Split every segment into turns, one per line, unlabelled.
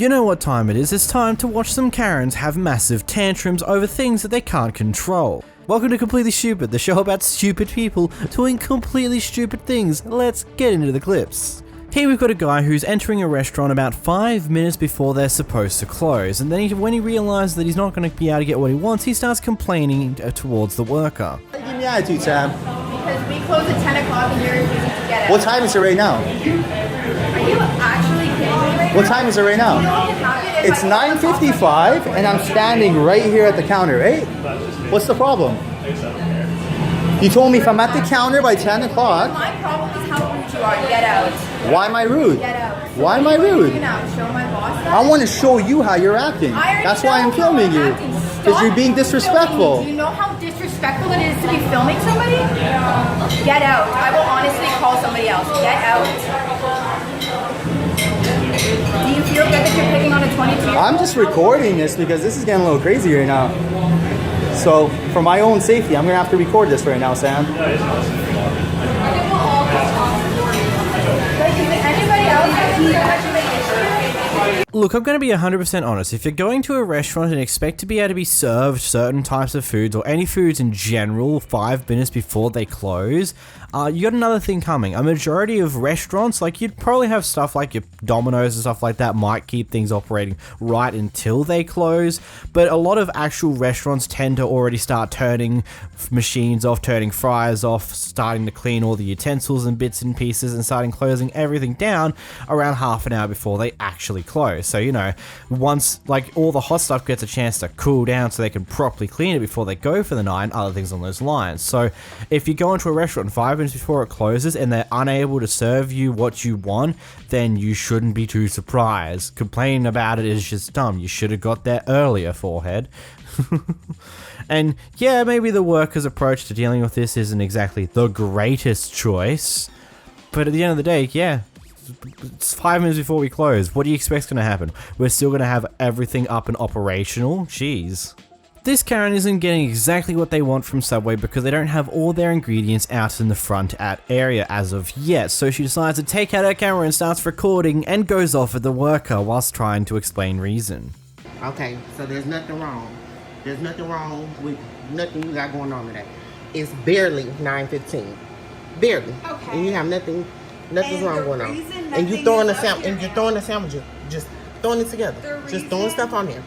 You know what time it is, it's time to watch some Karens have massive tantrums over things that they can't control. Welcome to Completely Stupid, the show about stupid people doing completely stupid things. Let's get into the clips. Here we've got a guy who's entering a restaurant about 5 minutes before they're supposed to close, and then when he realizes that he's not going to be able to get what he wants, he starts complaining towards the worker.
Give me attitude, Sam.
Because we close at 10 o'clock and you're refusing to get out.
What time is it right now?
Are you actually kidding me right
What
now?
time is it right now?
You know what can happen if
It's
I call the
9:55 and I'm standing right here at the counter, right? What's the problem? You told me if I'm at the counter by 10 o'clock,
My problem is how rude you are. Get out.
why am I rude?
Get out.
Why am I rude?
You know, show my boss that.
I want to show you how you're acting.
I already
That's why
know
I'm filming
how
you.
acting.
Because you're
Stop
being disrespectful.
filming me. Do you know how disrespectful it is to be filming somebody? Get out. I will honestly call somebody else. Get out. Do you feel good that you're picking on a 22-year-old?
I'm just recording this because this is getting a little crazy right now. So, for my own safety, I'm going to have to record this right now, Sam.
Like, is it anybody else that sees that much of an issue?
Look, I'm going to be 100% honest. If you're going to a restaurant and expect to be able to be served certain types of foods or any foods in general 5 minutes before they close, you got another thing coming. A majority of restaurants, like you'd probably have stuff like your Domino's and stuff like that might keep things operating right until they close, but a lot of actual restaurants tend to already start turning machines off, turning fryers off, starting to clean all the utensils and bits and pieces and starting closing everything down around half an hour before they actually close. So, you know, once like all the hot stuff gets a chance to cool down so they can properly clean it before they go for the night and other things on those lines. So if you go into a restaurant 5 minutes before it closes and they're unable to serve you what you want, then you shouldn't be too surprised. Complaining about it is just dumb. You should have got there earlier, forehead. And yeah, maybe the worker's approach to dealing with this isn't exactly the greatest choice, but at the end of the day, yeah, it's 5 minutes before we close. What do you expect's going to happen? We're still going to have everything up and operational? Jeez. This Karen isn't getting exactly what they want from Subway because they don't have all their ingredients out in the front area as of yet, so she decides to take out her camera and starts recording and goes off at the worker whilst trying to explain reason.
Okay, so there's nothing wrong. There's nothing wrong with nothing you got going on today. It's barely 9:15. Barely.
Okay.
And you have nothing's
And
wrong
the
going on.
reason
And you
nothing
throwing
is
the
up here-
sandwiches, just throwing it together. Just throwing stuff on there.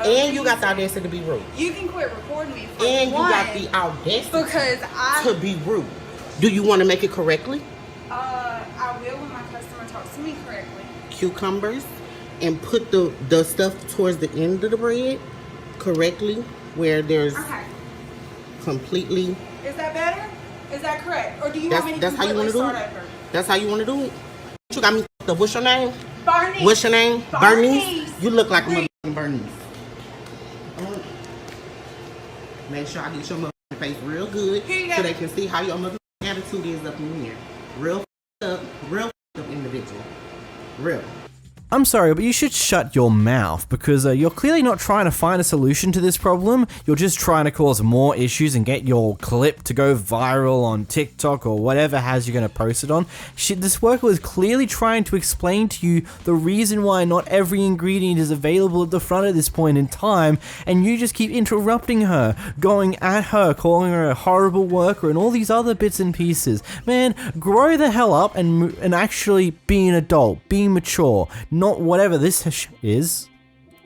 And you got the audacity to be rude.
You can quit recording me for
And you
one,
got the audacity
because
to be rude. Do you want to make it correctly?
I will when my customer talks to me correctly.
Cucumbers and put the stuff towards the end of the bread correctly where there's
Okay.
completely.
Is that better? Is that correct? Or do you want me to
That's how you want to
completely
do
start
it.
over?
That's how you want to do it. You got me. What's your name?
Bernice.
What's your name?
Bernice.
You look like a
Bernice.
motherfucking Bernice. Make sure I get your motherfucking face real good
Here you
so
go.
they can see how your motherfucking attitude is up in here. Real up individual. Real.
I'm sorry, but you should shut your mouth because you're clearly not trying to find a solution to this problem. You're just trying to cause more issues and get your clip to go viral on TikTok or whatever has you're going to post it on. This worker was clearly trying to explain to you the reason why not every ingredient is available at the front at this point in time, and you just keep interrupting her, going at her, calling her a horrible worker and all these other bits and pieces. Man, grow the hell up and actually be an adult, be mature. Not whatever this is.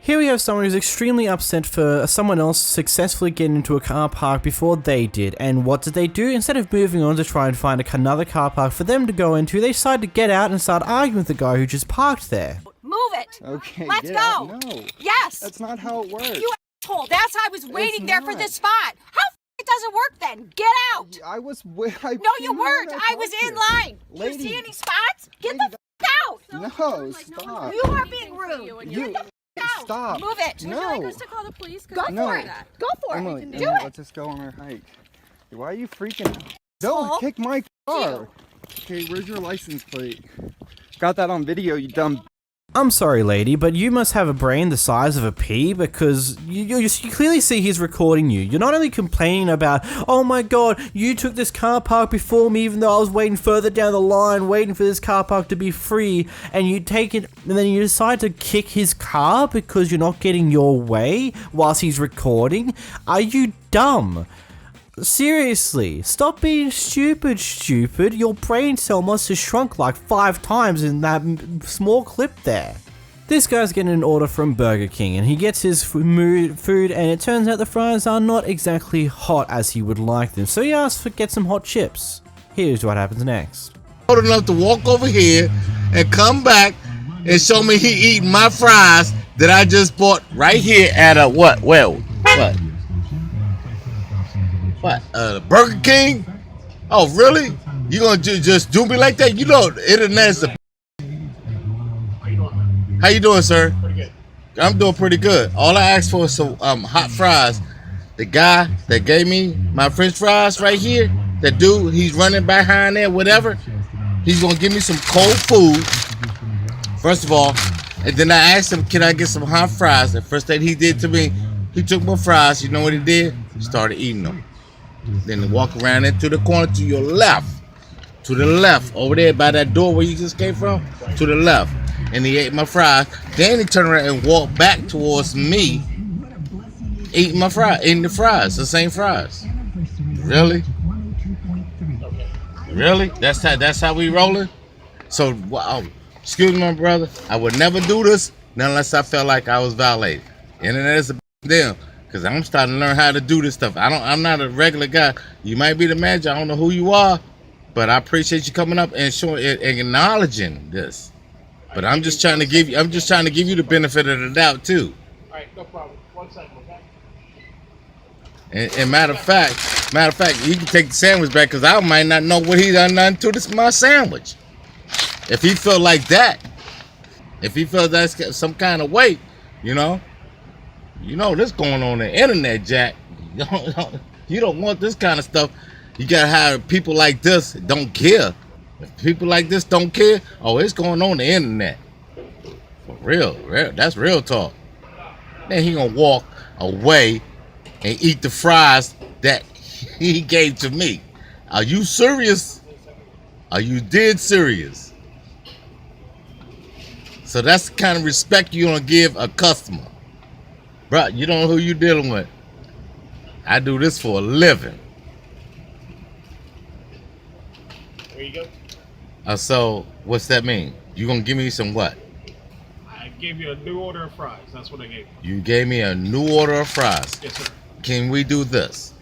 Here we have someone who's extremely upset for someone else successfully getting into a car park before they did, and what did they do? Instead of moving on to try and find another car park for them to go into, they decided to get out and start arguing with the guy who just parked there.
Move it.
Okay,
Let's
get
go.
out. No.
Yes.
That's not how it works.
You asshole. That's how I was waiting there for
not.
this spot. How it doesn't work then? Get out.
I was
No, you
came
weren't.
out,
I was
parked
in
here.
line. Do you
Lady.
see any spots? Get
Lady,
the out.
No, stop.
You are being rude.
You-
Get the out.
Stop.
Move it.
No.
Go for
No.
it. Go for
Emily,
it.
Emily,
Do it.
let's just go on our hike. Why are you freaking out? Don't
Asshole.
kick my car. Okay, where's your license plate? Got that on video, you dumb.
I'm sorry, lady, but you must have a brain the size of a pea because you clearly see he's recording you. You're not only complaining about, oh my god, you took this car park before me even though I was waiting further down the line, waiting for this car park to be free, and you take it, and then you decide to kick his car because you're not getting your way whilst he's recording? Are you dumb? Seriously, stop being stupid. Your brain cell must have shrunk like 5 times in that small clip there. This guy's getting an order from Burger King and he gets his food and it turns out the fries are not exactly hot as he would like them, so he asks for get some hot chips. Here's what happens next.
Old enough to walk over here and come back and show me he eating my fries that I just bought right here at a what? Burger King? Oh, really? You gonna just do me like that? You know, the internet's a. How you doing, sir? Pretty good. I'm doing pretty good. All I asked for is some hot fries. The guy that gave me my French fries right here, that dude, he's running behind there, whatever. He's gonna give me some cold food, first of all, and then I asked him, can I get some hot fries? The first thing he did to me, he took my fries. You know what he did? He started eating them. Then he walk around into the corner to your left. To the left. Over there by that door where you just came from. To the left. And he ate my fries. Then he turned around and walked back towards me. Eating my fries. Eating the fries. The same fries. Really? Really? That's how we rolling? So, excuse me, my brother. I would never do this unless I felt like I was violated. Internet is a deal. Because I'm starting to learn how to do this stuff. I'm not a regular guy. You might be the manager. I don't know who you are. But I appreciate you coming up and showing and acknowledging this. But I'm just trying to give you the benefit of the doubt too.
All right, no problem. 1 second, okay?
And matter of fact, he can take the sandwich back because I might not know what he done to this my sandwich. If he felt like that, if he felt that's some kind of way, you know this going on the internet, Jack. You don't want this kind of stuff. You gotta have people like this that don't care. If people like this don't care, it's going on the internet. For real, that's real talk. Then he gonna walk away and eat the fries that he gave to me. Are you serious? Are you dead serious? So that's the kind of respect you're gonna give a customer. Bro, you don't know who you're dealing with. I do this for a living.
There you go.
So what's that mean? You gonna give me some what?
I gave you a new order of fries. That's what I gave you.
You gave me a new order of fries.
Yes, sir.
Can we do this?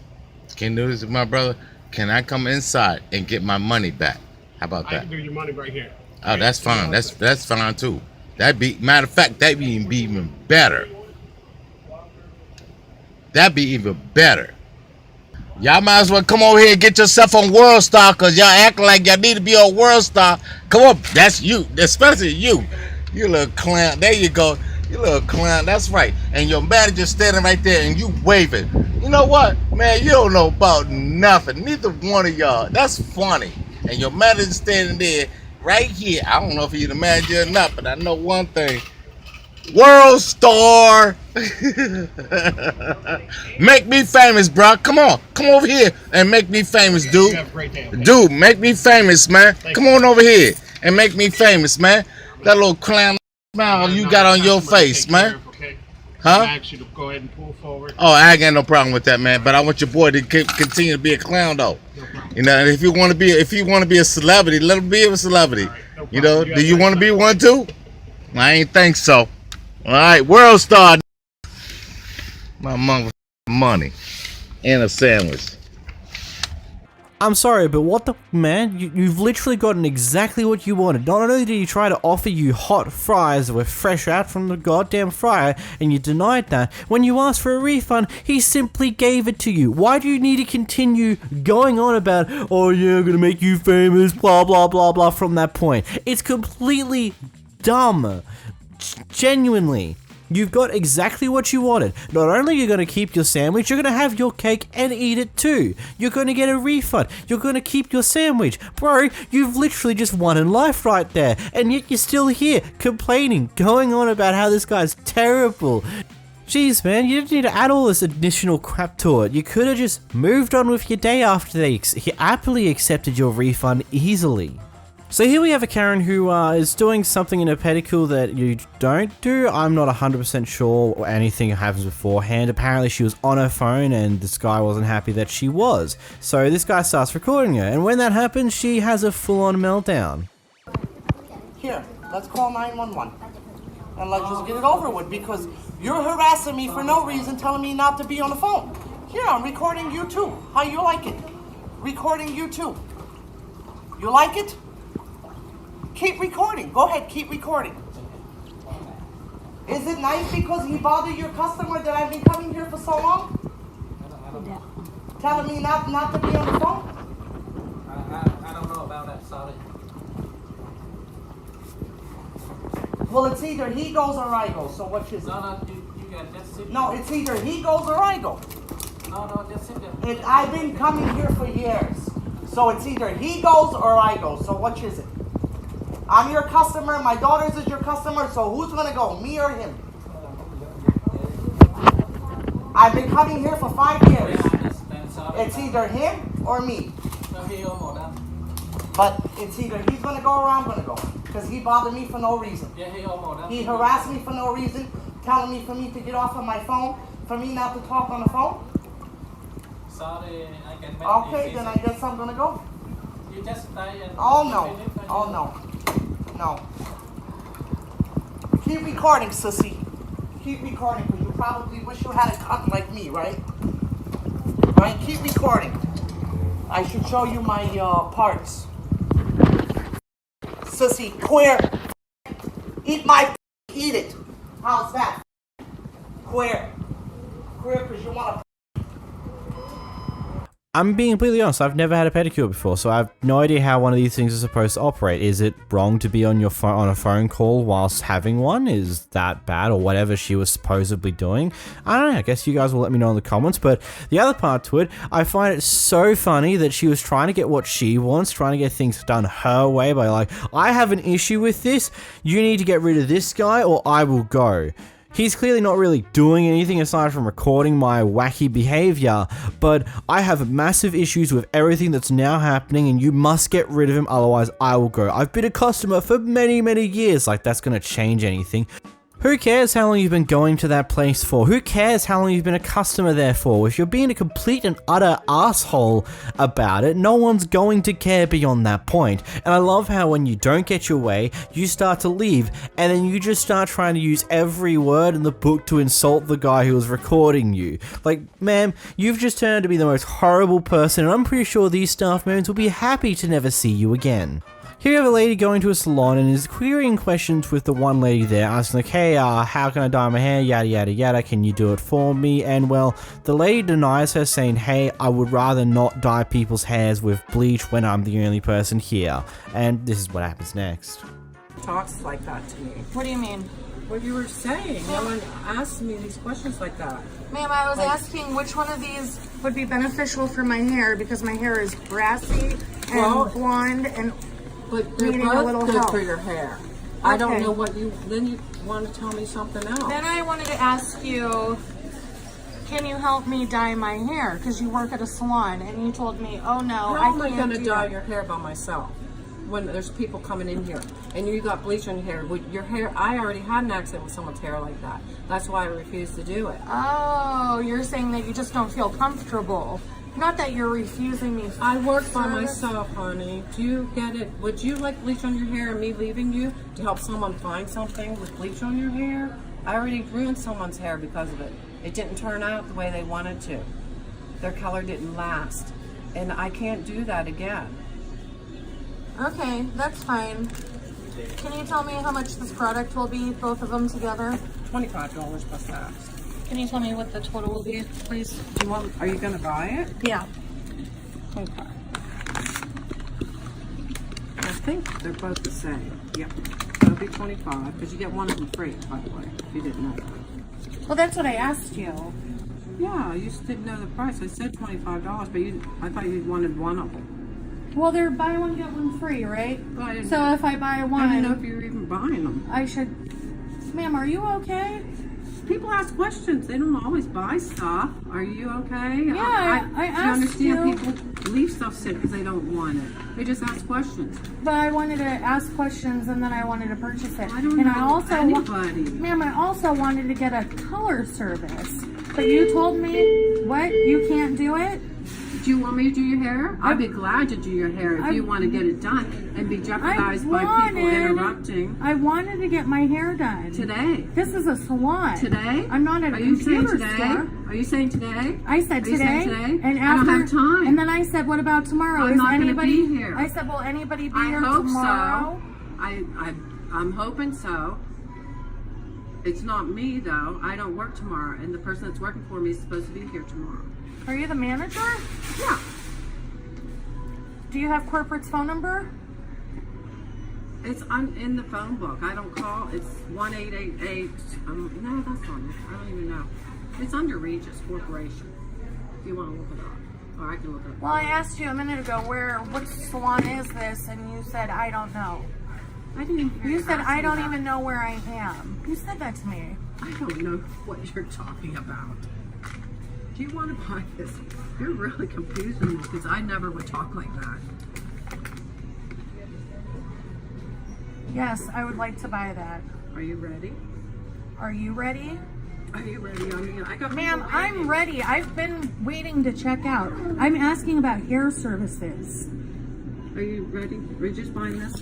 Can you do this with my brother? Can I come inside and get my money back? How about
I
that?
can do your money right here.
Oh, that's fine. That's fine too. Matter of fact, that'd be even better. That'd be even better. Y'all might as well come over here and get yourself on World Star, cause y'all act like y'all need to be on World Star. Come on, that's you, especially you. You little clown. There you go. You little clown. That's right. And your manager standing right there and you waving. You know what, man? You don't know about nothing. Neither one of y'all. That's funny. And your manager standing there right here. I don't know if he's the manager or not, but I know one thing. World Star. Make me famous, bro. Come on. Come over here and make me famous, dude.
You have a great day, okay?
Dude, make me famous, man. Come on over here and make me famous, man. That little clown smile you got on your face, man. Huh?
I ask you to go ahead and pull forward.
Oh, I ain't got no problem with that, man. But I want your boy to continue to be a clown, though.
No problem.
You know, and if you want to be a celebrity, let him be a celebrity.
Right, no
You know,
problem.
do you want to be one too? I ain't think so. All right, World Star. My mother money and a sandwich.
I'm sorry, but what the man? You've literally gotten exactly what you wanted. Not only did he try to offer you hot fries that were fresh out from the goddamn fryer, and you denied that, when you asked for a refund, he simply gave it to you. Why do you need to continue going on about, oh yeah, I'm gonna make you famous, blah blah blah blah from that point? It's completely dumb. Genuinely. You've got exactly what you wanted. Not only are you going to keep your sandwich, you're going to have your cake and eat it too. You're going to get a refund. You're going to keep your sandwich. Bro, you've literally just won in life right there. And yet you're still here, complaining, going on about how this guy's terrible. Jeez, man, you didn't need to add all this additional crap to it. You could have just moved on with your day after they happily accepted your refund easily. So here we have a Karen who is doing something in a pedicure that you don't do. I'm not 100% sure anything happens beforehand. Apparently she was on her phone and this guy wasn't happy that she was. So this guy starts recording her, and when that happens, she has a full-on meltdown.
Here, let's call 911. And let's just get it over with, because you're harassing me for no reason, telling me not to be on the phone. Here, I'm recording you too. How you like it? Recording you too. You like it? Keep recording. Go ahead, keep recording. Is it nice because he bothered your customer that I've been coming here for so long? Telling me not to be on the phone?
I don't know about that, sorry.
Well, it's either he goes or I go, so what is it?
No, you got just sit.
No, it's either he goes or I go.
No, just sit there.
I've been coming here for years. So it's either he goes or I go, so which is it? I'm your customer, my daughter's is your customer, so who's gonna go, me or him? I've been coming here for 5 years. It's either him or me. But it's either he's gonna go or I'm gonna go. Because he bothered me for no reason. He harassed me for no reason, telling me for me to get off of my phone, for me not to talk on the phone.
Sorry, I can make
Okay, then I guess I'm gonna go.
You just stay and...
Oh no. Oh no. No. Keep recording, sissy. Keep recording, because you probably wish you had a cut like me, right? Right? Keep recording. I should show you my parts. Sissy, queer. Eat my eat it. How's that? Queer. Queer, because you want to...
I'm being completely honest, I've never had a pedicure before, so I have no idea how one of these things is supposed to operate. Is it wrong to be on your phone on a phone call whilst having one? Is that bad, or whatever she was supposedly doing? I don't know, I guess you guys will let me know in the comments, but the other part to it, I find it so funny that she was trying to get what she wants, trying to get things done her way by like, I have an issue with this, you need to get rid of this guy or I will go. He's clearly not really doing anything aside from recording my wacky behavior, but I have massive issues with everything that's now happening and you must get rid of him, otherwise I will go. I've been a customer for many, many years, like that's gonna change anything. Who cares how long you've been going to that place for? Who cares how long you've been a customer there for? If you're being a complete and utter asshole about it, no one's going to care beyond that point. And I love how when you don't get your way, you start to leave, and then you just start trying to use every word in the book to insult the guy who was recording you. Like, ma'am, you've just turned out to be the most horrible person, and I'm pretty sure these staff members will be happy to never see you again. Here you have a lady going to a salon and is querying questions with the one lady there, asking like, hey, how can I dye my hair, yada yada yada, can you do it for me? And well, the lady denies her, saying, hey, I would rather not dye people's hairs with bleach when I'm the only person here. And this is what happens next.
Talks like that to me.
What do you mean?
What you were saying. No one asked me these questions like that.
Ma'am, I was asking which one of these would be beneficial for my hair, because my hair is brassy and blonde and...
But they're both good for your hair. Okay. I don't know what then you want to tell me something else.
Then I wanted to ask you, can you help me dye my hair? Because you work at a salon, and you told me, oh no,
How am I going to dye your hair by myself when there's people coming in here? And you got bleach on your hair. With your hair, I already had an accident with someone's hair like that. That's why I refused to do it.
Oh, you're saying that you just don't feel comfortable. Not that you're refusing me.
I work by myself, honey. Do you get it? Would you like bleach on your hair and me leaving you to help someone find something with bleach on your hair? I already ruined someone's hair because of it. It didn't turn out the way they wanted to. Their color didn't last. And I can't do that again.
Okay, that's fine. Can you tell me how much this product will be, both of them together?
$25 plus tax.
Can you tell me what the total will be, please?
Do you want? Are you going to buy it?
Yeah.
Okay. I think they're both the same. Yep. Okay. be $25 because you get one of them free, by the way, if you didn't know that.
Well, that's what I asked you.
Yeah, you just didn't know the price. I said $25, but I thought you wanted one of them.
Well, they're buy one get one free, right?
But
So if I buy one,
I don't know if you're even buying them.
I should. Ma'am, are you okay?
People ask questions. They don't always buy stuff. Are you okay?
Yeah, I asked
you.
you.
Understand people leave stuff sick because they don't want it. They just ask questions.
But I wanted to ask questions and then I wanted to purchase it.
I don't
and
know
I also
anybody.
Ma'am, I also wanted to get a color service. But you told me, what? You can't do it?
Do you want me to do your hair? I'd be glad to do your hair if you want to get it done and be jeopardized by people interrupting.
I wanted to get my hair done.
Today.
This is a salon.
Today?
I'm not at a
Are you saying
computer
today?
store.
Are you saying today?
I said
Are you
today.
saying today?
And
I don't have time.
And then I said, what about tomorrow?
I'm
Is
not gonna
anybody
be here.
I said, will anybody be
I
here
hope
tomorrow?
so. I'm hoping so. It's not me though. I don't work tomorrow, and the person that's working for me is supposed to be here tomorrow.
Are you the manager?
Yeah.
Do you have corporate's phone number?
It's in the phone book. I don't call. It's 1-888. No, that's not it. I don't even know. It's under Regis Corporation. If you want to look it up, or I can look it up.
Well, I asked you a minute ago what salon is this, and you said I don't know.
I didn't even hear
You said
ask
I
me
don't
that.
even know where I am. You said that to me.
I don't know what you're talking about. Do you want to buy this? You're really confusing me because I never would talk like that.
Yes, I would like to buy that.
Are you ready?
Are you ready?
Are you ready? I mean, I got.
Ma'am,
people
I'm
waiting.
ready. I've been waiting to check out. I'm asking about hair services.
Are you ready? Are you just buying this?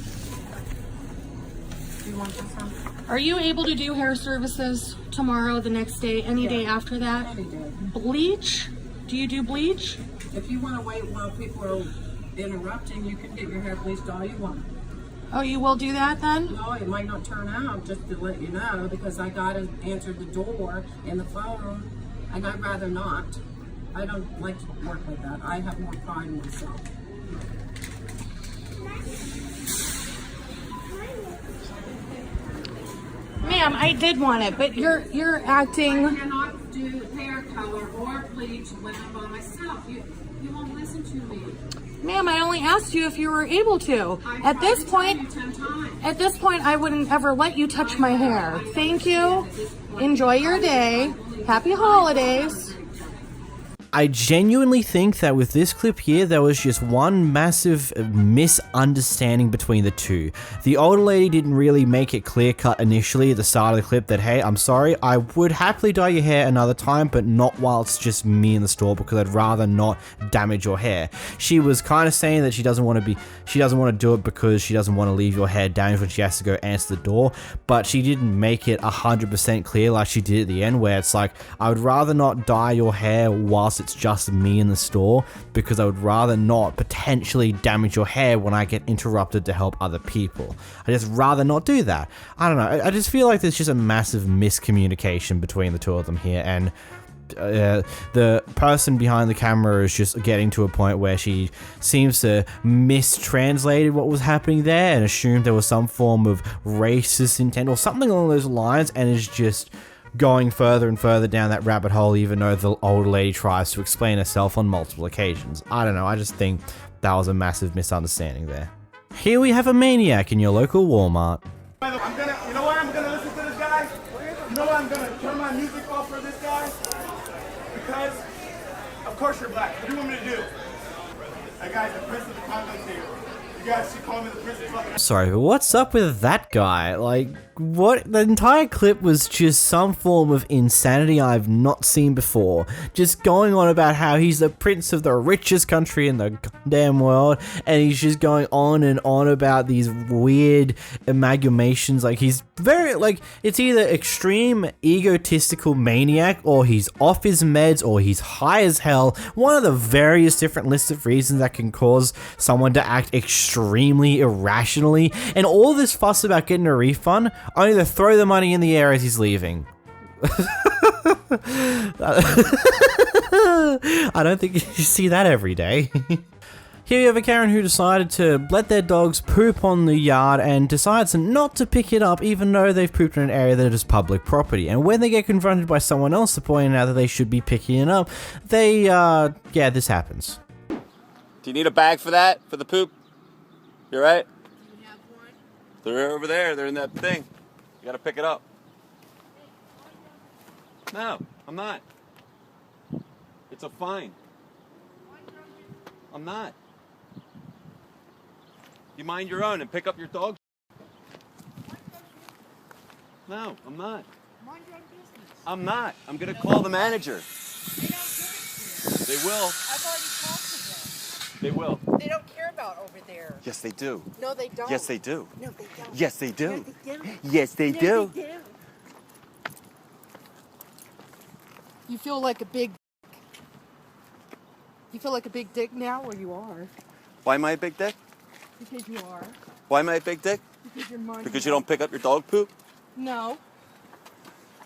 Do you want this one?
Are you able to do hair services tomorrow, the next day, any day after that?
Any day.
Bleach? Do you do bleach?
If you want to wait while people are interrupting, you can get your hair bleached all you want.
Oh, you will do that then?
No, it might not turn out, just to let you know, because I gotta answer the door and the phone, and I'd rather not. I don't like to work like that. I have more pride in myself.
Ma'am, I did want it, but you're acting.
I cannot do hair color or bleach when I'm by myself. You won't listen to me.
Ma'am, I only asked you if you were able to. At this point, I wouldn't ever let you touch my hair. Thank you. Enjoy your day. Happy holidays.
I genuinely think that with this clip here, there was just one massive misunderstanding between the two. The older lady didn't really make it clear cut initially at the start of the clip that, hey, I'm sorry, I would happily dye your hair another time, but not while it's just me in the store because I'd rather not damage your hair. She was kind of saying that she doesn't want to do it because she doesn't want to leave your hair damaged when she has to go answer the door, but she didn't make it 100% clear like she did at the end, where it's like, I would rather not dye your hair whilst it's just me in the store because I would rather not potentially damage your hair when I get interrupted to help other people. I just rather not do that. I don't know. I just feel like there's just a massive miscommunication between the two of them here, and the person behind the camera is just getting to a point where she seems to mistranslated what was happening there and assumed there was some form of racist intent or something along those lines, and is just going further and further down that rabbit hole, even though the older lady tries to explain herself on multiple occasions. I don't know, I just think that was a massive misunderstanding there. Here we have a maniac in your local Walmart.
You know why I'm gonna listen to this guy? You know why I'm gonna turn my music off for this guy? Because, of course you're black. What do you want me to do? That guy's the prince of the condoms here. You guys should call me the prince of fucking...
Sorry, but what's up with that guy? Like, what? The entire clip was just some form of insanity I've not seen before. Just going on about how he's the prince of the richest country in the goddamn world, and he's just going on and on about these weird amalgamations. Like, he's very, like, it's either extreme egotistical maniac, or he's off his meds, or he's high as hell. One of the various different lists of reasons that can cause someone to act extremely irrationally, and all this fuss about getting a refund, only to throw the money in the air as he's leaving. I don't think you see that every day. Here you have a Karen who decided to let their dogs poop on the yard and decides not to pick it up even though they've pooped in an area that is public property. And when they get confronted by someone else to point out that they should be picking it up, they, yeah, this happens.
Do you need a bag for that? For the poop? You alright? They're over there. They're in that thing. You gotta pick it up. No, I'm not. It's a fine. I'm not. You mind your own and pick up your dog. No, I'm not.
Mind your own business.
I'm not. I'm gonna call the manager. They will.
I've already talked to them.
They will.
They don't care about over there.
Yes, they do.
No, they don't.
Yes, they do.
No, they don't.
Yes, they do.
No, they don't.
Yes, they
No,
do.
they don't. You feel like a big. You feel like a big dick now, or you are?
Why am I a big dick?
Because you are.
Why am I a big dick?
Because you're minding.
Because you don't pick up your dog poop?
No.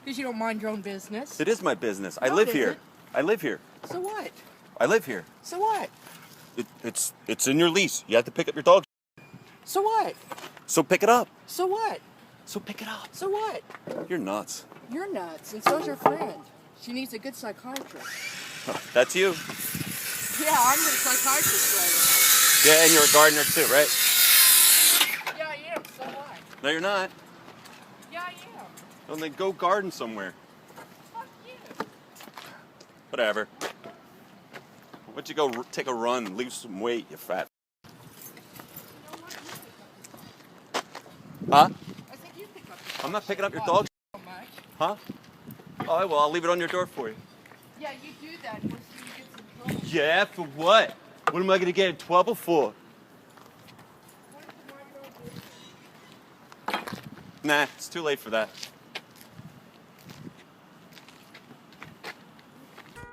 Because you don't mind your own business.
It is my business. I
No,
live
it
here.
isn't.
I live here.
So what?
I live here.
So what?
It's in your lease. You have to pick up your dog.
So what?
So pick it up.
So what?
So pick it up.
So what?
You're nuts.
You're nuts, and so's your friend. She needs a good psychiatrist.
That's you.
Yeah, I'm the psychiatrist
Yeah, and you're a gardener too, right?
later. Yeah, I am. So what?
No, you're not.
Yeah, I am.
Well, then go garden somewhere.
Fuck you.
Whatever. Why don't you go take a run, lose some weight, you fat. Huh?
I think you pick up.
I'm not picking up your dog.
So much.
Huh? Oh, well, I'll leave it on your door for you.
Yeah, you do that. We'll see you get some trouble.
Yeah, for what? What am I gonna get in trouble for? Nah, it's too late for that.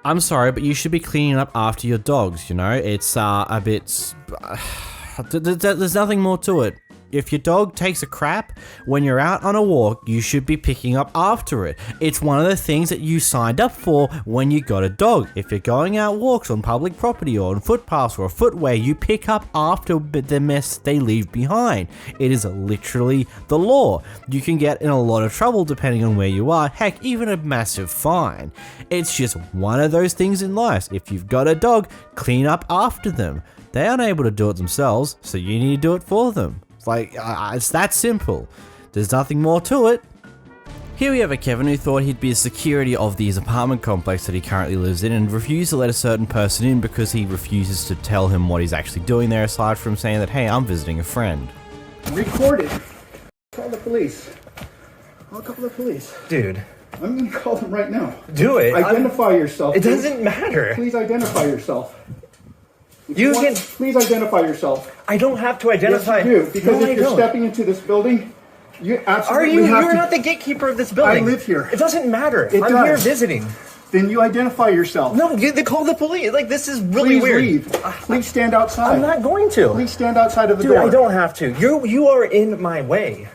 I'm sorry, but you should be cleaning up after your dogs, you know? It's a bit... there's nothing more to it. If your dog takes a crap, when you're out on a walk, you should be picking up after it. It's one of the things that you signed up for when you got a dog. If you're going out walks on public property or on footpaths or a footway, you pick up after the mess they leave behind. It is literally the law. You can get in a lot of trouble depending on where you are, heck, even a massive fine. It's just one of those things in life. If you've got a dog, clean up after them. They aren't able to do it themselves, so you need to do it for them. Like, it's that simple. There's nothing more to it. Here we have a Kevin who thought he'd be a security of his apartment complex that he currently lives in and refused to let a certain person in because he refuses to tell him what he's actually doing there, aside from saying that, hey, I'm visiting a friend.
Recorded. Call the police. I'll call the police.
Dude.
I'm gonna call them right now.
Do it.
Identify yourself.
It
please.
doesn't matter.
Please identify yourself.
You can.
Please identify yourself.
I don't have to identify.
Yes, you do. Because
No,
if
I
you're
don't.
stepping into this building, you absolutely
Are you?
have
You're
to.
not the gatekeeper of this building.
I live here.
It doesn't matter.
It
I'm
does.
here visiting.
Then you identify yourself.
No, they call the police. Like, this is really
Please
weird.
leave. Please stand outside.
I'm not going to.
Please stand outside of the
Dude,
door.
I don't have to. You are in my way.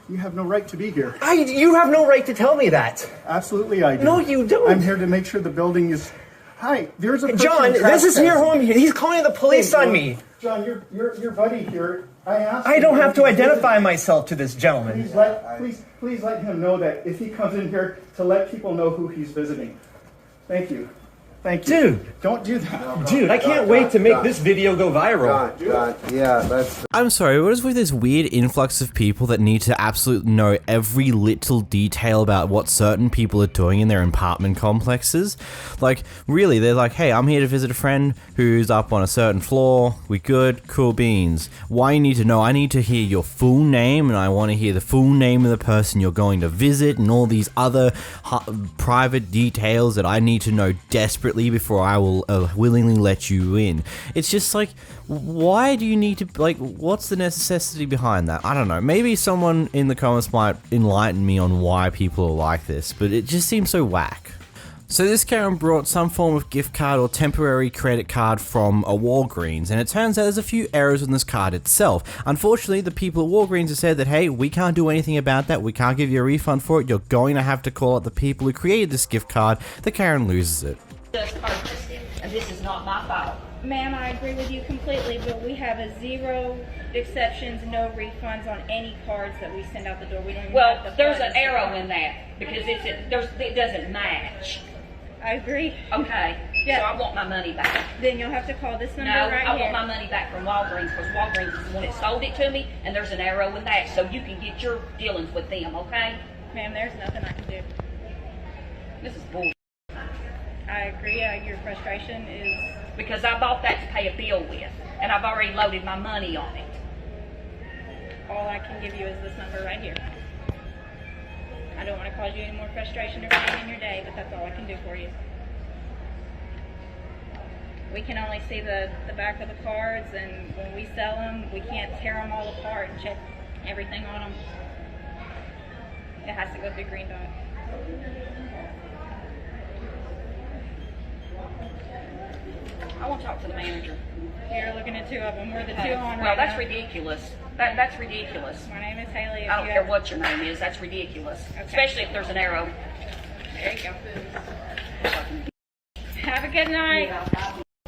You have no right to be here.
You have no right to tell me that.
Absolutely, I do.
No, you don't.
I'm here to make sure the building is. Hi, there's a person
John, this is your home. He's calling the police on me.
John, your buddy here.
I don't have to identify myself to this gentleman.
Please let him know that if he comes in here to let people know who he's visiting. Thank you. Thank you.
Dude.
Don't do that.
Dude, I can't wait to make this video go viral.
Yeah, that's...
I'm sorry, what is with this weird influx of people that need to absolutely know every little detail about what certain people are doing in their apartment complexes? Like, really, they're like, hey, I'm here to visit a friend who's up on a certain floor. We good? Cool beans. Why you need to know? I need to hear your full name, and I want to hear the full name of the person you're going to visit, and all these other private details that I need to know desperately before I will willingly let you in. It's just like, why do you need to, like, what's the necessity behind that? I don't know. Maybe someone in the comments might enlighten me on why people are like this, but it just seems so whack. So this Karen brought some form of gift card or temporary credit card from a Walgreens, and it turns out there's a few errors on this card itself. Unfortunately, the people at Walgreens have said that, hey, we can't do anything about that, we can't give you a refund for it, you're going to have to call out the people who created this gift card. The Karen loses it.
Just purchased it, and this is not my fault.
Ma'am, I agree with you completely, but we have a 0 exceptions, no refunds on any cards that we send out the door. We don't even have the
There's an
funds.
arrow in that because it doesn't match.
I agree.
Okay.
Yeah.
So I want my money back.
Then you'll have to call this number
No,
right
I
here.
want my money back from Walgreens because Walgreens is the one that sold it to me, and there's an arrow in that, so you can get your dealings with them, okay?
Ma'am, there's nothing I can do.
This is bull.
I agree. Your frustration is...
Because I bought that to pay a bill with, and I've already loaded my money on it.
All I can give you is this number right here. I don't want to cause you any more frustration or pain in your day, but that's all I can do for you. We can only see the back of the cards, and when we sell them, we can't tear them all apart and check everything on them. It has to go through Green Dot.
I want to talk to the manager.
You're looking at 2 of them. We're the 2
Okay.
on
Well,
right
that's
now.
ridiculous. That's ridiculous.
My name is Haley.
I don't care what your name is. That's ridiculous.
Okay.
Especially if there's an arrow.
There you go. Have a good night.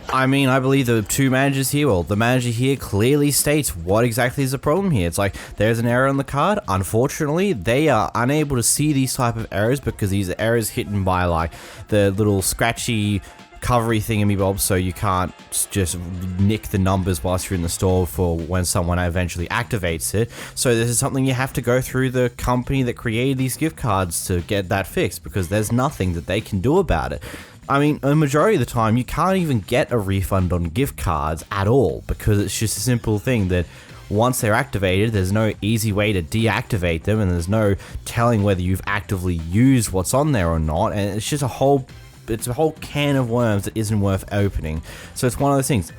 I mean, I believe the 2 managers here, well, the manager here clearly states what exactly is the problem here. It's like, there's an error on the card. Unfortunately, they are unable to see these type of errors because these are errors hidden by, like, the little scratchy covery thingamybobs, so you can't just nick the numbers whilst you're in the store for when someone eventually activates it. So this is something you have to go through the company that created these gift cards to get that fixed, because there's nothing that they can do about it. I mean, a majority of the time, you can't even get a refund on gift cards at all, because it's just a simple thing that once they're activated, there's no easy way to deactivate them, and there's no telling whether you've actively used what's on there or not, and it's just a whole can of worms that isn't worth opening. So it's one of those things.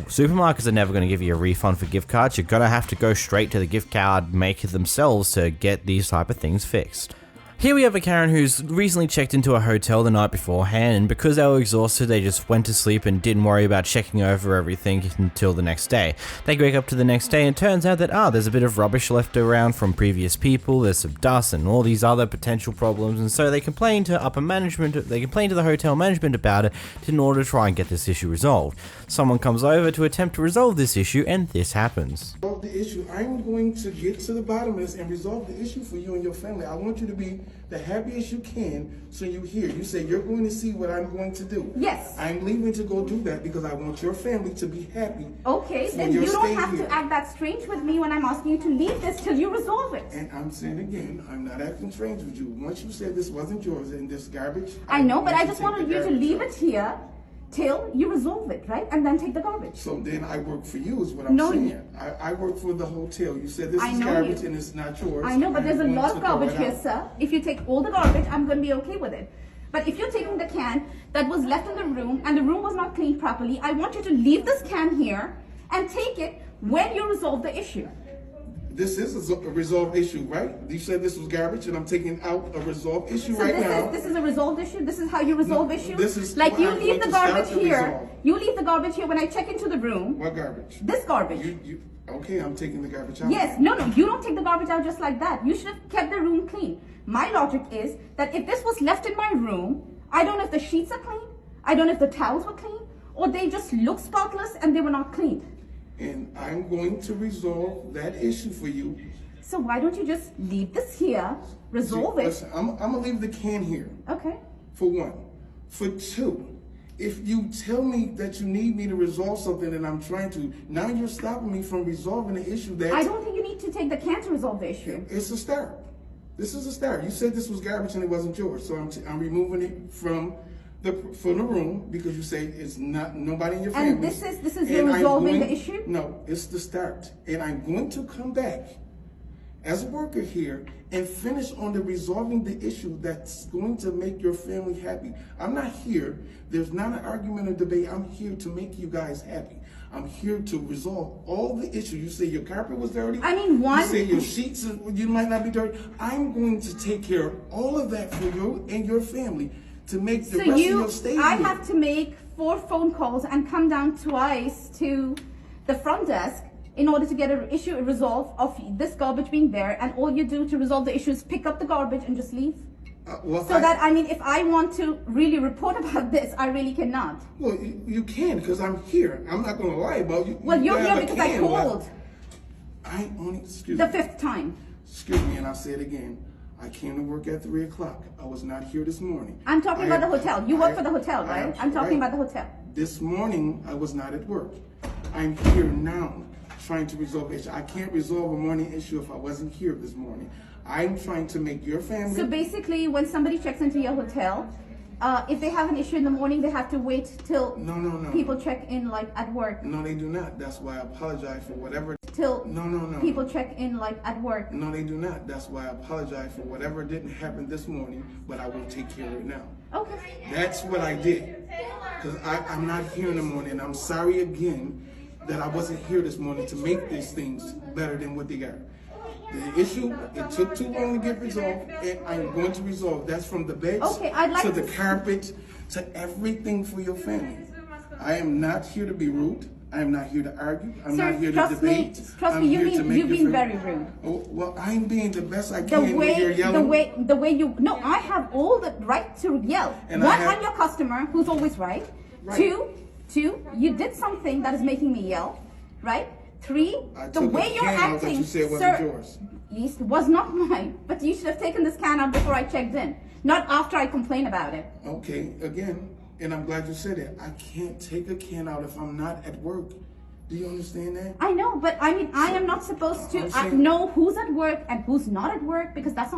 Supermarkets are never going to give you a refund for gift cards. You're going to have to go straight to the gift card maker themselves to get these type of things fixed. Here we have a Karen who's recently checked into a hotel the night beforehand, and because they were exhausted, they just went to sleep and didn't worry about checking over everything until the next day. They wake up to the next day and it turns out that, there's a bit of rubbish left around from previous people, there's some dust and all these other potential problems, and so they complain to upper management, they complain to the hotel management about it in order to try and get this issue resolved. Someone comes over to attempt to resolve this issue, and this happens.
The issue, I'm going to get to the bottom of this and resolve the issue for you and your family. I want you to be the happiest you can, so you hear. You say you're going to see what I'm going to do.
Yes.
I'm leaving to go do that because I want your family to be happy.
Okay,
for
then
your
you don't
stay
have
here.
to act that strange with me when I'm asking you to leave this till you resolve it.
And I'm saying again, I'm not acting strange with you. Once you said this wasn't yours and this garbage,
I know, but I just
take
wanted
the
you to
garbage
leave
out.
it here till you resolve it, right? And then take the garbage.
So then I work for you is what I'm
No,
saying. I work for the hotel. You said this
I
is
know
garbage
you.
and it's not yours.
I know, but there's a
I'm
lot
going
of
to throw
garbage
it
here,
out.
sir. If you take all the garbage, I'm going to be okay with it. But if you're taking the can that was left in the room and the room was not cleaned properly, I want you to leave this can here and take it when you resolve the issue.
This is a resolved issue, right? You said this was garbage, and I'm taking out a resolved issue
So
right now.
this is a resolved issue? This is how you resolve issues?
this is
like
what
you
I'm
leave
going
the
to start
garbage
to
here.
resolve.
You leave the garbage here when I check into the room.
What garbage?
This garbage.
Okay, I'm taking the garbage out.
Yes, no, you don't take the garbage out just like that. You should have kept the room clean. My logic is that if this was left in my room, I don't know if the sheets are clean, I don't know if the towels were clean, or they just look spotless and they were not cleaned.
And I'm going to resolve that issue for you.
So why don't you just leave this here, resolve it?
Listen, I'm gonna leave the can here.
Okay.
For one. For two, if you tell me that you need me to resolve something and I'm trying to, now you're stopping me from resolving the issue that...
I don't think you need to take the can to resolve the issue.
It's a start. This is a start. You said this was garbage and it wasn't yours, so I'm removing it from the room because you say it's not nobody in your family.
And this is you resolving the issue?
No, it's the start. And I'm going to come back as a worker here and finish on the resolving the issue that's going to make your family happy. I'm not here. There's not an argument or debate. I'm here to make you guys happy. I'm here to resolve all the issues. You say your carpet was dirty.
I mean,
You say your sheets, you might not be dirty. I'm going to take care of all of that for you and your family to make the rest of your stay
I
here.
have to make 4 phone calls and come down twice to the front desk in order to get an issue resolved of this garbage being there, and all you do to resolve the issue is pick up the garbage and just leave? So that, I mean, if I want to really report about this, I really cannot.
Well, you can, because I'm here. I'm not going to lie about you.
Well, you're here because I called.
I only, excuse
the
me.
5th time.
Excuse me, and I'll say it again. I came to work at 3 o'clock. I was not here this morning.
I'm talking about the hotel. You work for the hotel, right? I'm talking about the hotel.
This morning, I was not at work. I'm here now trying to resolve issue. I can't resolve a morning issue if I wasn't here this morning. I'm trying to make your family...
So basically, when somebody checks into your hotel, if they have an issue in the morning, they have to wait till people check in, like, at work.
No, they do not. That's why I apologize for whatever...
People check in, like, at work.
No, they do not. That's why I apologize for whatever didn't happen this morning, but I will take care of it now.
Okay.
That's what I did. Because I'm not here in the morning. I'm sorry again that I wasn't here this morning to make these things better than what they are. The issue, it took too long to get resolved, and I'm going to resolve. That's from the beds to the carpet to everything for your family. I am not here to be rude. I am not here to argue. I'm not here to debate.
Trust me, you've been very rude.
Oh, well, I'm being the best I can when you're yelling.
The way you... No, I have all the right to yell.
And
one, I'm your customer, who's always right. Two, you did something that is making me yell, right? 3, the way you're acting, sir, it was not mine, but you should have taken this can out before I checked in, not after I complained about it.
Okay, again, and I'm glad you said it. I can't take a can out if I'm not at work. Do you understand that?
I know, but I mean, I am not supposed to know who's at work and who's not at work because this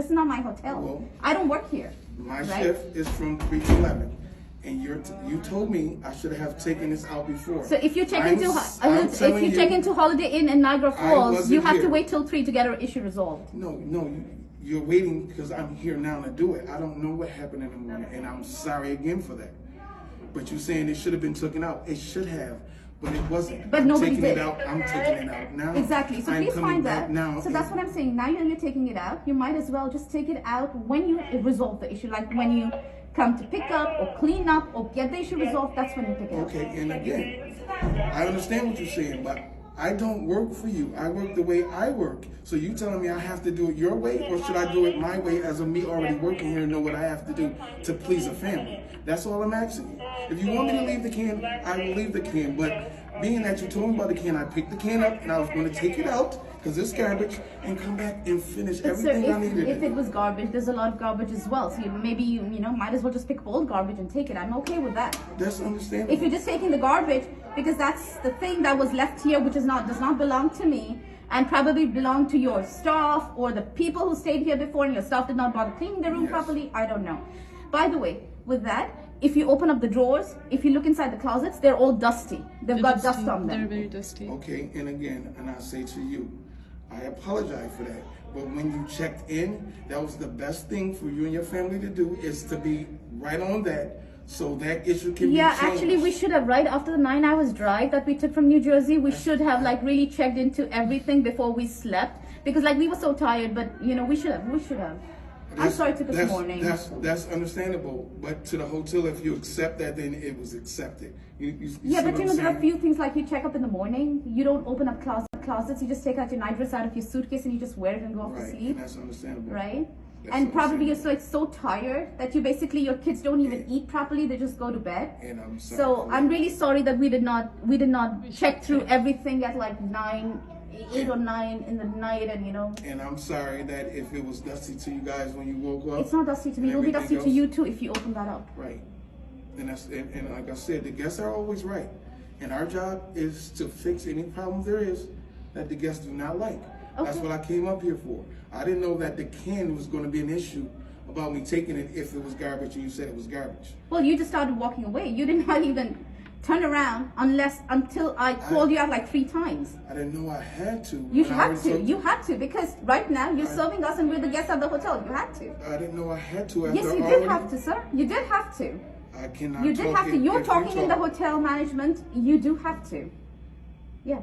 is not my hotel.
Well,
I don't work here.
My shift is from 3 to 11. And you told me I should have taken this out before.
So if you check into Holiday Inn in Niagara Falls, you have to wait till 3 to get an issue resolved.
No, you're waiting because I'm here now to do it. I don't know what happened in the morning, and I'm sorry again for that. But you're saying it should have been taken out. It should have, but it wasn't.
But nobody did.
I'm taking it out now.
Exactly. So please find that.
Now.
So that's what I'm saying. Now you're taking it out. You might as well just take it out when you resolve the issue, like when you come to pick up or clean up or get the issue resolved, that's when you pick it up.
Okay, and again, I understand what you're saying, but I don't work for you. I work the way I work. So you telling me I have to do it your way, or should I do it my way as of me already working here and know what I have to do to please a family? That's all I'm asking you. If you want me to leave the can, I will leave the can, but being that you told me about the can, I picked the can up and I was going to take it out because it's garbage and come back and finish everything I needed.
If it was garbage, there's a lot of garbage as well. So maybe you might as well just pick up all garbage and take it. I'm okay with that.
That's understandable.
If you're just taking the garbage because that's the thing that was left here, which does not belong to me and probably belong to your staff or the people who stayed here before and your staff did not bother cleaning the room properly, I don't know. By the way, with that, if you open up the drawers, if you look inside the closets, they're all dusty. They've got dust on them.
They're very dusty.
Okay, and again, and I say to you, I apologize for that. But when you checked in, that was the best thing for you and your family to do is to be right on that so that issue can be changed.
Actually, we should have, right after the 9 hours drive that we took from New Jersey, we should have like really checked into everything before we slept because like we were so tired, but we should have. I'm sorry it took us morning.
That's understandable, but to the hotel, if you accept that, then it was accepted. You
but there are a few things like you check up in the morning, you don't open up closets, you just take out your nightdress out of your suitcase and you just wear it and go off to sleep.
And that's understandable.
Right? And probably you're so tired that you basically, your kids don't even eat properly, they just go to bed.
And I'm sorry.
So I'm really sorry that we did not check through everything at like 8 or 9 in the night and
And I'm sorry that if it was dusty to you guys when you woke up.
It's not dusty to me. It will be dusty to you too if you open that up.
Right. And and like I said, the guests are always right. And our job is to fix any problem there is that the guests do not like. Okay. That's what I came up here for. I didn't know that the can was going to be an issue about me taking it if it was garbage and you said it was garbage.
Well, you just started walking away. You did not even turn around until I called you out like 3 times.
I didn't know I had to.
You had to because right now you're serving us and we're the guests at the hotel. You had to.
I didn't know I had to.
Yes, you did have to, sir. You did have to.
I cannot.
You did have to. You're talking in the hotel management. You do have to. Yeah.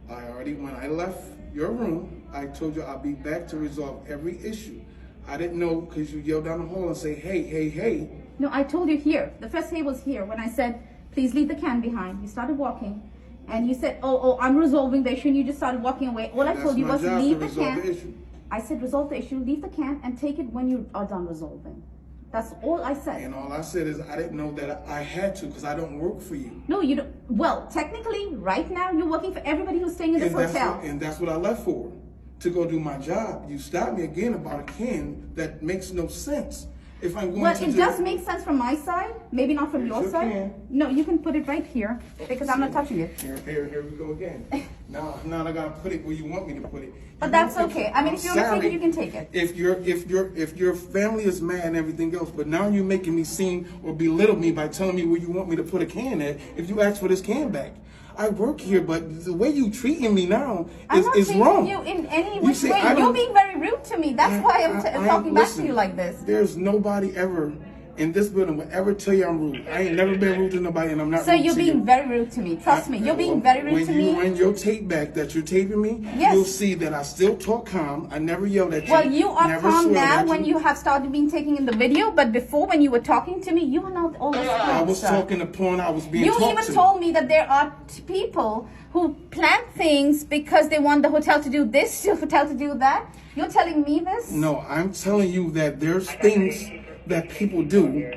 When I left your room, I told you I'll be back to resolve every issue. I didn't know because you yelled down the hall and say, hey, hey, hey.
No, I told you here. The first hey was here when I said, please leave the can behind. You started walking and you said, oh, I'm resolving the issue and you just started walking away. All I told you was leave the can. I said resolve the issue, leave the can, and take it when you are done resolving. That's all I said.
And all I said is I didn't know that I had to because I don't work for you.
No, you don't. Well, technically, right now, you're working for everybody who's staying in this hotel.
And that's what I left for, to go do my job. You stopped me again about a can that makes no sense. If I'm going
Well,
to
it does make sense from my side, maybe not from your side.
can.
No, you can put it right here because I'm not touching it.
Here we go again. Now I gotta put it where you want me to put it.
But that's okay. I mean, if you want to take it, you can take it.
If your family is mad and everything else, but now you're making me seem or belittle me by telling me where you want me to put a can at. If you ask for this can back, I work here, but the way you treating me now is wrong.
I'm not treating you in any which way. You're being very rude to me. That's why I'm talking back to you like this.
There's nobody ever in this building will ever tell you I'm rude. I ain't never been rude to nobody, and I'm not.
So
rude
you're
to
being
you.
very rude to me. Trust me, you're being very rude to me.
When you run your tape back that you're taping me,
Yes.
you'll see that I still talk calm. I never yelled at you.
Well, you are
never
calm
swore
now
at
when you have started being taken in the video, but before when you were talking to me, you were not all this
I
calm,
was
sir.
talking the point I was being
You
talked
even
to.
told me that there are people who plan things because they want the hotel to do this, the hotel to do that. You're telling me this?
No, I'm telling you that there's things that people do.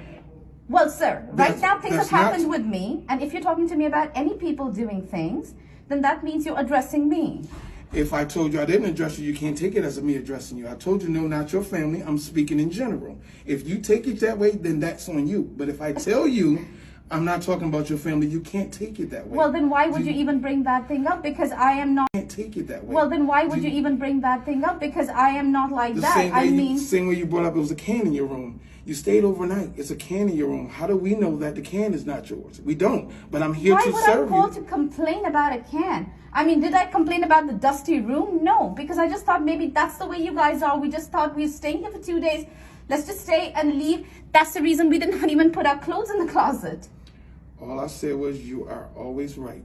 Well, sir, right now things have
that's not-
happened with me, and if you're talking to me about any people doing things, then that means you're addressing me.
If I told you I didn't address you, you can't take it as me addressing you. I told you, no, not your family. I'm speaking in general. If you take it that way, then that's on you. But if I tell you I'm not talking about your family, you can't take it that way.
Well, then why would you even bring that thing up? Because I am not.
You can't take it that way.
Well, then why would you even bring that thing up? Because I am not like
The
that.
same way you brought up it was a can in your room. You stayed overnight. It's a can in your room. How do we know that the can is not yours? We don't. But I'm here
why
to
would I
serve
call
you.
to complain about a can? I mean, did I complain about the dusty room? No, because I just thought maybe that's the way you guys are. We just thought we were staying here for 2 days. Let's just stay and leave. That's the reason we did not even put our clothes in the closet.
All I said was you are always right.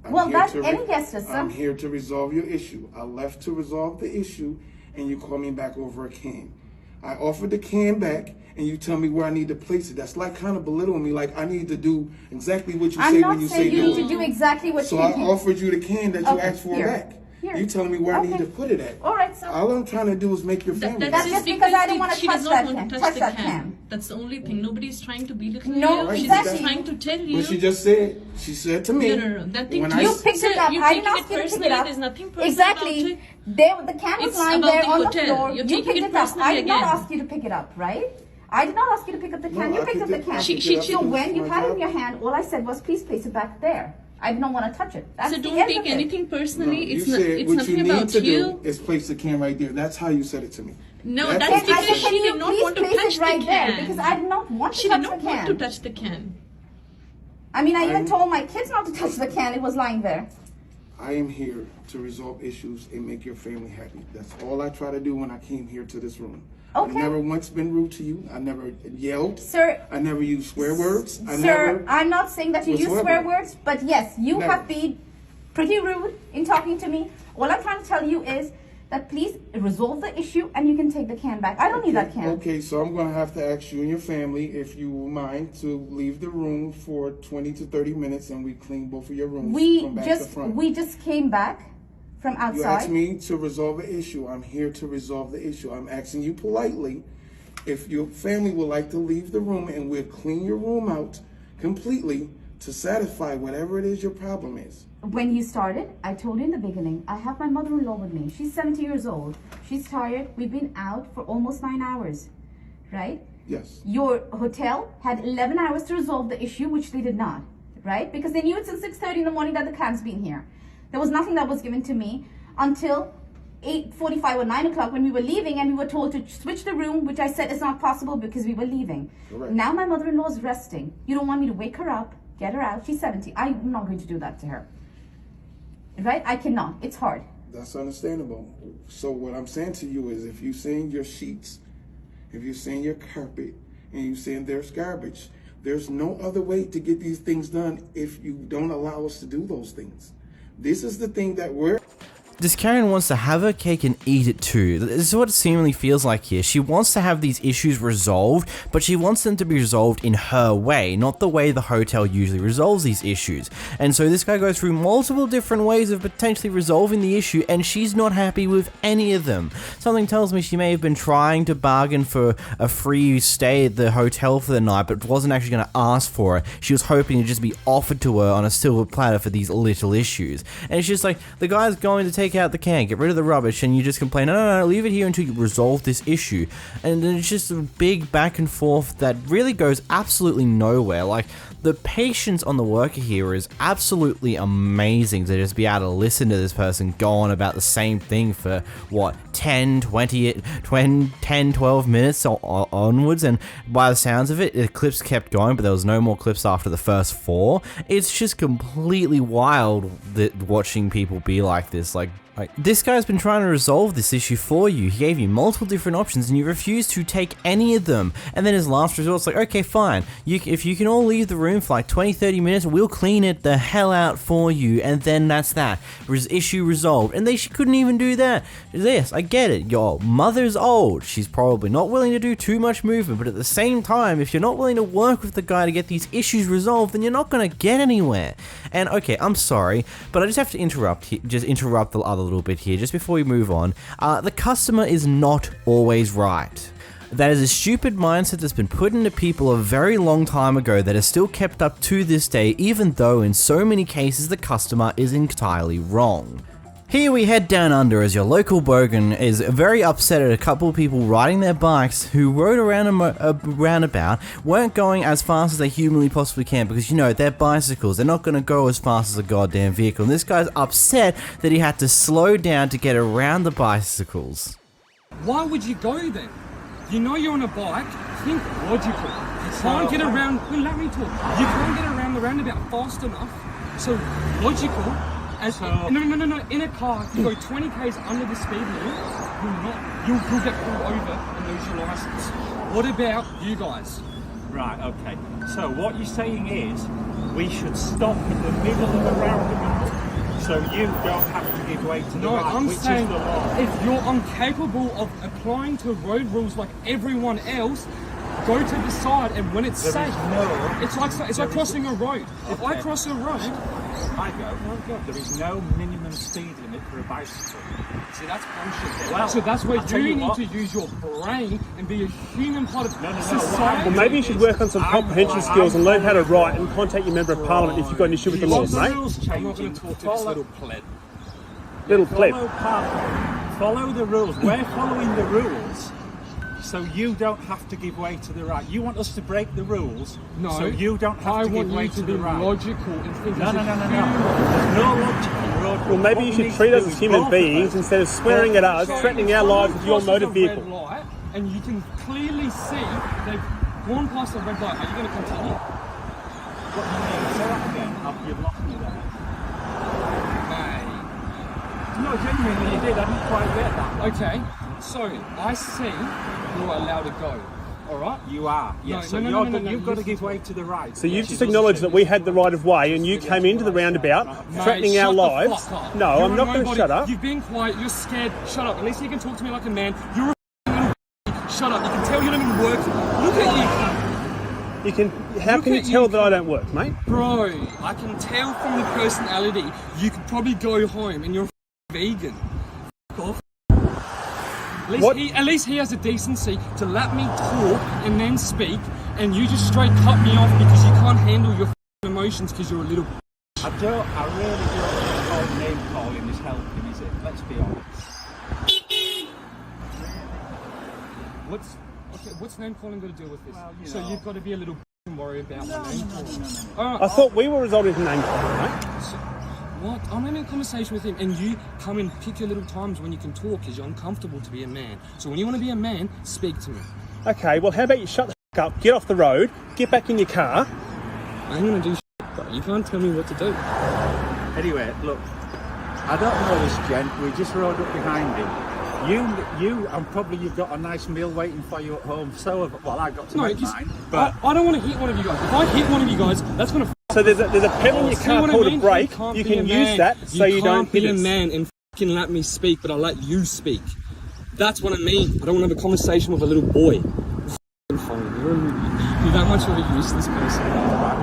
Well,
here
that's
to
any guess, sir.
I'm here to resolve your issue. I left to resolve the issue, and you call me back over a can. I offered the can back, and you tell me where I need to place it. That's like kind of belittling me, like I need to do exactly what you
I'm
say
not
when you
saying
say
you
do
need
it.
to do exactly what
So
you
I
need.
offered you the can that you
Okay,
asked for
here.
back.
Here.
You telling me where I need
Okay.
to put it at.
All right, sir.
All I'm trying to do is make your family
That's
happy.
just because I don't want to
she
touch
does
that
not
can.
want to
Touch
touch
that
the
can.
That's the only thing. Nobody's trying to belittle
No,
you. She's
exactly.
just trying to tell you.
But she just said, she said to me.
No. That thing
when
you
I
You picked it up.
You're
I didn't
taking
ask you to pick
personally.
it up.
There's nothing personal
Exactly.
about it.
The can was
It's
lying
about
there
the
on the
hotel.
floor.
You're
You
taking
picked
it
it up.
personally
I did not
again.
ask you to pick it up, right? I did not ask you to pick up the can.
No,
You
I
picked up the
picked it-
can.
I picked it up.
So when you
It's
had
my
it in your
job.
hand, all I said was, please place it back there. I did not want to touch it. That's
So
the
don't
end
take
of it.
anything personally.
You
It's not.
said
It's
what
nothing
you need
about
to
you.
do is place the can right there. That's how you said it to me.
No,
That's
that's
what you
I
because
said,
said.
can
she
you
did not
please
want to
place
touch
it right
the
there?
can.
Because I did not want to
She
touch
did
the
not want
can.
to touch the can.
I mean, I even told my kids not to touch the can. It was lying there.
I am here to resolve issues and make your family happy. That's all I try to do when I came here to this room. I've
Okay.
never once been rude to you. I never yelled.
Sir,
I never used swear words. I
Sir,
never.
I'm not saying that you use
whatsoever.
swear words, but yes, you
Never.
have been pretty rude in talking to me. All I'm trying to tell you is that please resolve the issue and you can take the can back. I don't need that can.
Okay, so I'm going to have to ask you and your family if you will mind to leave the room for 20 to 30 minutes and we clean both of your rooms from back to front.
We just came back from
You asked
outside.
me to resolve the issue. I'm here to resolve the issue. I'm asking you politely if your family would like to leave the room and we'll clean your room out completely to satisfy whatever it is your problem is.
When you started, I told you in the beginning, I have my mother-in-law with me. She's 70 years old. She's tired. We've been out for almost 9 hours, right?
Yes.
Your hotel had 11 hours to resolve the issue, which they did not, right? Because they knew it since 6:30 in the morning that the can's been here. There was nothing that was given to me until 8:45 or 9 o'clock when we were leaving, and we were told to switch the room, which I said is not possible because we were leaving.
Correct.
Now my mother-in-law is resting. You don't want me to wake her up, get her out. She's 70. I'm not going to do that to her. Right? I cannot. It's hard.
That's understandable. So what I'm saying to you is if you're saying your sheets, if you're saying your carpet, and you're saying there's garbage, there's no other way to get these things done if you don't allow us to do those things. This is the thing that we're...
This Karen wants to have her cake and eat it too. This is what it seemingly feels like here. She wants to have these issues resolved, but she wants them to be resolved in her way, not the way the hotel usually resolves these issues. And so this guy goes through multiple different ways of potentially resolving the issue, and she's not happy with any of them. Something tells me she may have been trying to bargain for a free stay at the hotel for the night, but wasn't actually going to ask for it. She was hoping to just be offered to her on a silver platter for these little issues. And it's just like, the guy's going to take out the can, get rid of the rubbish, and you just complain, no, leave it here until you resolve this issue. And then it's just a big back and forth that really goes absolutely nowhere. Like, the patience on the worker here is absolutely amazing to just be able to listen to this person go on about the same thing for, what, 10, 12 minutes onwards, and by the sounds of it, the clips kept going, but there was no more clips after the first 4. It's just completely wild that watching people be like this. Like, this guy's been trying to resolve this issue for you. He gave you multiple different options and you refused to take any of them. And then his last resort's like, okay, fine. If you can all leave the room for like 20-30 minutes, we'll clean it the hell out for you. And then that's that. Issue resolved. And she couldn't even do that. Yes, I get it. Your mother's old. She's probably not willing to do too much movement. But at the same time, if you're not willing to work with the guy to get these issues resolved, then you're not going to get anywhere. And okay, I'm sorry, but I just have to interrupt the other little bit here just before we move on. The customer is not always right. That is a stupid mindset that's been put into people a very long time ago that is still kept up to this day, even though in so many cases the customer is entirely wrong. Here we head down under as your local bogan is very upset at a couple of people riding their bikes who rode around a roundabout, weren't going as fast as they humanly possibly can because, you know, they're bicycles. They're not going to go as fast as a goddamn vehicle. And this guy's upset that he had to slow down to get around the bicycles.
Why would you go then? You know you're on a bike, think logical. You can't get around, well, let me talk. You can't get around the roundabout fast enough, so logical. No. In a car, you go 20 k's under the speed limit, you'll get pulled over and lose your license. What about you guys?
Right, okay. So what you're saying is we should stop in the middle of the roundabout so you don't have to give way to the right,
I'm
which
saying
is the law.
If you're incapable of applying to road rules like everyone else, go to the side, and when it's safe, it's like crossing a road. If I cross a road,
there is no minimum speed limit for a bicycle.
See, that's bullshit.
Well,
so that's where you need
what.
to use your brain and be a human part of society.
Well, maybe you should work on some comprehension skills and learn how to write and contact your member of parliament if you've got an issue with the laws, mate.
I'm not going to talk to this little pleb.
Little pleb.
Follow the rules. We're following the rules. So you don't have to give way to the right. You want us to break the rules, so you don't have to give way to the right.
I want you to be logical and think
No. There's no logic in road.
Well, maybe you should treat us as human beings instead of swearing at us, threatening our lives with your motor vehicle.
Light, and you can clearly see they've gone past the red light. Are you going to continue?
What do you mean? Say that again. You've lost me there. No, genuinely you did. I didn't quite get that.
Okay, so I see you're allowed to go. All right?
You are. Yes. So you've got to give way to the right.
So you've just acknowledged that we had the right of way and you came into the roundabout threatening our lives. No, I'm not going to shut up.
You've been quiet. You're scared. Shut up. At least you can talk to me like a man. You're a little shut up. You can tell you don't even work. Look at you.
How can you tell that I don't work, mate?
Bro, I can tell from the personality you could probably go home and you're vegan. Off. At least he has a decency to let me talk and then speak, and you just straight cut me off because you can't handle your emotions because you're a little.
I really don't think all name calling is helping, is it? Let's be honest.
What's name calling got to do with this? Well, so you've got to be a little and worry about my name calling.
I thought we were resolving name calling, mate.
What? I'm having a conversation with him, and you come and pick your little times when you can talk because you're uncomfortable to be a man. So when you want to be a man, speak to me.
Okay, well, how about you shut the f*** up, get off the road, get back in your car.
I ain't going to do shit, bro. You can't tell me what to do.
Anyway, look, I don't know this gent. We just rode up behind him. And probably you've got a nice meal waiting for you at home. So, well, I got to make mine. But
I don't want to hit one of you guys. If I hit one of you guys, that's going to.
So there's a pedal in your car called a brake. You can use that so you don't hit us.
You can't be a man and f***ing let me speak, but I let you speak. That's what I mean. I don't want to have a conversation with a little boy. You're that much of a useless person.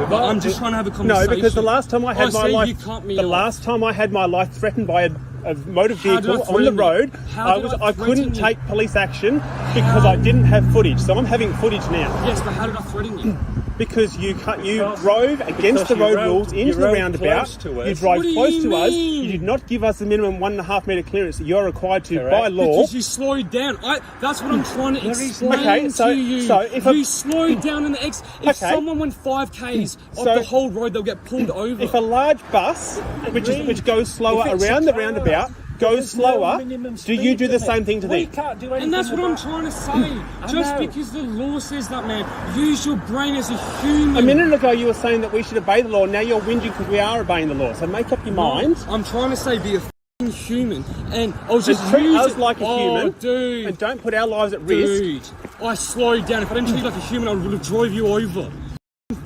But I'm just trying to have a conversation.
No, because the last time I had
last
time I had my life threatened by a motor vehicle on the road, I couldn't take police action because I didn't have footage. So I'm having footage now.
Yes, but how did I threaten you?
Because you drove against the road rules into the roundabout. You drove close to us. You did not give us the minimum 1.5 metre clearance that you're required to by law.
Because you slowed down. That's what I'm trying to explain to you.
So if
you slowed down in the If someone went 5 Ks off the whole road, they'll get pulled over.
If a large bus, which goes slower around the roundabout, goes slower, do you do the same thing to them?
And that's what I'm trying to say. Just because the law says that, man, use your brain as a human.
A minute ago you were saying that we should obey the law, now you're whinging because we are obeying the law. So make up your mind.
I'm trying to say be a human. And I was just
treat us like a human.
Dude.
And don't put our lives at risk.
Dude, I slowed down. If I didn't treat you like a human, I would have drove you over.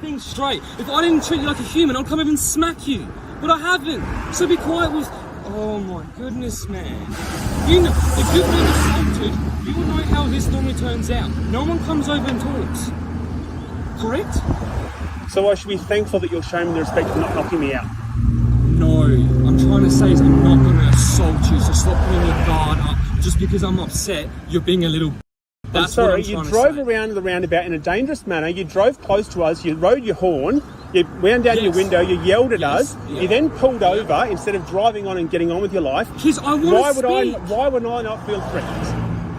Think straight. If I didn't treat you like a human, I'd come over and smack you. But I haven't. So be quiet with... Oh my goodness, man. You know, if you've been assaulted, you will know how this normally turns out. No one comes over and talks. Correct?
So I should be thankful that you're showing me the respect for not knocking me out.
No, I'm trying to say is I'm not going to assault you, so stop putting your guard up. Just because I'm upset, you're being a little...
I'm sorry, you drove around the roundabout in a dangerous manner, you drove close to us, you rode your horn, you wound down your window, you yelled at us, you then pulled over instead of driving on and getting on with your life. Why would I not feel threatened?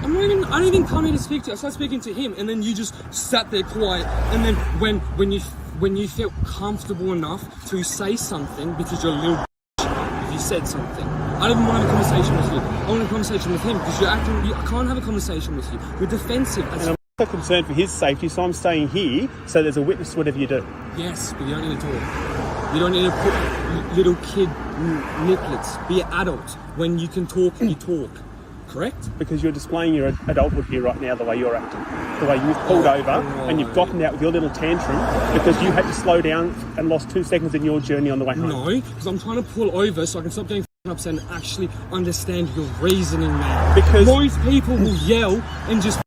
I don't even come here to speak to you. I started speaking to him and then you just sat there quiet, and then when you felt comfortable enough to say something because you're a little if you said something. I don't even want to have a conversation with you. I want a conversation with him because I can't have a conversation with you. You're defensive.
And I'm also concerned for his safety, so I'm staying here so there's a witness to whatever you do.
Yes, but you don't need to talk. You don't need to put little kid nipplets. Be an adult. When you can talk, you talk. Correct?
Because you're displaying your adulthood here right now, the way you're acting. The way you've pulled over and you've gotten out with your little tantrum because you had to slow down and lost 2 seconds in your journey on the way home.
No, because I'm trying to pull over so I can stop getting upset and actually understand your reasoning, man. Because most people will yell and just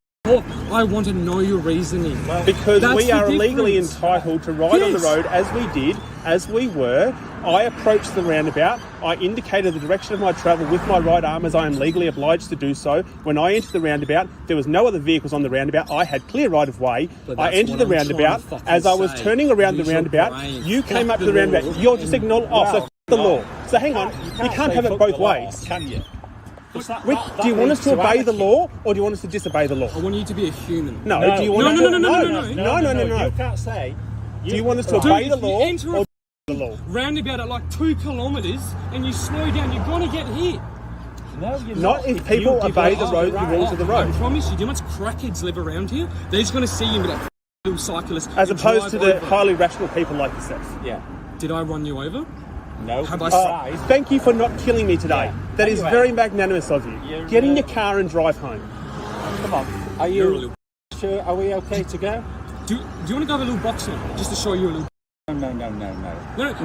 I want to know your reasoning.
Because we are legally entitled to ride on the road as we did, as we were. I approached the roundabout. I indicated the direction of my travel with my right arm as I am legally obliged to do so. When I entered the roundabout, there was no other vehicles on the roundabout. I had clear right of way. I entered the roundabout. As I was turning around the roundabout, you came up to the roundabout. You're just ignoring the law. So hang on, you can't have it both ways.
Can you?
Do you want us to obey the law or do you want us to disobey the law?
I want you to be a human.
No. Do you want
No. You can't say.
Do you want us to obey the law or the law?
Roundabout at like 2 kilometres and you slow down, you're going to get hit.
No, you're
not if people obey the rules of the road.
I promise you, do you know how much crackheads live around here? They're just going to see you with that little cyclist.
As opposed to the highly rational people like yourself.
Yeah.
Did I run you over?
No.
Have I
thank you for not killing me today. Yeah. That is very magnanimous of you. Get in your car and drive home.
Come on. Are you sure? Are we okay to go?
Do you want to go have a little boxing just to show you a little?
No.
No.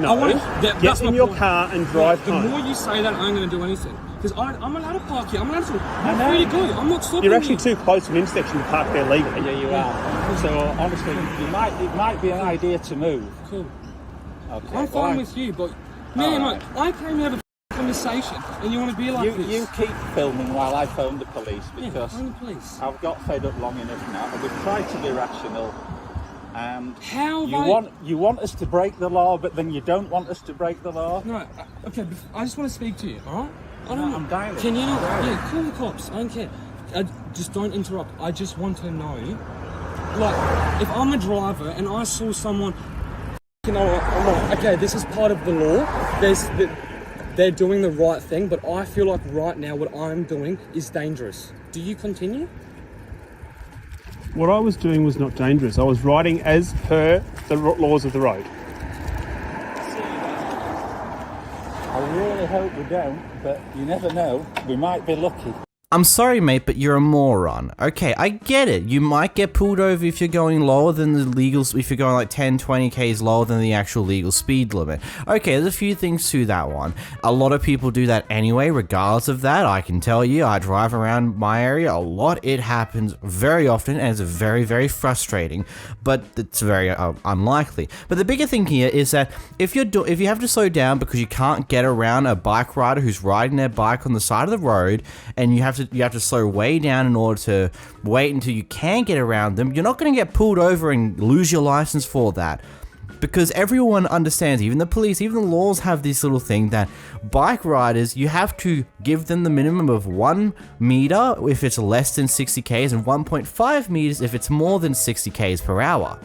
I want to get in your car and drive home.
The more you say that, I ain't going to do anything. Because I'm allowed to park here. I'm allowed to. I'm free to go. I'm not stopping.
You're actually too close to an intersection to park there legally.
Yeah, you are. So honestly, it might be an idea to move.
Cool.
Okay.
I'm fine with you, but man, I came here to have a conversation, and you want to be like this.
You keep filming while I phone the police because
phone the police.
I've got fed up long enough now. We've tried to be rational. And
how
you want us to break the law, but then you don't want us to break the law.
No, okay. I just want to speak to you. All right?
I'm dialing.
Can you not? Yeah, call the cops. I don't care. Just don't interrupt. I just want to know, like, if I'm a driver and I saw someone, okay, this is part of the law. They're doing the right thing, but I feel like right now what I'm doing is dangerous. Do you continue?
What I was doing was not dangerous. I was riding as per the laws of the road.
I really hope we don't, but you never know. We might be lucky.
I'm sorry, mate, but you're a moron. Okay, I get it. You might get pulled over if you're going lower than the legal, if you're going like 10, 20 Ks lower than the actual legal speed limit. Okay, there's a few things to that one. A lot of people do that anyway, regardless of that. I can tell you, I drive around my area a lot. It happens very often, and it's very, very frustrating, but it's very unlikely. But the bigger thing here is that if you have to slow down because you can't get around a bike rider who's riding their bike on the side of the road, and you have to slow way down in order to wait until you can get around them, you're not going to get pulled over and lose your license for that. Because everyone understands, even the police, even the laws have this little thing that bike riders, you have to give them the minimum of 1 meter if it's less than 60 Ks and 1.5 meters if it's more than 60 Ks per hour.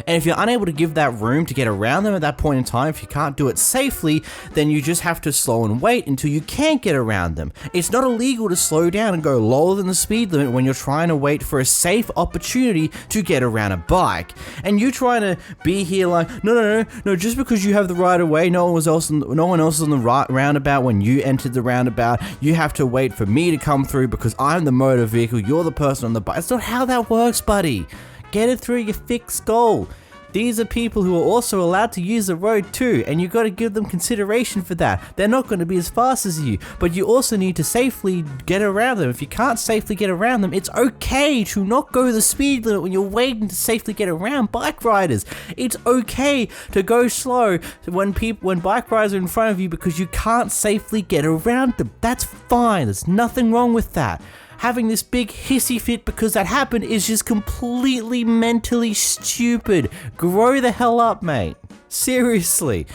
And if you're unable to give that room to get around them at that point in time, if you can't do it safely, then you just have to slow and wait until you can't get around them. It's not illegal to slow down and go lower than the speed limit when you're trying to wait for a safe opportunity to get around a bike. And you trying to be here like, no, just because you have the right of way, no one else is on the roundabout when you entered the roundabout, you have to wait for me to come through because I'm the motor vehicle, you're the person on the bike. It's not how that works, buddy. Get it through your thick skull. These are people who are also allowed to use the road too, and you've got to give them consideration for that. They're not going to be as fast as you, but you also need to safely get around them. If you can't safely get around them, it's okay to not go the speed limit when you're waiting to safely get around bike riders. It's okay to go slow when bike riders are in front of you because you can't safely get around them. That's fine. There's nothing wrong with that. Having this big hissy fit because that happened is just completely mentally stupid. Grow the hell up, mate. Seriously.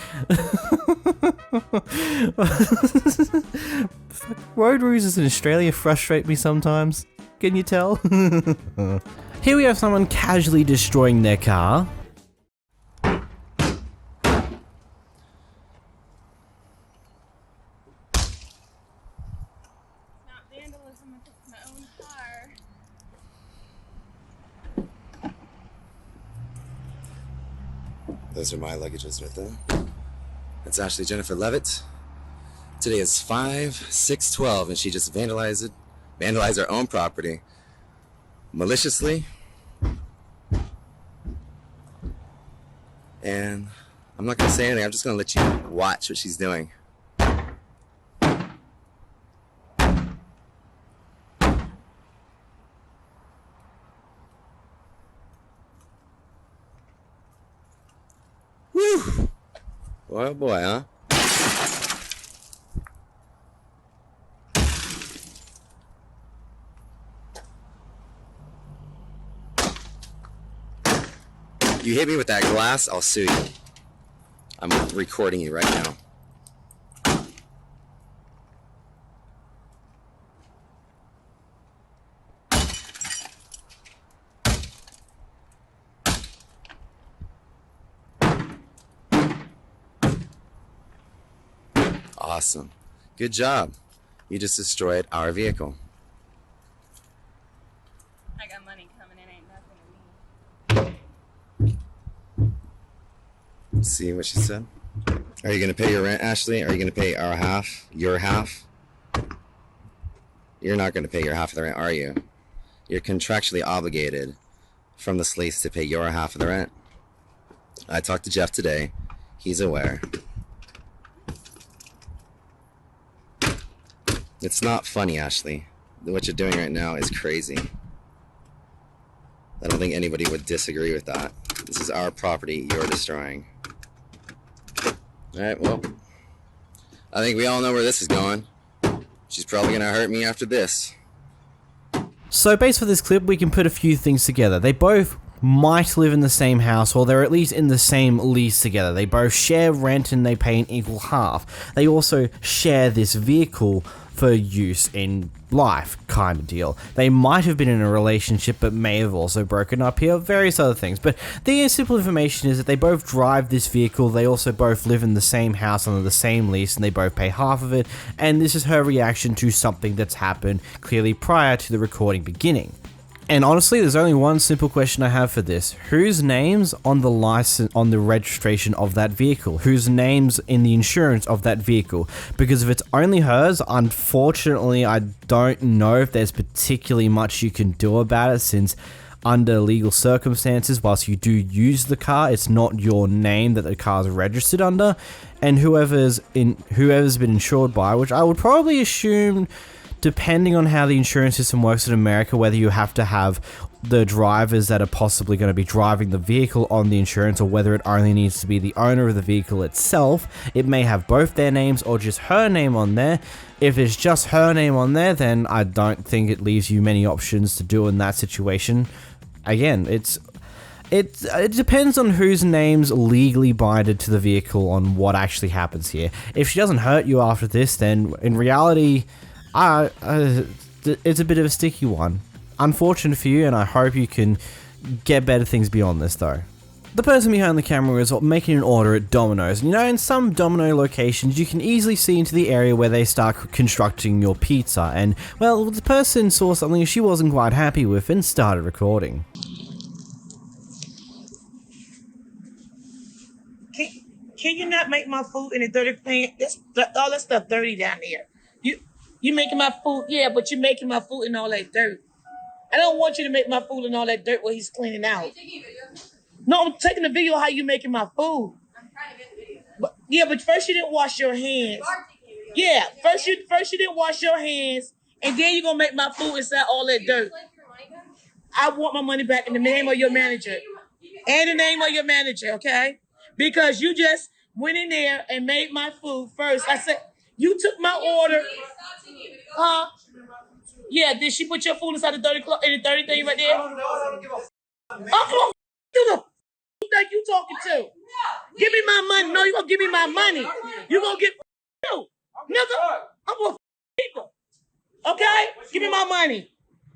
Road rules in Australia frustrate me sometimes. Can you tell? Here we have someone casually destroying their car.
Those are my luggages right there. That's Ashley Jennifer Levitt. Today is 5/6/12, and she just vandalized her own property maliciously. And I'm not gonna say anything. I'm just gonna let you watch what she's doing. Whew. Boy, oh boy, huh? You hit me with that glass, I'll sue you. I'm recording you right now. Awesome. Good job. You just destroyed our vehicle.
I got money coming in, ain't nothing to me.
See what she said? Are you going to pay your rent, Ashley? Are you going to pay our half? Your half? You're not going to pay your half of the rent, are you? You're contractually obligated from the lease to pay your half of the rent. I talked to Jeff today. He's aware. It's not funny, Ashley. What you're doing right now is crazy. I don't think anybody would disagree with that. This is our property you're destroying. Alright, well, I think we all know where this is going. She's probably gonna hurt me after this.
So based for this clip, we can put a few things together. They both might live in the same house, or they're at least in the same lease together. They both share rent and they pay an equal half. They also share this vehicle for use in life, kind of deal. They might have been in a relationship but may have also broken up here, various other things. But the simple information is that they both drive this vehicle, they also both live in the same house under the same lease, and they both pay half of it, and this is her reaction to something that's happened clearly prior to the recording beginning. And honestly, there's only one simple question I have for this. Whose name's on the license, on the registration of that vehicle? Whose name's in the insurance of that vehicle? Because if it's only hers, unfortunately, I don't know if there's particularly much you can do about it, since under legal circumstances, whilst you do use the car, it's not your name that the car is registered under. And whoever's been insured by, which I would probably assume, depending on how the insurance system works in America, whether you have to have the drivers that are possibly going to be driving the vehicle on the insurance, or whether it only needs to be the owner of the vehicle itself. It may have both their names or just her name on there. If it's just her name on there, then I don't think it leaves you many options to do in that situation. Again, it depends on whose name's legally binded to the vehicle on what actually happens here. If she doesn't hurt you after this, then in reality, it's a bit of a sticky one. Unfortunate for you, and I hope you can get better things beyond this, though. The person behind the camera is making an order at Domino's. You know, in some Domino locations, you can easily see into the area where they start constructing your pizza. And, well, the person saw something she wasn't quite happy with and started recording.
Can you not make my food in a dirty pan? All that stuff dirty down there. You making my food, yeah, but you're making my food in all that dirt. I don't want you to make my food in all that dirt while he's cleaning out. No, I'm taking the video of how you making my food. But first you didn't wash your hands. Yeah, first you didn't wash your hands, and then you're gonna make my food inside all that dirt. I want my money back in the name of your manager. And the name of your manager, okay? Because you just went in there and made my food first. I said, you took my order. Huh? Yeah, did she put your food inside the dirty thing right there? I'm gonna do the that you talking to. Give me my money. No, you gonna give me my money. You gonna get you. Nigga, I'm gonna people. Okay? Give me my money.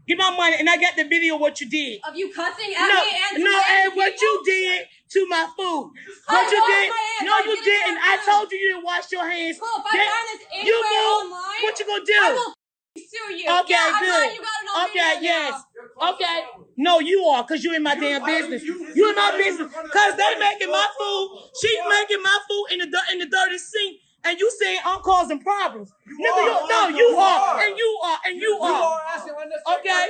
Give my money, and I got the video of what you did.
Of you cussing at me and
and what you did to my food. What you did? No, you didn't. I told you didn't wash your hands.
Cool, if I find this anywhere online,
what you gonna do?
I will sue you.
Okay,
yeah,
good.
You got it on
okay,
video
yes.
now.
Okay. No, you are, because you in my damn business. You in my business. Because they making my food. She's making my food in the dirty sink. And you saying I'm causing problems. Nigga, you are. And you are. And you are. Okay?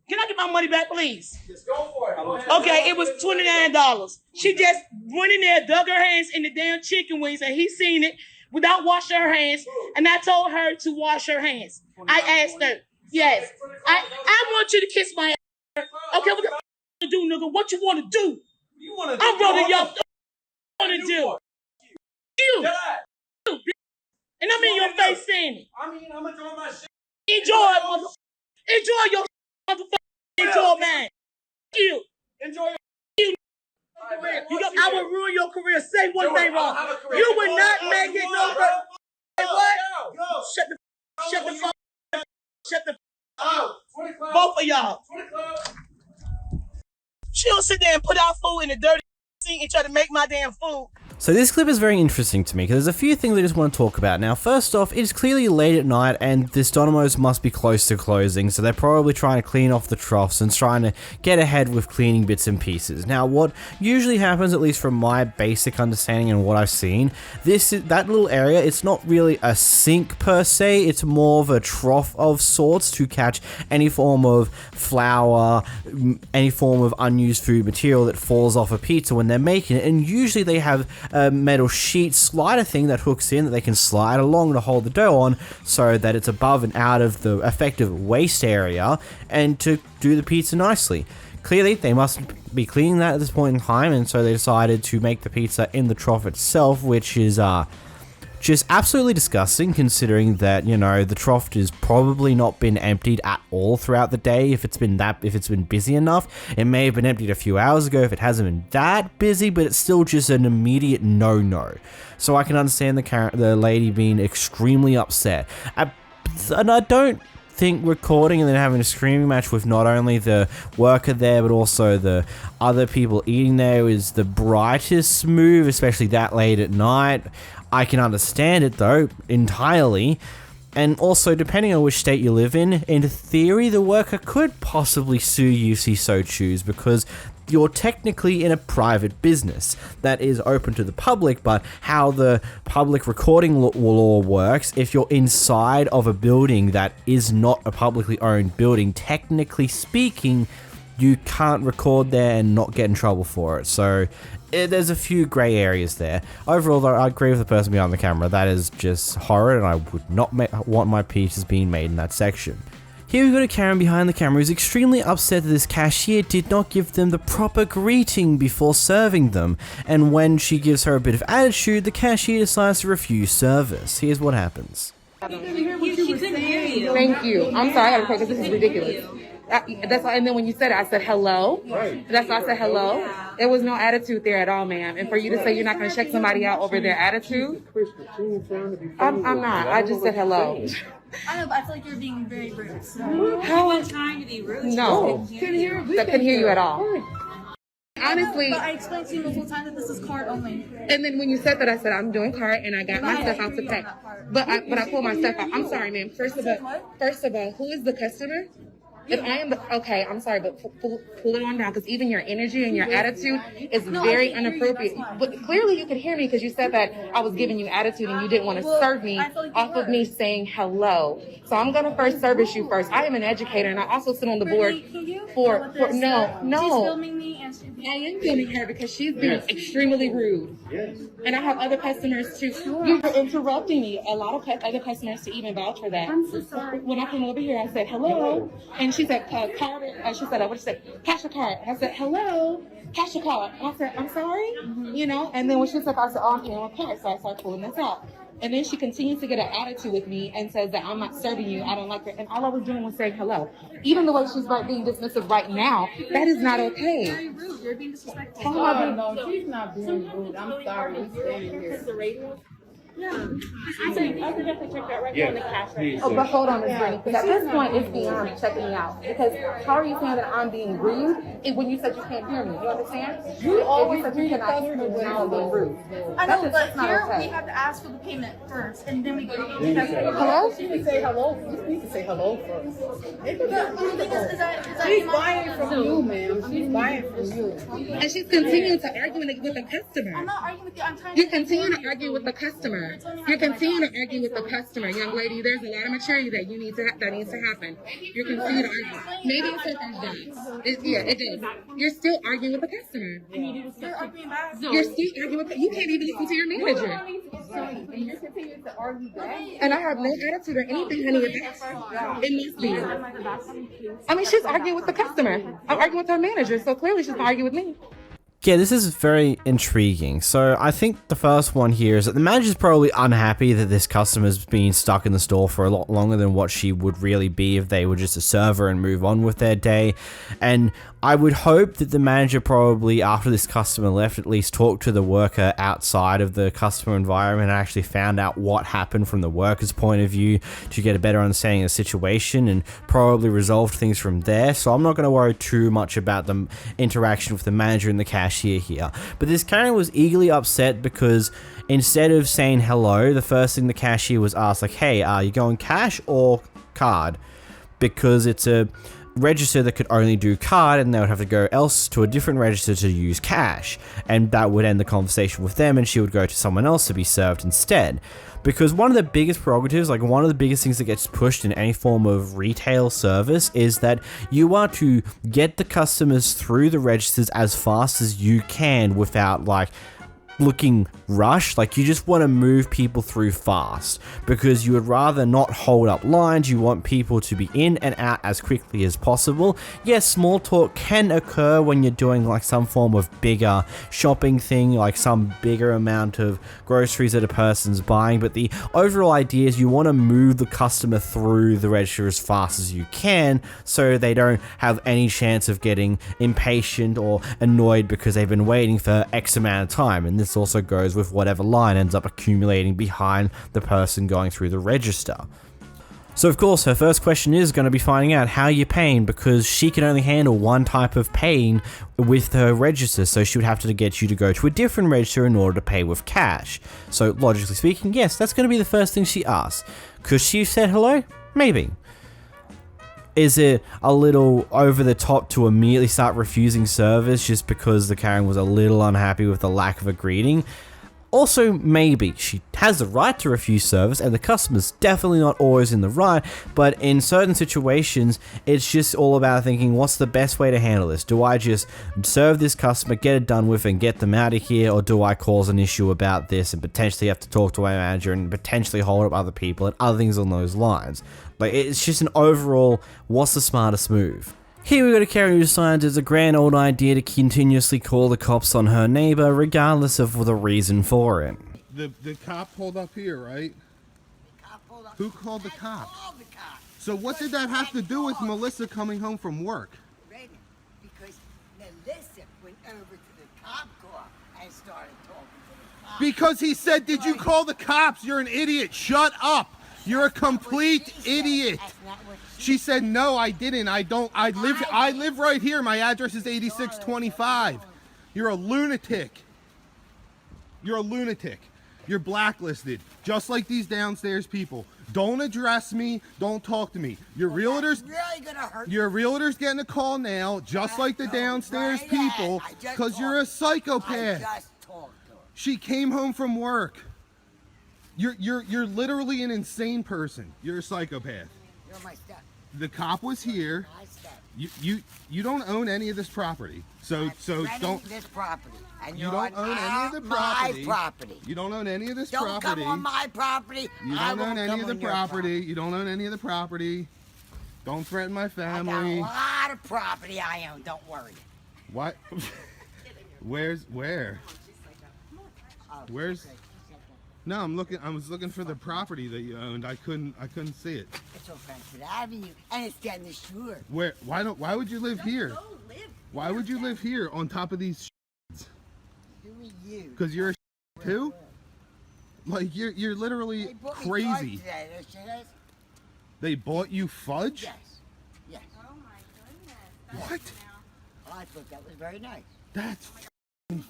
Can I get my money back, please? Just go for it. Okay, it was $29. She just went in there, dug her hands in the damn chicken wings, and he seen it without washing her hands. And I told her to wash her hands. I asked her. Yes. I want you to kiss my ass. Okay, what you do, nigga? What you want to do? I'm running y'all. What you want to do? You. And I'm in your face saying it. I'm enjoying my shit. Enjoy it, motherfucker. Enjoy your motherfucker. Enjoy, man. You. Enjoy your I will ruin your career. Say one thing wrong. You will not make it no better. Hey, what? Shut the both of y'all. She don't sit there and put our food in the dirty sink and try to make my damn food.
So this clip is very interesting to me because there's a few things I just want to talk about. Now, first off, it's clearly late at night and this Domino's must be close to closing, so they're probably trying to clean off the troughs and trying to get ahead with cleaning bits and pieces. Now, what usually happens, at least from my basic understanding and what I've seen, that little area, it's not really a sink per se, it's more of a trough of sorts to catch any form of flour, any form of unused food material that falls off a pizza when they're making it, and usually they have a metal sheet slider thing that hooks in that they can slide along to hold the dough on so that it's above and out of the effective waste area and to do the pizza nicely. Clearly, they must be cleaning that at this point in time, and so they decided to make the pizza in the trough itself, which is just absolutely disgusting considering that, you know, the trough has probably not been emptied at all throughout the day. If it's been busy enough, it may have been emptied a few hours ago if it hasn't been that busy, but it's still just an immediate no-no. So I can understand the lady being extremely upset. And I don't think recording and then having a screaming match with not only the worker there but also the other people eating there is the brightest move, especially that late at night. I can understand it though, entirely, And also, depending on which state you live in theory, the worker could possibly sue you if he so choose, because you're technically in a private business that is open to the public. But how the public recording law works, if you're inside of a building that is not a publicly owned building, technically speaking, you can't record there and not get in trouble for it. So there's a few grey areas there. Overall, though, I agree with the person behind the camera. That is just horrid, and I would not want my pieces being made in that section. Here we've got a Karen behind the camera who's extremely upset that this cashier did not give them the proper greeting before serving them, and when she gives her a bit of attitude, the cashier decides to refuse service. Here's what happens.
Thank you. I'm sorry, I gotta because this is ridiculous. That's why, and then when you said it, I said hello. Right. That's why I said hello. There was no attitude there at all, ma'am. And for you to say you're not going to check somebody out over their attitude, I'm not. I just said hello.
I know, but I feel like you're being very rude.
How
I'm trying to be rude.
No, couldn't hear you at all. Honestly,
but I explained to you multiple times that this is card only.
And then when you said that, I said I'm doing card, and I got my stuff out to pay. But I pulled my stuff out. I'm sorry, ma'am. First of all, who is the customer? If I am okay, I'm sorry, but pull it on down, because even your energy and your attitude is very inappropriate. But clearly you could hear me, because you said that I was giving you attitude and you didn't want to serve me off of me saying hello. So I'm going to first service you first. I am an educator, and I also sit on the board for no.
She's filming me, and
I am filming her because she's being extremely rude. And I have other customers too. You're interrupting me. A lot of other customers to even vouch for that.
I'm so sorry.
When I came over here, I said hello, and she said card. She said, what did she say? Cash a card. And I said hello, cash a card. And I said, I'm sorry, you know. And then when she said, I said, oh, I'm paying my card. So I started pulling this out. And then she continues to get an attitude with me and says that I'm not serving you. I don't like her. And all I was doing was saying hello. Even the way she's being dismissive right now, that is not okay.
Very rude. You're being disrespectful.
No, she's not being rude. I'm sorry. We're standing here.
Yeah. I could definitely check that right
Yes,
on the cash
please.
Oh, but hold on, Ms. Brittany, because at this point it's beyond checking me out. Because how are you saying that I'm being rude when you said you can't hear me? You understand?
You always
said you cannot hear me when I'm being rude.
I know,
That's
but here
okay.
we have to ask for the payment first, and then we go to
Hello? She can say hello. You need to say hello first. She's buying from you, ma'am. She's buying from you.
And she's continuing to argue with the customer.
I'm not arguing with you. I'm trying
You continue to argue with the customer. You continue to argue with the customer, young lady. There's a lot of maturity that you need to that needs to happen. You continue to argue. Maybe it's circumstance. Yeah, it does. You're still arguing with the customer.
You're arguing back.
You're still arguing with. You can't even listen to your manager.
And you're continuing to argue back.
And I have no attitude or anything, honey. With that. It must be. I mean, she's arguing with the customer. I'm arguing with her manager, so clearly she's not arguing with me.
Yeah, this is very intriguing. So I think the first one here is that the manager's probably unhappy that this customer's been stuck in the store for a lot longer than what she would really be if they were just a server and move on with their day. And I would hope that the manager probably, after this customer left, at least talked to the worker outside of the customer environment and actually found out what happened from the worker's point of view to get a better understanding of the situation and probably resolved things from there. So I'm not going to worry too much about the interaction with the manager and the cashier here. But this Karen was eagerly upset because instead of saying hello, the first thing the cashier was asked, like, hey, are you going cash or card? Because it's a register that could only do card, and they would have to go else to a different register to use cash, and that would end the conversation with them, and she would go to someone else to be served instead. Because one of the biggest prerogatives, like one of the biggest things that gets pushed in any form of retail service is that you are to get the customers through the registers as fast as you can without like looking rushed. Like you just want to move people through fast because you would rather not hold up lines. You want people to be in and out as quickly as possible. Yes, small talk can occur when you're doing like some form of bigger shopping thing, like some bigger amount of groceries that a person's buying, but the overall idea is you want to move the customer through the register as fast as you can so they don't have any chance of getting impatient or annoyed because they've been waiting for X amount of time. And this also goes with whatever line ends up accumulating behind the person going through the register. So of course her first question is going to be finding out how you're paying, because she can only handle one type of paying with her register, so she would have to get you to go to a different register in order to pay with cash. So logically speaking, yes, that's going to be the first thing she asks. Could she have said hello? Maybe. Is it a little over the top to immediately start refusing service just because the Karen was a little unhappy with the lack of a greeting? Also, maybe. She has the right to refuse service, and the customer's definitely not always in the right, but in certain situations, it's just all about thinking, what's the best way to handle this? Do I just serve this customer, get it done with, and get them out of here, or do I cause an issue about this and potentially have to talk to my manager and potentially hold up other people and other things on those lines? Like, it's just an overall, what's the smartest move? Here we got a Karen who decides it's a grand old idea to continuously call the cops on her neighbor, regardless of the reason for it.
The cop pulled up here, right? Who called the cops? So what did that have to do with Melissa coming home from work?
Because Melissa went over to the cop car and started talking to the cops.
Because he said, did you call the cops? You're an idiot. Shut up. You're a complete idiot. She said, no, I didn't. I live right here. My address is 8625. You're a lunatic. You're a lunatic. You're blacklisted. Just like these downstairs people. Don't address me. Don't talk to me. Your realtor's
really gonna hurt
your realtor's getting a call now, just like the downstairs people, because you're a psychopath. She came home from work. You're literally an insane person. You're a psychopath.
You're my step.
The cop was here.
My step.
You don't own any of this property. So don't
this property. And
you don't own any of the property.
My property.
You don't own any of this
Don't
property.
come on my property.
You don't own any of the property. You don't own any of the property. Don't threaten my family.
I got a lot of property I own. Don't worry.
What? Where's? No, I was looking for the property that you owned. I couldn't see it.
It's on Frankfurt Avenue, and it's down the shore.
Why would you live here? Why would you live here on top of these?
Who are you?
Because you're a too. Like you're literally crazy. They bought you fudge?
Yes. Yes. Oh my goodness.
What?
I thought that was very nice.
That's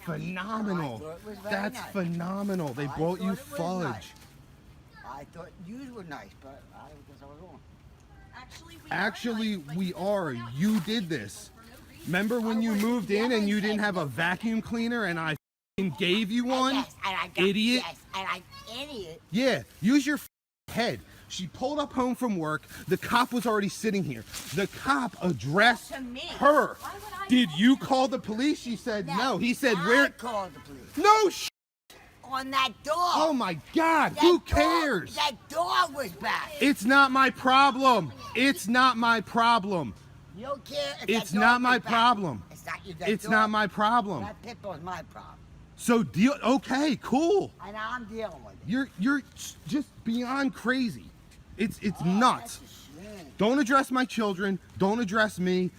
phenomenal. That's
nice.
phenomenal. They bought you fudge.
Nice. I thought you were nice, but I guess I was wrong.
Actually, we are. You did this. Remember when you moved in and you didn't have a vacuum cleaner and I gave you one?
Yes, and I got,
idiot.
Yes, and I idiot.
Yeah, use your head. She pulled up home from work. The cop was already sitting here. The cop addressed her. Did you call the police? She said no. He said, where?
I called the police.
No
on that dog.
Oh my God, who cares?
That dog was back.
It's not my problem. It's not my problem.
You don't care if
It's
that dog
not my
was back.
problem.
It's not your
It's
dog.
not my problem.
That pit bull's my problem.
So okay, cool.
And I'm dealing with it.
You're just beyond crazy. It's nuts. Don't address my children. Don't address me.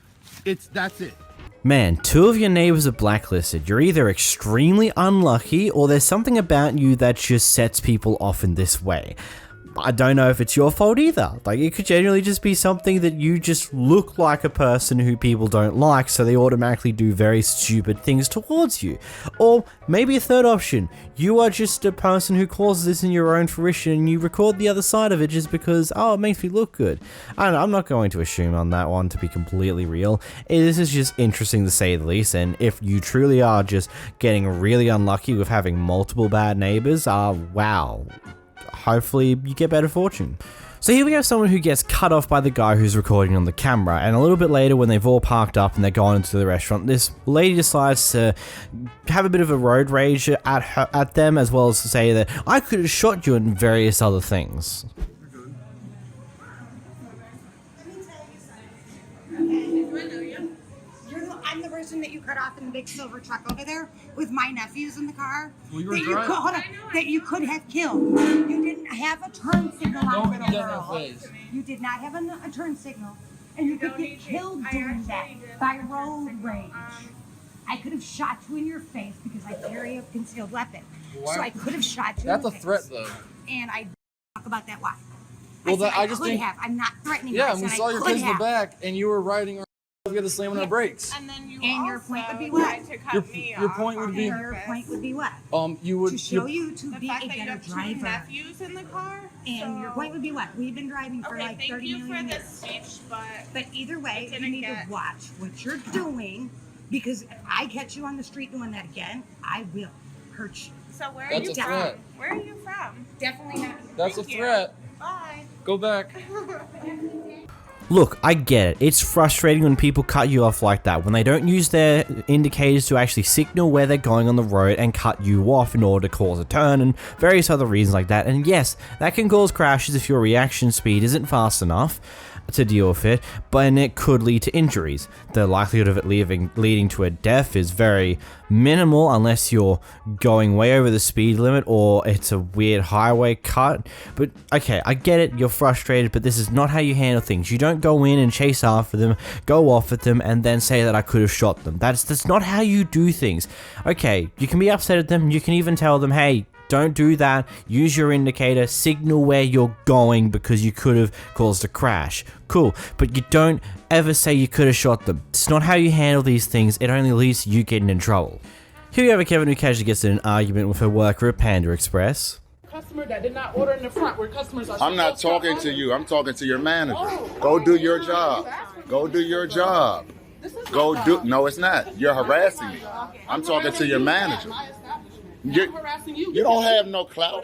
That's it.
Man, 2 of your neighbors are blacklisted. You're either extremely unlucky or there's something about you that just sets people off in this way. I don't know if it's your fault either. Like, it could genuinely just be something that you just look like a person who people don't like, so they automatically do very stupid things towards you. Or maybe a third option, you are just a person who causes this in your own fruition and you record the other side of it just because, oh, it makes me look good. I don't know, I'm not going to assume on that one to be completely real. This is just interesting to say the least, and if you truly are just getting really unlucky with having multiple bad neighbors, wow. Hopefully you get better fortune. So here we have someone who gets cut off by the guy who's recording on the camera, and a little bit later when they've all parked up and they're going into the restaurant, this lady decides to have a bit of a road rage at them, as well as to say that I could have shot you and various other things.
I'm the person that you cut off in the big silver truck over there with my nephews in the car.
Well, you were
that
driving.
hold on, that you could have killed. You didn't have a turn signal on
Don't
little
get in
girl.
her face.
You did not have a turn signal, and you could get killed doing that by road rage. I could have shot you in your face because I carry a concealed weapon.
Why?
So I could have shot you.
That's
in
a
the
threat,
face.
though.
And I talk about that. Why?
Well,
I said
I just
could
think.
have. I'm not threatening.
Yeah,
I
and we
said
saw
I
your
could
kids in the
have.
back, and you were riding
we got to slam on our brakes.
And then your point would be what?
Your point would be.
Your point would be what?
You would.
To show you to be a better driver. Nephews in the car. And your point would be what? We've been driving for like 30 million years. But either way, you need to watch what you're doing, because if I catch you on the street doing that again, I will hurt you.
So where are
That's
you
a
from?
threat.
Where are you from?
Definitely not.
That's a threat.
Bye.
Go back.
Look, I get it. It's frustrating when people cut you off like that, when they don't use their indicators to actually signal where they're going on the road and cut you off in order to cause a turn and various other reasons like that. And yes, that can cause crashes if your reaction speed isn't fast enough to deal with it, but it could lead to injuries. The likelihood of it leading to a death is very minimal unless you're going way over the speed limit or it's a weird highway cut. But okay, I get it, you're frustrated, but this is not how you handle things. You don't go in and chase after them, go off at them, and then say that I could have shot them. That's not how you do things. Okay, you can be upset at them, you can even tell them, hey, don't do that, use your indicator, signal where you're going because you could have caused a crash. Cool, but you don't ever say you could have shot them. It's not how you handle these things, it only leads to you getting in trouble. Here we have a Kevin who casually gets in an argument with her worker at Panda Express.
Customer that did not order in the front where customers are.
I'm not talking to you, I'm talking to your manager. Go do your job. Go do your job. Go do, no it's not. You're harassing me. I'm talking to your manager. You don't have no clout.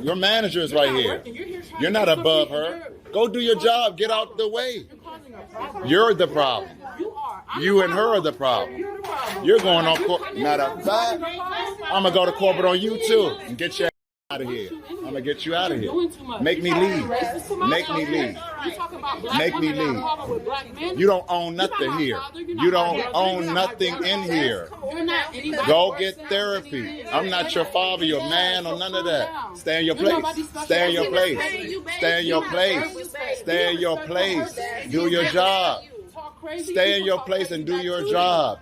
Your manager is right here. You're not above her. Go do your job. Get out the way. You're the problem. You and her are the problem. You're going on court. Matter of fact, I'm going to go to corporate on you too and get your out of here. I'm going to get you out of here. Make me leave. Make me leave. Make me leave. You don't own nothing here. You don't own nothing in here. Go get therapy. I'm not your father, your man, or none of that. Stay in your place. Stay in your place. Stay in your place. Stay in your place. Do your job. Stay in your place and do your job.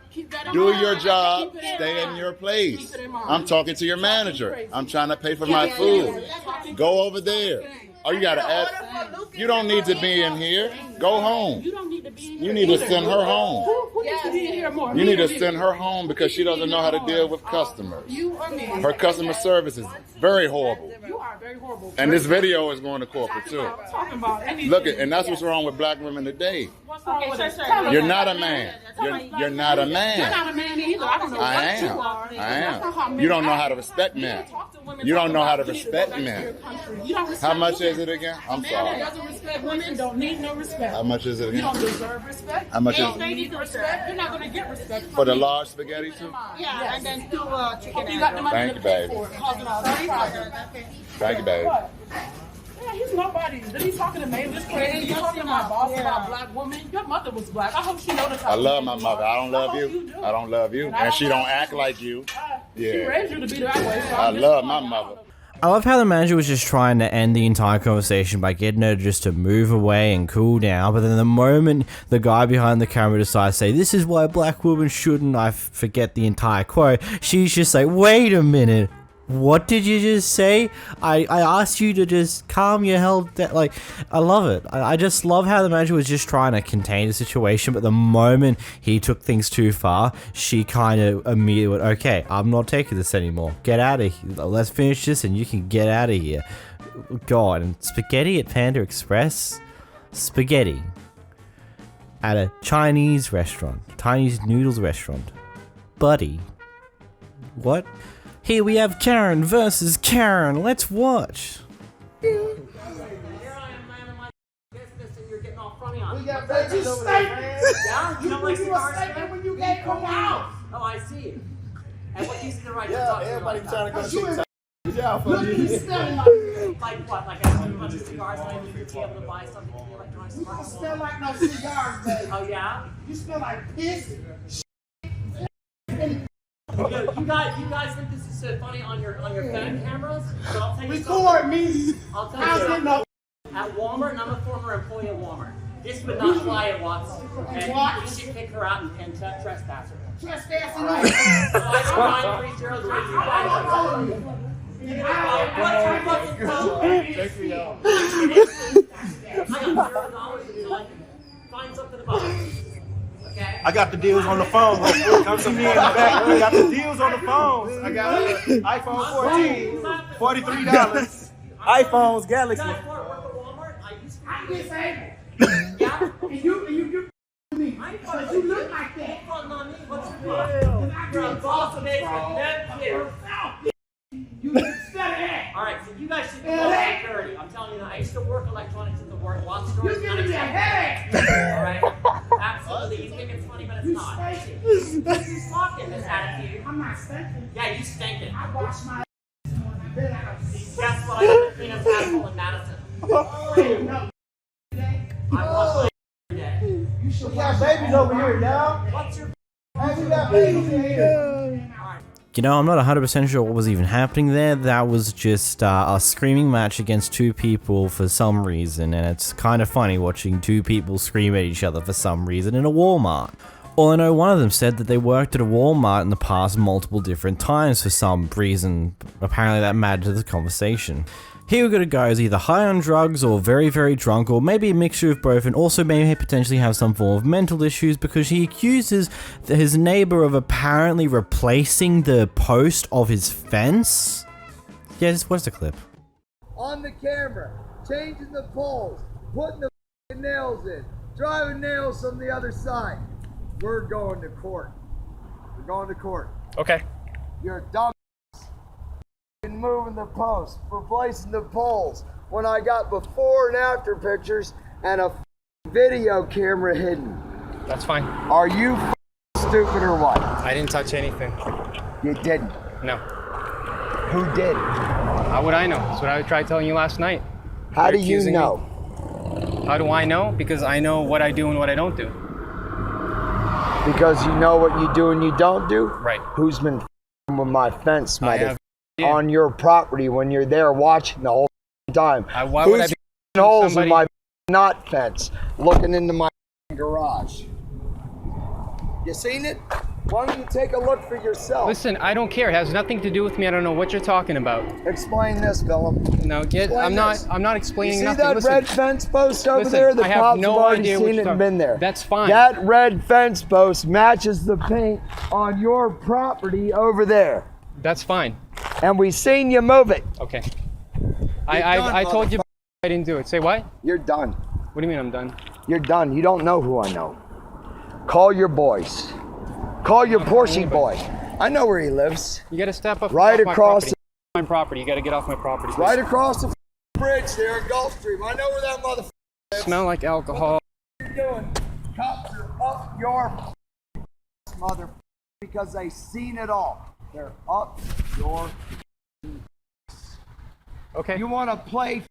Do your job. Stay in your place. I'm talking to your manager. I'm trying to pay for my food. Go over there. Oh, you gotta add. You don't need to be in here. Go home. You need to send her home. You need to send her home because she doesn't know how to deal with customers. Her customer service is very horrible. And this video is going to corporate too. Look at, and that's what's wrong with black women today. You're not a man. You're not a man.
You're not a man either. I don't know
I am. You don't know how to respect men. You don't know how to respect men. How much is it again? I'm
Man
sorry.
that doesn't respect women don't need no respect.
How much is it
You
again?
don't deserve respect.
How much
You
is
don't
it?
need respect. You're not going to get respect
For the large spaghetti too?
Yeah, and then do chicken. You got the money
Thank
to
you,
pay
baby.
for it, causing all this problem.
Thank you, baby.
What? Yeah, he's nobody. Then he's talking to me. This crazy. You're talking to my boss about black woman. Your mother was black. I hope she knows the
I love my mother. I don't love you. I don't love you. And she don't act like you.
She
Yeah.
raised you to be that way. So
I love my mother.
I love how the manager was just trying to end the entire conversation by getting her just to move away and cool down, but then the moment the guy behind the camera decides to say, this is why black women shouldn't, I forget the entire quote, she's just like, wait a minute, what did you just say? I asked you to just calm your hell down. Like, I love it. I just love how the manager was just trying to contain the situation, but the moment he took things too far, she kind of immediately went, okay, I'm not taking this anymore. Get out of here. Let's finish this and you can get out of here. God, and spaghetti at Panda Express? Spaghetti. At a Chinese restaurant. Chinese noodles restaurant. Buddy. What? Here we have Karen versus Karen. Let's watch.
We got that you statement. You put you a statement when you gave come out.
Oh, I see. And what gives you the right to
Yeah,
talk to
everybody
me
trying
like
to go
that?
shoot yeah,
Look,
he's
smelling like what? Like I have a bunch of cigars and I need to be able to buy something for like nice
You don't smell like no cigars, baby.
Oh yeah?
You smell like piss.
You guys think this is so funny on your phone cameras? So I'll tell you
Record
something.
me.
I'll tell
How's
you
it
something.
know?
At Walmart, and I'm a former employee at Walmart. This would not fly at Watts. And
What?
you should kick her out and trespass her.
Trespassing.
5930325. Find something about it.
I got the deals on the phone. Come see me in the back. I got the deals on the phones. I got iPhone 14, $43. iPhones, Galaxy.
I'm just saying. Yeah. And you me. Because you look like that. What's your boss of you study.
All right, so you guys should be security. I'm telling you that I used to work electronics at the work. Lots of stories.
You're giving me a headache.
All right, absolutely. You think it's funny, but it's not. You talking this attitude.
I'm not stinking.
Yeah, you stinking.
I wash my
Guess what? I did clean up asshole in Madison. I wash my every day.
You got babies over here, y'all.
What's your
Hey, we got babies in here.
You know, I'm not 100% sure what was even happening there. That was just a screaming match against two people for some reason, and it's kind of funny watching two people scream at each other for some reason in a Walmart. Well, I know one of them said that they worked at a Walmart in the past multiple different times for some reason. Apparently that mattered to the conversation. Here we got a guy who's either high on drugs or very, very drunk, or maybe a mixture of both, and also may potentially have some form of mental issues because he accuses his neighbor of apparently replacing the post of his fence. Yeah, just watch the clip.
On the camera, changing the poles, putting the nails in, driving nails from the other side. We're going to court. We're going to court.
Okay.
You're a dumb. Moving the posts, replacing the poles, when I got before and after pictures and a video camera hidden.
That's fine.
Are you stupid or what?
I didn't touch anything.
You didn't.
No.
Who did?
How would I know? That's what I tried telling you last night.
How do you know?
How do I know? Because I know what I do and what I don't do.
Because you know what you do and you don't do?
Right.
Who's been with my fence,
I have
on your property when you're there watching the whole time?
Why would I
Who's
be
holes
somebody...
in my not fence, looking into my garage? You seen it? Why don't you take a look for yourself?
Listen, I don't care. It has nothing to do with me. I don't know what you're talking about.
Explain this, Willem.
No, I'm not explaining nothing.
You see that red fence post over there? The
I have
cops
no
have already
idea what
seen
you're
it and
talking-
been there.
That's fine.
That red fence post matches the paint on your property over there.
That's fine.
And we seen you move it.
Okay. I told you I didn't do it. Say what?
You're done.
What do you mean I'm done?
You're done. You don't know who I know. Call your boys. Call your Porsche boy. I know where he lives.
You gotta step up.
Right across
my property. You gotta get off my property. Please.
Right across the bridge there at Gulfstream. I know where that motherfucker lives.
Smell like alcohol.
What are you doing? Cops are up your mother because they seen it all. They're up your.
Okay.
You want to play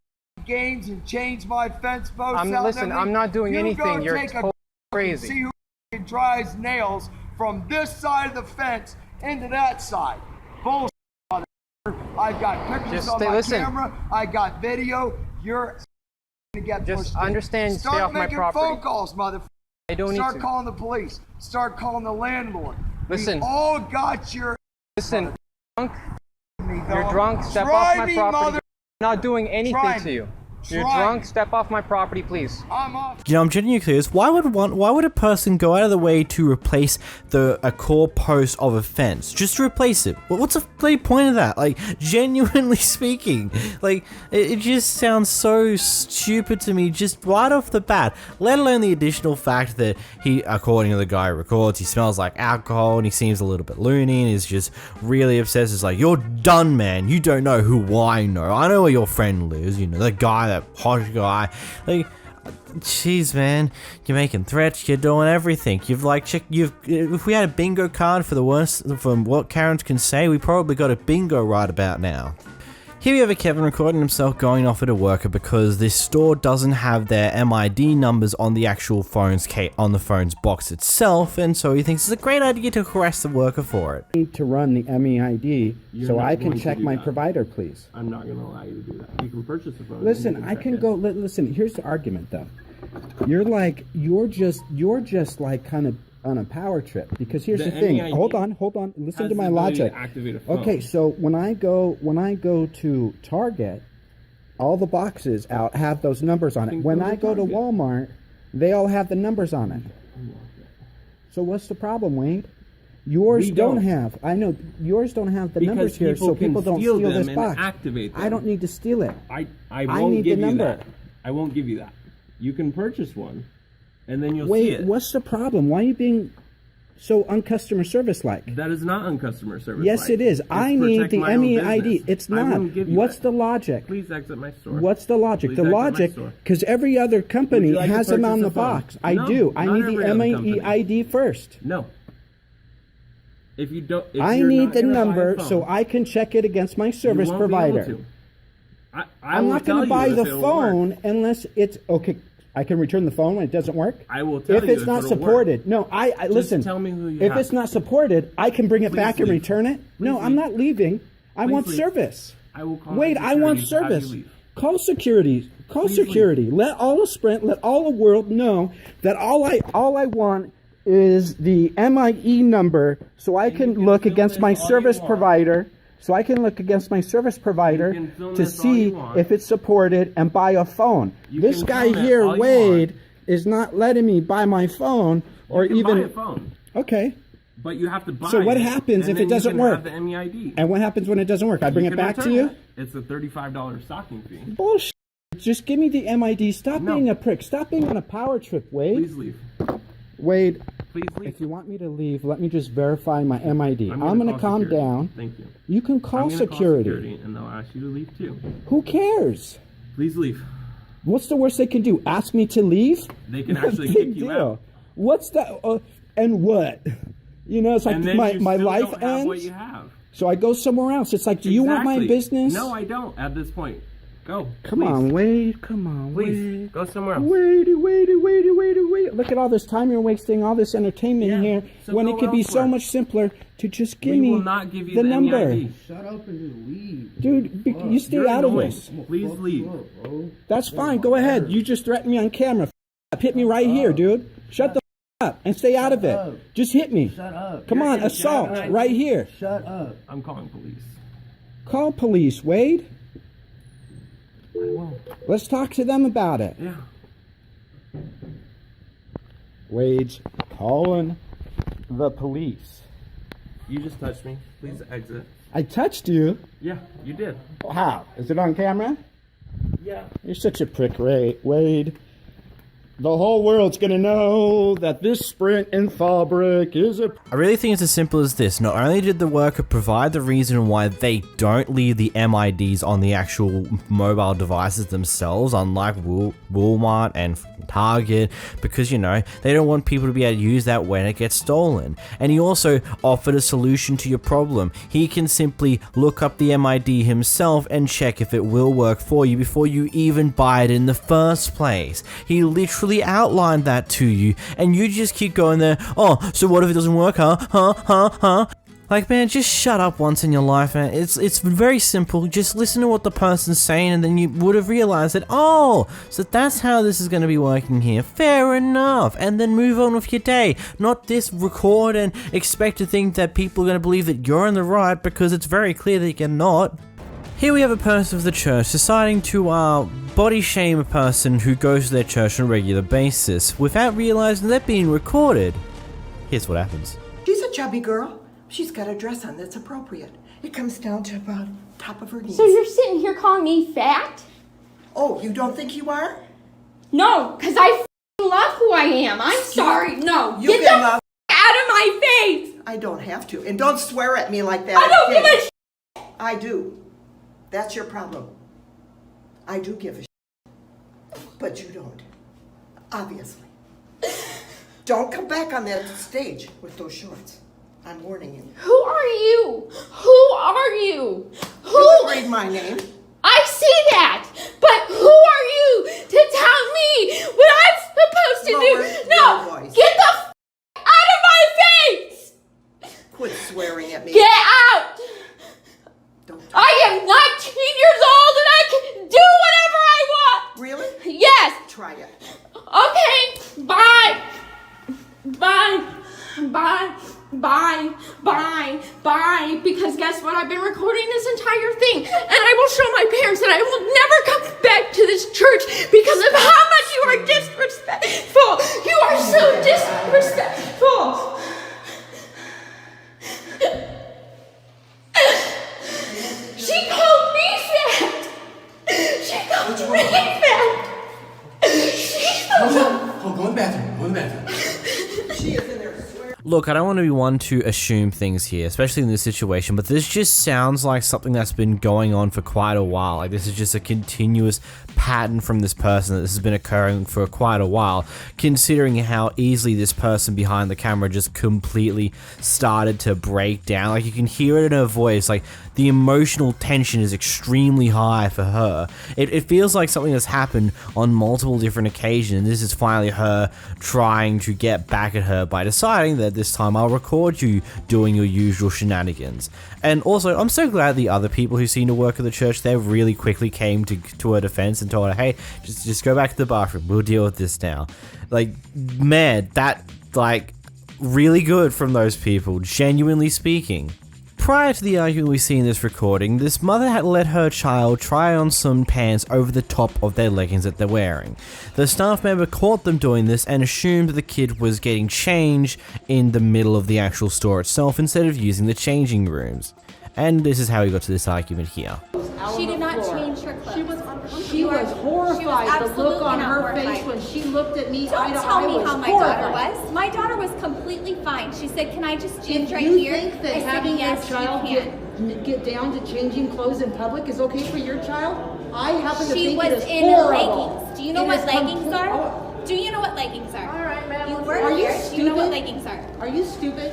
games and change my fence posts out?
Listen, I'm not doing anything. You're totally crazy.
See who drives nails from this side of the fence into that side. Bullshit, motherfucker. I've got pictures on my camera. I got video. You're gonna get pushed.
Just understand.
Start
stay off my
making
property.
phone calls, motherfucker.
I don't need to.
Start calling the police. Start calling the landlord.
Listen.
We all got your.
Listen, drunk. You're drunk. Step off my property. I'm not doing anything to you. You're drunk. Step off my property, please.
I'm off.
You know, I'm genuinely curious. Why would a person go out of the way to replace a core post of a fence? Just to replace it. What's the bloody point of that? Like, genuinely speaking, like it just sounds so stupid to me. Just right off the bat. Let alone the additional fact that he, according to the guy who records, he smells like alcohol and he seems a little bit loony and is just really obsessed. It's like, you're done, man. You don't know who I know. I know where your friend lives. You know, the guy. That posh guy, like, jeez, man, you're making threats, you're doing everything. If we had a bingo card for the worst, from what Karens can say, we probably got a bingo right about now. Here we have a Kevin recording himself going off at a worker because this store doesn't have their MID numbers on the actual phone's box itself, and so he thinks it's a great idea to harass the worker for it.
Need to run the MEID so I can check my provider, please.
I'm not going to allow you to do that. You can purchase the phone.
Listen, I can go. Listen, here's the argument though. You're just like kind of on a power trip because here's the thing.
MEID
hold on. Listen to my logic. Okay, so when I go to Target, all the boxes out have those numbers on it. When I go to Walmart, they all have the numbers on it. So what's the problem, Wade? Yours
We
don't
don't.
have. I know yours don't have the
Because
numbers here, so
can
people don't
steal
steal
them
this
and
box.
activate them.
I don't need to steal it.
I
I
won't
need
give
the
you
number.
that. I won't give you that. You can purchase one, and then you'll see
Wait,
it.
what's the problem? Why are you being so uncustomer service like?
That is not uncustomer service.
Yes, it is. I need the MEID.
business.
It's
I
not.
wouldn't give you
What's
that.
the logic?
Please exit my store.
What's the logic?
Please
The
exit my
logic,
store.
because every other company
Would you like to
has them
purchase
on
a
the
phone?
box. I
No,
do. I
not
need
every
the
other company.
MEID first.
No. If you don't, if
I
you're
need
not
the
gonna buy a
number
phone,
so I can check it against my
you
service
won't be able
provider.
to. I
I'm
will
not
tell
going to
you
buy
if
the
it'll work.
phone unless it's okay. I can return the phone when it doesn't work.
I will tell
if
you
it's
if
not
it'll
supported.
work.
No, I
Just
listen.
tell me who you
if
have.
it's not supported, I can bring it
Please
back and
leave.
return it. No,
Please
I'm
leave.
not leaving. I
Please
want
leave.
service.
I will call
Wait, I want
security to have you
service.
leave.
Call security. Call
Please
security. Let all of Sprint, let all the world know that all I want is the MIE number so I can look against my service provider. So I can look against my service provider
can film
to
this all
see
you want.
if it's supported and buy a phone.
You
This
can
guy
film it
here,
all you
Wade, is not letting me buy my phone or
You can
even.
buy a phone,
Okay.
but you have to buy
So what
it,
happens
and
if it
then
doesn't
you can
work?
Have the MEID.
And what happens when it doesn't work? I bring it
can
back to
return
you?
it. It's a $35 stocking fee.
Bullshit. Just give me the MID. Stop
No.
being a prick. Stop being on a power trip, Wade.
Please leave.
Wade,
Please leave.
if you want me to leave, let me just verify my MID. I'm going to
call
calm
security.
down.
Thank you.
You can
I'm
call
gonna
security.
Call security, and they'll ask you to leave too.
Who cares?
Please leave.
What's the worst they can do? Ask me to leave?
They can
What a
actually
big
kick you
deal.
out.
What's that? And what? You know, it's like
And then
my
you
life
still don't have
ends.
what you have.
So I go somewhere else. It's like, do you want my
Exactly.
business?
No, I don't. At this point, go.
Come
please.
on, Wade. Come on,
Please
Wade.
go somewhere else.
Wade. Look at all this time you're wasting, all this entertainment here,
so
when
go
it could be so
elsewhere.
much simpler to just give
We
me
will not give you
the
the
number.
MEID.
Shut up and just leave. Dude, you stay
You're
out of
annoying.
this.
Please leave.
That's fine. Go ahead. You just threatened me on camera. Hit me right here, dude. Shut the up and stay out of it. Just hit me.
Shut up.
Come
You're
on,
gonna
assault
jackknife
right
me.
here.
Shut up. I'm calling police.
Call police, Wade.
I will.
Let's talk to them about it.
Yeah.
Wade's calling the police.
You just touched me. Please exit.
I touched you.
Yeah, you did.
How? Is it on camera?
Yeah.
You're such a prick, Wade. The whole world's gonna know that this Sprint in Fabric is a...
I really think it's as simple as this. Not only did the worker provide the reason why they don't leave the MIDs on the actual mobile devices themselves, unlike Walmart and Target, because, you know, they don't want people to be able to use that when it gets stolen. And he also offered a solution to your problem. He can simply look up the MID himself and check if it will work for you before you even buy it in the first place. He literally outlined that to you, and you just keep going there, oh, so what if it doesn't work, huh? Like, man, just shut up once in your life, man. It's very simple. Just listen to what the person's saying, and then you would have realized that, oh, so that's how this is going to be working here. Fair enough. And then move on with your day. Not this record and expect to think that people are going to believe that you're in the right, because it's very clear that you're not. Here we have a person of the church deciding to body shame a person who goes to their church on a regular basis without realizing they're being recorded. Here's what happens.
She's a chubby girl. She's got a dress on that's appropriate. It comes down to about top of her knees.
So you're sitting here calling me fat?
Oh, you don't think you are?
No, because I love who I am. I'm sorry. No,
You
get
can
the
love.
out of my face.
I don't have to. And don't swear at me like that.
I don't give a
again. I do. That's your problem. I do give a but you don't. Obviously. Don't come back on that stage with those shorts. I'm warning you.
Who are you? Who are you? Who?
You can read my name.
I see that, but who are you to tell me what I'm supposed to
Lower
do? No,
your voice.
get the out of my face!
Quit swearing at me.
Get out! I am 19 years old and I can do whatever I want.
Really?
Yes.
Try it.
Okay. Bye. Bye. Bye. Bye. Bye. Bye. Bye, because guess what? I've been recording this entire thing, and I will show my parents that I will never come back to this church because of how much you are disrespectful. You are so disrespectful. She called me fat. She called me fat.
Go in the bathroom. Go in the bathroom. She is in there.
Look, I don't want to be one to assume things here, especially in this situation, but this just sounds like something that's been going on for quite a while. Like, this is just a continuous pattern from this person that this has been occurring for quite a while, considering how easily this person behind the camera just completely started to break down. Like, you can hear it in her voice, like, the emotional tension is extremely high for her. It feels like something that's happened on multiple different occasions. This is finally her trying to get back at her by deciding that this time I'll record you doing your usual shenanigans. And also, I'm so glad the other people who seem to work at the church there really quickly came to her defense and told her, hey, just go back to the bathroom. We'll deal with this now. Like, man, that, like, really good from those people, genuinely speaking. Prior to the argument we see in this recording, this mother had let her child try on some pants over the top of their leggings that they're wearing. The staff member caught them doing this and assumed the kid was getting changed in the middle of the actual store itself instead of using the changing rooms. And this is how we got to this argument here.
She did not change her clothes.
She was horrified. The look on her face when she looked at me.
Don't tell me how my daughter was. My daughter was completely fine. She said, "Can I just change right here?"
If you think that having your child get down to changing clothes in public is okay for your child, I happen to think it is horrible.
She was in leggings. Do you know what leggings are? Do you know what leggings are?
All right, ma'am.
You were here. Do you know what leggings are?
Are you stupid?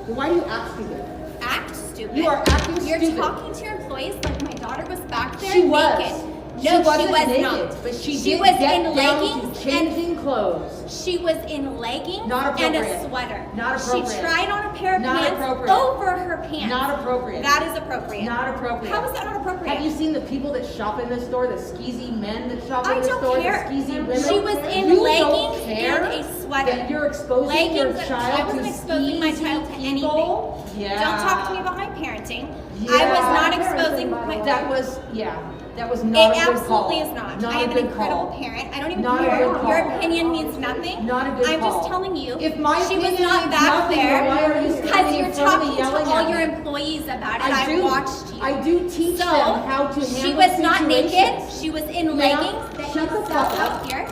Why do you act stupid?
Act stupid?
You are acting stupid.
You're talking to your employees like my daughter was back there
She was.
naked.
She
No,
wasn't
she was
naked,
not.
but she
She
did
was
get
in
down
leggings
to changing clothes.
She was in leggings
Not
and
appropriate.
a sweater.
Not
She
appropriate.
tried on a pair of
Not
pants
appropriate.
over her pants.
Not appropriate.
That is appropriate.
Not appropriate.
How is that not appropriate?
Have you seen the people that shop in this store? The skeezy men that shop
I
in this
don't
store?
care.
The skeezy women?
She was in
You
leggings
don't care
and a sweater.
that you're exposing
leggings
your
that-
child
I wasn't
to
exposing my child to anything.
people? Yeah.
Don't talk to me about my parenting.
Yeah.
I was not exposing my.
That was, yeah. That was not
It
a good call.
absolutely is not.
Not
I
a
am an
good
incredible
call.
parent. I don't even
Not a
care.
good call.
Your opinion means nothing.
Not a good
I'm
call.
just telling you.
If my
she was
opinion
not
means
back
nothing,
there
then why are you
because
standing
you're
in front of me
talking to
yelling
all
at
your
me?
employees about it.
I do.
watched you.
I do teach
So,
them how to handle
she was not naked.
situations.
She was in
Ma'am,
leggings that
shut
you
the
stuck
fuck
up
up.
here.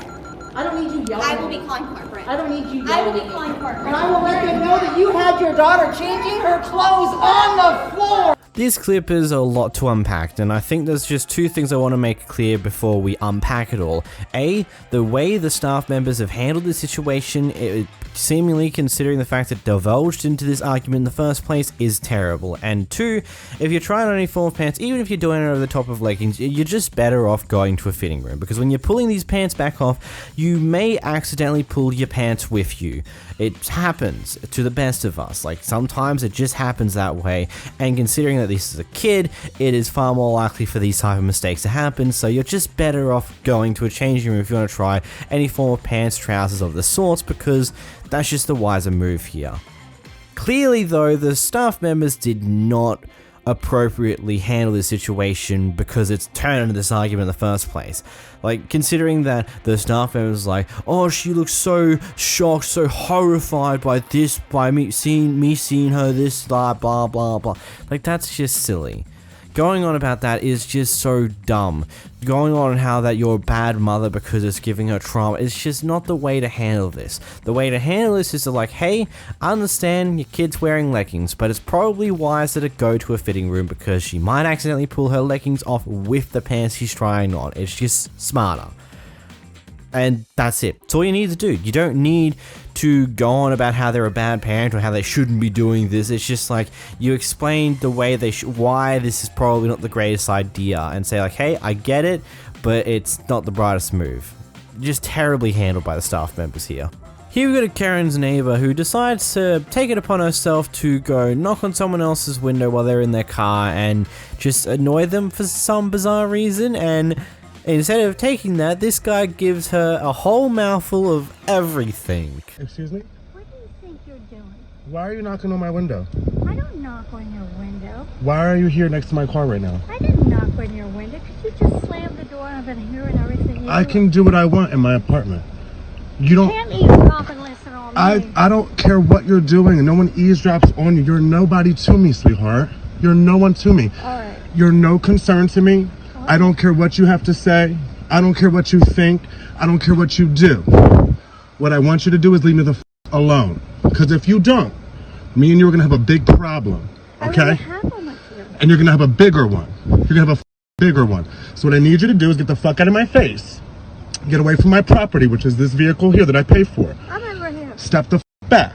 I don't need you yelling.
I
at
will be
me.
calling corporate.
I don't need you yelling.
I will be
at me.
calling corporate.
And I will let them know that you had your daughter changing her clothes on the floor.
This clip is a lot to unpack, and I think there's just two things I want to make clear before we unpack it all. A, the way the staff members have handled the situation, seemingly considering the fact that divulged into this argument in the first place, is terrible. And two, if you're trying on any form of pants, even if you're doing it over the top of leggings, you're just better off going to a fitting room, because when you're pulling these pants back off, you may accidentally pull your pants with you. It happens to the best of us. Like, sometimes it just happens that way, and considering that this is a kid, it is far more likely for these type of mistakes to happen, so you're just better off going to a changing room if you want to try any form of pants, trousers of the sorts, because that's just the wiser move here. Clearly though, the staff members did not appropriately handle this situation because it's turned into this argument in the first place. Like, considering that the staff member was like, oh, she looks so shocked, so horrified by this, by me seeing her this, blah, blah, blah, blah. Like, that's just silly. Going on about that is just so dumb. Going on how that you're a bad mother because it's giving her trauma, it's just not the way to handle this. The way to handle this is to like, hey, I understand your kid's wearing leggings, but it's probably wiser to go to a fitting room because she might accidentally pull her leggings off with the pants she's trying on. It's just smarter. And that's it. It's all you need to do. You don't need to go on about how they're a bad parent or how they shouldn't be doing this. It's just like, you explain the way why this is probably not the greatest idea, and say like, hey, I get it, but it's not the brightest move. Just terribly handled by the staff members here. Here we go to Karen's neighbor, who decides to take it upon herself to go knock on someone else's window while they're in their car and just annoy them for some bizarre reason, and instead of taking that, this guy gives her a whole mouthful of everything.
Excuse me?
What do you think you're doing?
Why are you knocking on my window?
I don't knock on your window.
Why are you here next to my car right now?
I didn't knock on your window because you just slammed the door. I've been hearing everything you
I can do what I want in my apartment. You don't.
can't eavesdrop and listen on me.
I don't care what you're doing, and no one eavesdrops on you. You're nobody to me, sweetheart. You're no one to me.
All right.
You're no concern to me. I don't care what you have to say. I don't care what you think. I don't care what you do. What I want you to do is leave me the alone. Because if you don't, me and you are going to have a big problem. Okay? And you're going to have a bigger one. You're going to have a bigger one. So what I need you to do is get the fuck out of my face. Get away from my property, which is this vehicle here that I pay for.
I'm over here.
Step the back.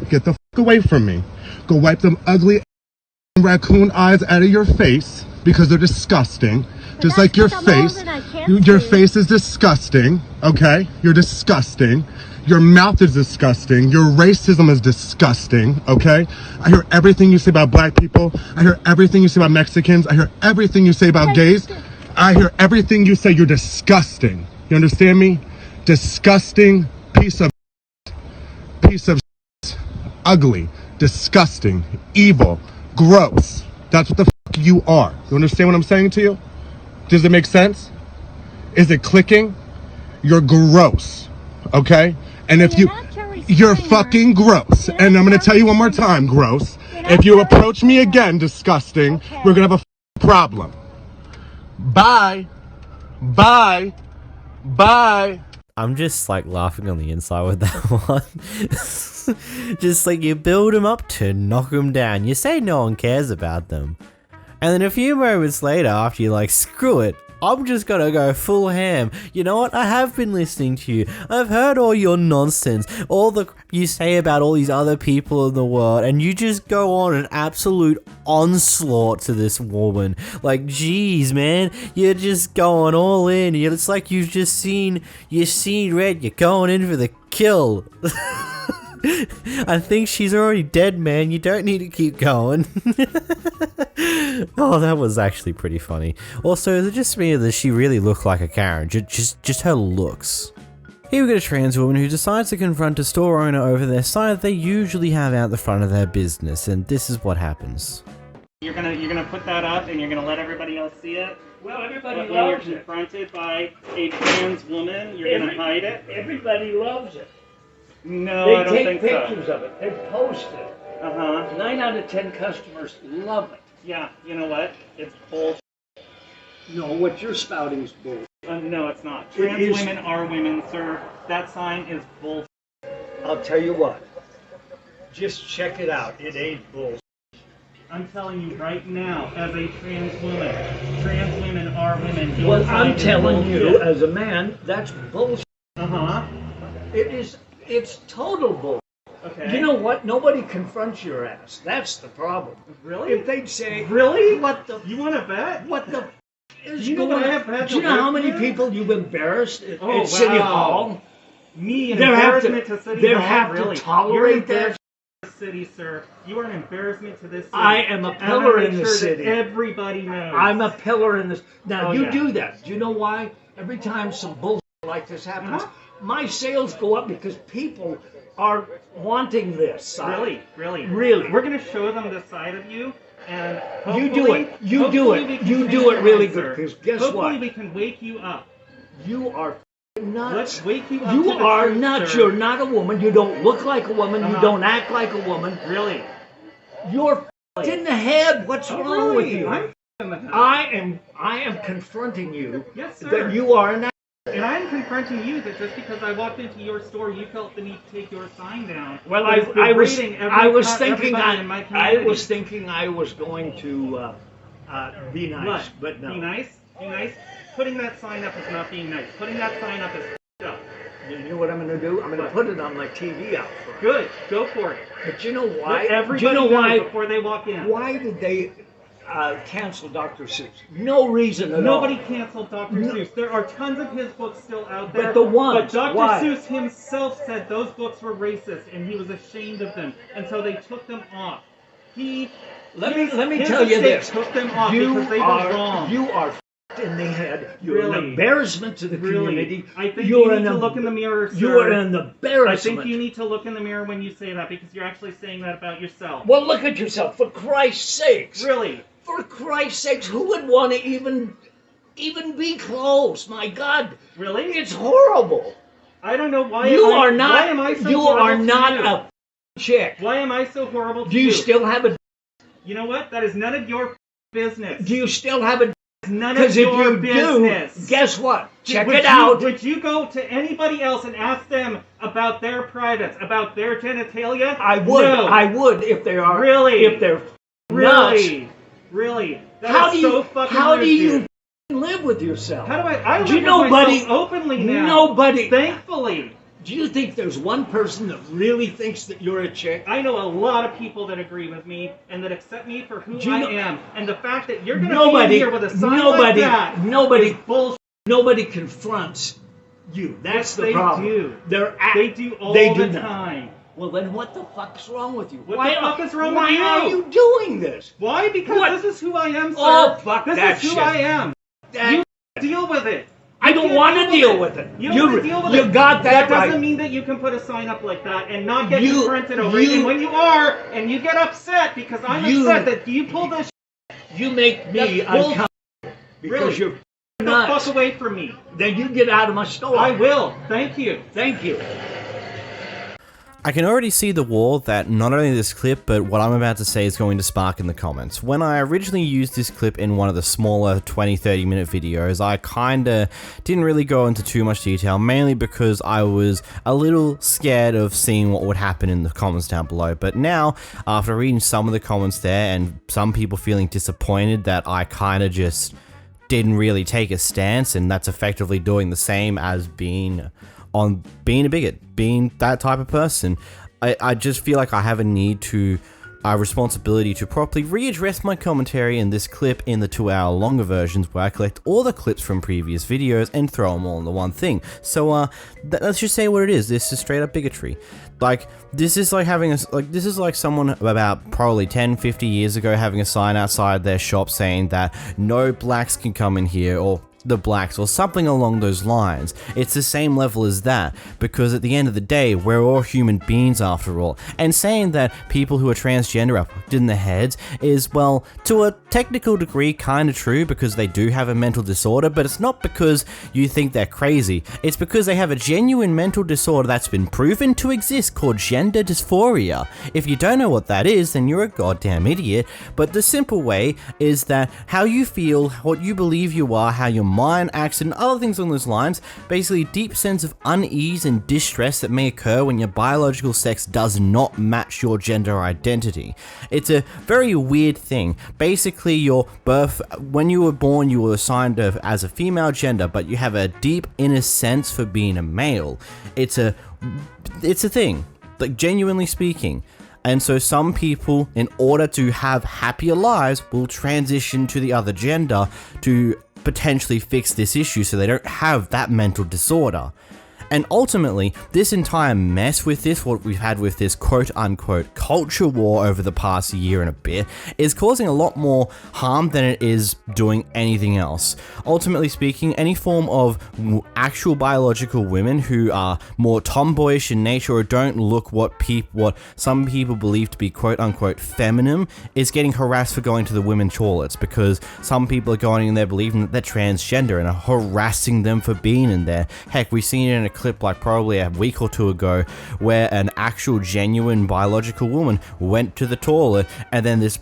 Get the away from me. Go wipe them ugly raccoon eyes out of your face because they're disgusting. Just like your face. Your face is disgusting. Okay? You're disgusting. Your mouth is disgusting. Your racism is disgusting. Okay? I hear everything you say about black people. I hear everything you say about Mexicans. I hear everything you say about gays. I hear everything you say. You're disgusting. You understand me? Disgusting piece of ugly, disgusting, evil, gross. That's what the fuck you are. You understand what I'm saying to you? Does it make sense? Is it clicking? You're gross. Okay? And if you're fucking gross. And I'm gonna tell you one more time, gross. If you approach me again, disgusting, we're gonna have a problem. Bye. Bye. Bye.
I'm just like laughing on the inside with that one. Just like you build them up to knock them down. You say no one cares about them. And then a few moments later, after you're like, screw it, I'm just gonna go full ham. You know what? I have been listening to you. I've heard all your nonsense, all the you say about all these other people in the world, and you just go on an absolute onslaught to this woman. Like, geez, man, you're just going all in. It's like you've seen red. You're going in for the kill. I think she's already dead, man. You don't need to keep going. Oh, that was actually pretty funny. Also, is it just me or does she really look like a Karen? Just her looks. Here we got a trans woman who decides to confront a store owner over their sign that they usually have out the front of their business, and this is what happens.
You're gonna put that up and you're gonna let everybody else see it?
Well, everybody
when
loves
you're
it.
confronted by a trans woman, you're gonna hide it?
Everybody loves it.
No,
They
I don't
take
think so.
pictures of it. They post it. 9 out of 10 customers love it.
Yeah, you know what? It's bull.
No, what you're spouting is bull.
No, it's not.
It
Trans
is-
women are women, sir. That sign is bull.
I'll tell you what. Just check it out. It ain't bull.
I'm telling you right now, as a trans women are women. Your
Well,
sign
I'm
is
telling you,
bullshit.
as a man, that's bullshit. It's total bull.
Okay.
You know what? Nobody confronts your ass. That's the problem.
Really?
If they'd say,
Really?
What the?
You want to bet?
What the? Is
You know
going
what I
on?
have had
Do you
to
know how
work
many
with?
people you've embarrassed at
Oh,
City
wow.
Hall?
Me, an
There have
embarrassment
to-
to City
there
Hall?
have to
Really?
tolerate
You're an
that.
embarrassment to the city, sir. You are an embarrassment to this city.
I am a
And
pillar
I
in
make
the
sure that
city.
everybody knows.
I'm a pillar in this. Now
Oh,
you
yeah.
do that. Do you know why? Every time some bullshit like this happens, my sales go up because people are wanting this. side.
Really?
Really.
We're going to show them this side of you, and
You do
hopefully-
it. You do
hopefully
it.
we can
You
change
do
your
it really
mind,
good,
sir.
'cause guess
hopefully
what?
we can wake you up.
You are nuts.
Let's wake you up.
You
to the
are
truth,
nuts.
sir.
You're not a woman. You don't look like a woman. You
Uh-huh.
don't act like a woman.
Really?
You're in the head. What's
Oh,
wrong with
really?
you?
I'm in the head.
I am confronting you.
Yes, sir.
That you are an.
And I'm confronting you that just because I walked into your store, you felt the need to take your sign down.
Well,
But it's
I was
degrading
thinking
everybody in my
I
community.
was thinking I was going to be nice,
What?
but no.
Be nice? Be nice? Putting that sign up is not being nice. Putting that sign up is up.
You know what I'm going to do? I'm going to put it on my TV out front.
Good. Go for it.
But you know why?
Let everybody
Do you know why?
before they walk in.
Why did they cancel Dr. Seuss? No reason at
Nobody
all.
canceled Dr. Seuss. There are tons of his books still out there.
But the ones,
But Dr.
why?
Seuss himself said those books were racist, and he was ashamed of them, and so they took them off. Let me
Let me
his
tell you
estate
this.
Took them off
You
because they
are
were wrong.
you are f***ed in the head. You're
Really?
an embarrassment to the community.
I think
You're
you need
an
to look in the mirror, sir.
You're an embarrassment.
I think you need to look in the mirror when you say that, because you're actually saying that about yourself.
Well, look at yourself, for Christ's sakes.
Really?
For Christ's sakes, who would want to even be close? My God.
Really?
It's horrible.
I don't know why.
You
Why
are not.
am I so
You
horrible
are
to
not
you?
a chick.
Why am I so horrible to
Do you still have a?
You know what? That is none of your business.
Do you still have a?
None of
Because if
your
you
business.
do, guess what? Check
Would
it
you-
out.
Would you go to anybody else and ask them about their privates, about their genitalia?
I would.
No.
I would if they are.
Really?
If they're
Really?
nuts.
Really? That
How
is
do
so
you?
fucking
How do
rude,
you
dude.
live with yourself?
How do I live
Do you
with
nobody
myself openly now?
Nobody.
Thankfully.
Do you think there's one person that really thinks that you're a chick?
I know a lot of people that agree with me and that accept me for who
Do you
I
know-
am. And the fact that you're going to be
Nobody.
here with a sign like that
Nobody.
is bullshit.
Nobody confronts you. That's
Yes,
the
they
problem.
do.
They
They do all
they
the
do not.
time.
Well, then what the fuck's wrong with you?
What the fuck is wrong with
why
you?
are you doing this?
Why? Because
What?
this is who I am, sir.
Oh, fuck
this
that
is who
shit.
I am.
That-
You deal with it.
I
You
don't
can't
want to deal with it.
You don't want to deal with it.
You got that
That
right.
doesn't mean that you can put a sign up like that and not get
You-
confronted over it.
you-
And when you are, and you get upset because I'm
You-
upset that you pull this
You make me
That's bull-
uncomfortable because
Really?
you're
the
nuts.
fuck away from me.
Then you get out of my store.
I will. Thank you.
Thank you.
I can already see the war that not only this clip, but what I'm about to say is going to spark in the comments. When I originally used this clip in one of the smaller 20-30 minute videos, I kinda didn't really go into too much detail, mainly because I was a little scared of seeing what would happen in the comments down below. But now, after reading some of the comments there, and some people feeling disappointed that I kinda just didn't really take a stance, and that's effectively doing the same as being a bigot, being that type of person, I just feel like I have a need to, a responsibility to properly readdress my commentary in this clip in the 2-hour longer versions where I collect all the clips from previous videos and throw them all into one thing. So let's just say what it is. This is straight up bigotry. Like, this is like having this is like someone about probably 10-50 years ago having a sign outside their shop saying that no blacks can come in here, or the blacks, or something along those lines. It's the same level as that, because at the end of the day, we're all human beings after all. And saying that people who are transgender are fucked in the heads is, well, to a technical degree kind of true, because they do have a mental disorder, but it's not because you think they're crazy. It's because they have a genuine mental disorder that's been proven to exist called gender dysphoria. If you don't know what that is, then you're a goddamn idiot. But the simple way is that how you feel, what you believe you are, how your mind acts, and other things on those lines, basically a deep sense of unease and distress that may occur when your biological sex does not match your gender identity. It's a very weird thing. Basically, your birth, when you were born, you were assigned as a female gender, but you have a deep inner sense for being a male. It's a thing, like, genuinely speaking. And so some people, in order to have happier lives, will transition to the other gender to potentially fix this issue so they don't have that mental disorder. And ultimately, this entire mess with this, what we've had with this quote-unquote culture war over the past year and a bit, is causing a lot more harm than it is doing anything else. Ultimately speaking, any form of actual biological women who are more tomboyish in nature or don't look what some people believe to be quote-unquote feminine is getting harassed for going to the women's toilets, because some people are going in there believing that they're transgender and are harassing them for being in there. Heck, we've seen it in a clip like probably a week or two ago where an actual genuine biological woman went to the toilet, and then this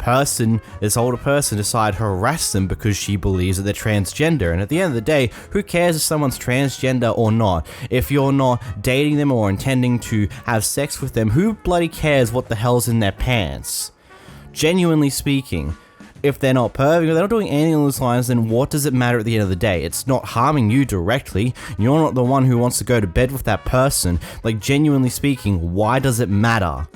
older person decided to harass them because she believes that they're transgender. And at the end of the day, who cares if someone's transgender or not? If you're not dating them or intending to have sex with them, who bloody cares what the hell's in their pants? Genuinely speaking, if they're not perving or they're not doing anything along those lines, then what does it matter at the end of the day? It's not harming you directly. You're not the one who wants to go to bed with that person. Like, genuinely speaking, why does it matter?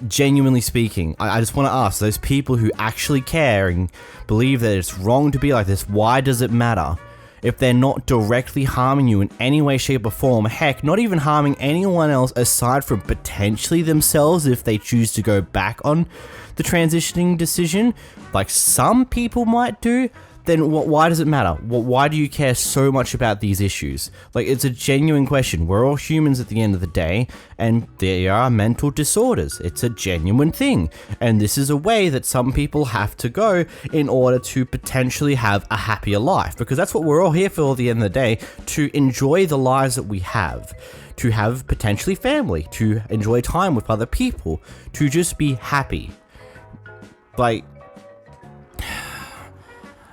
Genuinely speaking, I just want to ask those people who actually care and believe that it's wrong to be like this, why does it matter? If they're not directly harming you in any way, shape, or form, heck, not even harming anyone else aside from potentially themselves if they choose to go back on the transitioning decision, like some people might do, then why does it matter? Why do you care so much about these issues? Like, it's a genuine question. We're all humans at the end of the day, and there are mental disorders. It's a genuine thing. And this is a way that some people have to go in order to potentially have a happier life. Because that's what we're all here for at the end of the day, to enjoy the lives that we have. To have potentially family, to enjoy time with other people, to just be happy. Like,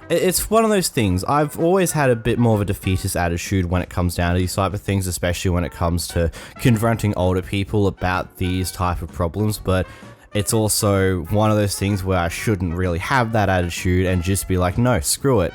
it's one of those things. I've always had a bit more of a defeatist attitude when it comes down to these type of things, especially when it comes to confronting older people about these type of problems, but it's also one of those things where I shouldn't really have that attitude and just be like, no, screw it.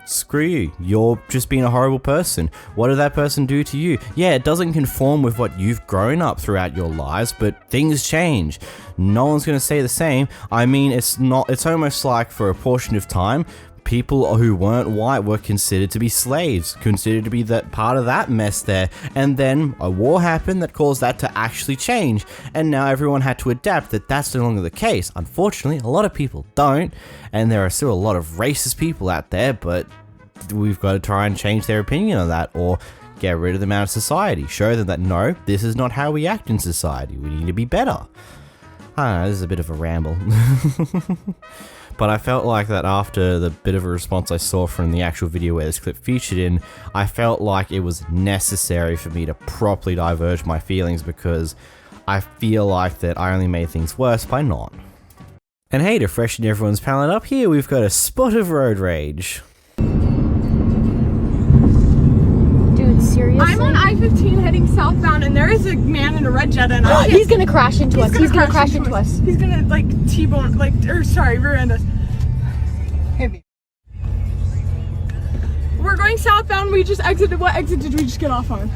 Screw you. You're just being a horrible person. What did that person do to you? Yeah, it doesn't conform with what you've grown up throughout your lives, but things change. No one's going to stay the same. I mean, it's almost like for a portion of time, people who weren't white were considered to be slaves, considered to be that part of that mess there. And then a war happened that caused that to actually change. And now everyone had to adapt that that's no longer the case. Unfortunately, a lot of people don't. And there are still a lot of racist people out there, but we've got to try and change their opinion on that, or get rid of them out of society. Show them that no, this is not how we act in society. We need to be better. I don't know, this is a bit of a ramble. But I felt like that after the bit of a response I saw from the actual video where this clip featured in, I felt like it was necessary for me to properly diverge my feelings, because I feel like that I only made things worse by not. And hey, to freshen everyone's palate up here, we've got a spot of road rage.
Dude, seriously?
I'm on I-15 heading southbound, and there is a man in a red Jetta, and
he's gonna crash into us. He's gonna crash into us.
He's gonna, like, T-bone, like, or sorry, rear end us.
Hit me.
We're going southbound. We just exited. What exit did we just get off on?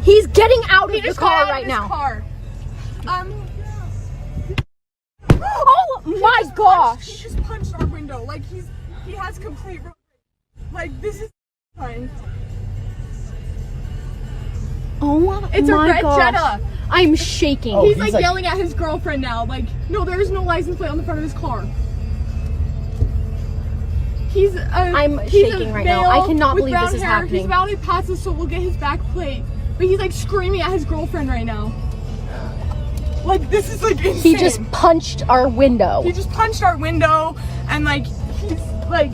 He's getting out of the car right now.
Car.
Oh my gosh!
He just punched our window. Like, he has complete. Like, this is fine.
Oh my gosh.
It's a red Jetta.
I'm shaking.
He's like yelling at his girlfriend now. Like, no, there is no license plate on the front of his car.
I'm shaking right now. I cannot believe this is happening.
He's about to pass us, so we'll get his back plate. But he's like screaming at his girlfriend right now. Like, this is like insane.
He just punched our window.
He just punched our window, and like, he's like,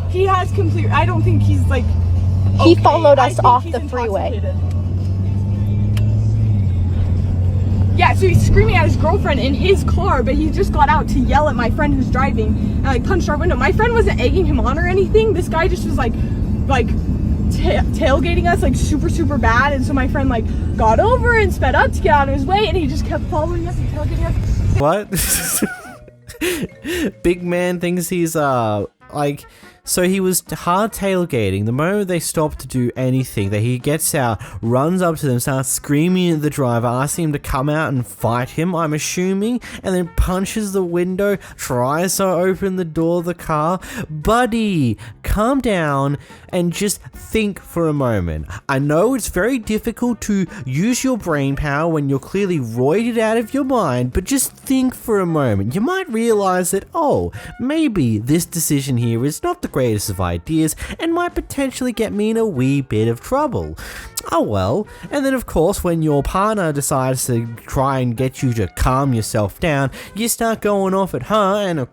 he has complete. I don't think he's like.
He followed us off the freeway.
Yeah, so he's screaming at his girlfriend in his car, but he just got out to yell at my friend who's driving and like punched our window. My friend wasn't egging him on or anything. This guy just was like tailgating us like super bad, and so my friend like got over and sped up to get out of his way, and he just kept following us and tailgating us.
What? Big man thinks he's like. So he was hard tailgating. The moment they stopped to do anything, that he gets out, runs up to them, starts screaming at the driver, asking him to come out and fight him, I'm assuming, and then punches the window, tries to open the door of the car. Buddy, calm down and just think for a moment. I know it's very difficult to use your brain power when you're clearly roided out of your mind, but just think for a moment. You might realize that, oh, maybe this decision here is not the greatest of ideas and might potentially get me in a wee bit of trouble. Oh well. And then of course when your partner decides to try and get you to calm yourself down, you start going off at her and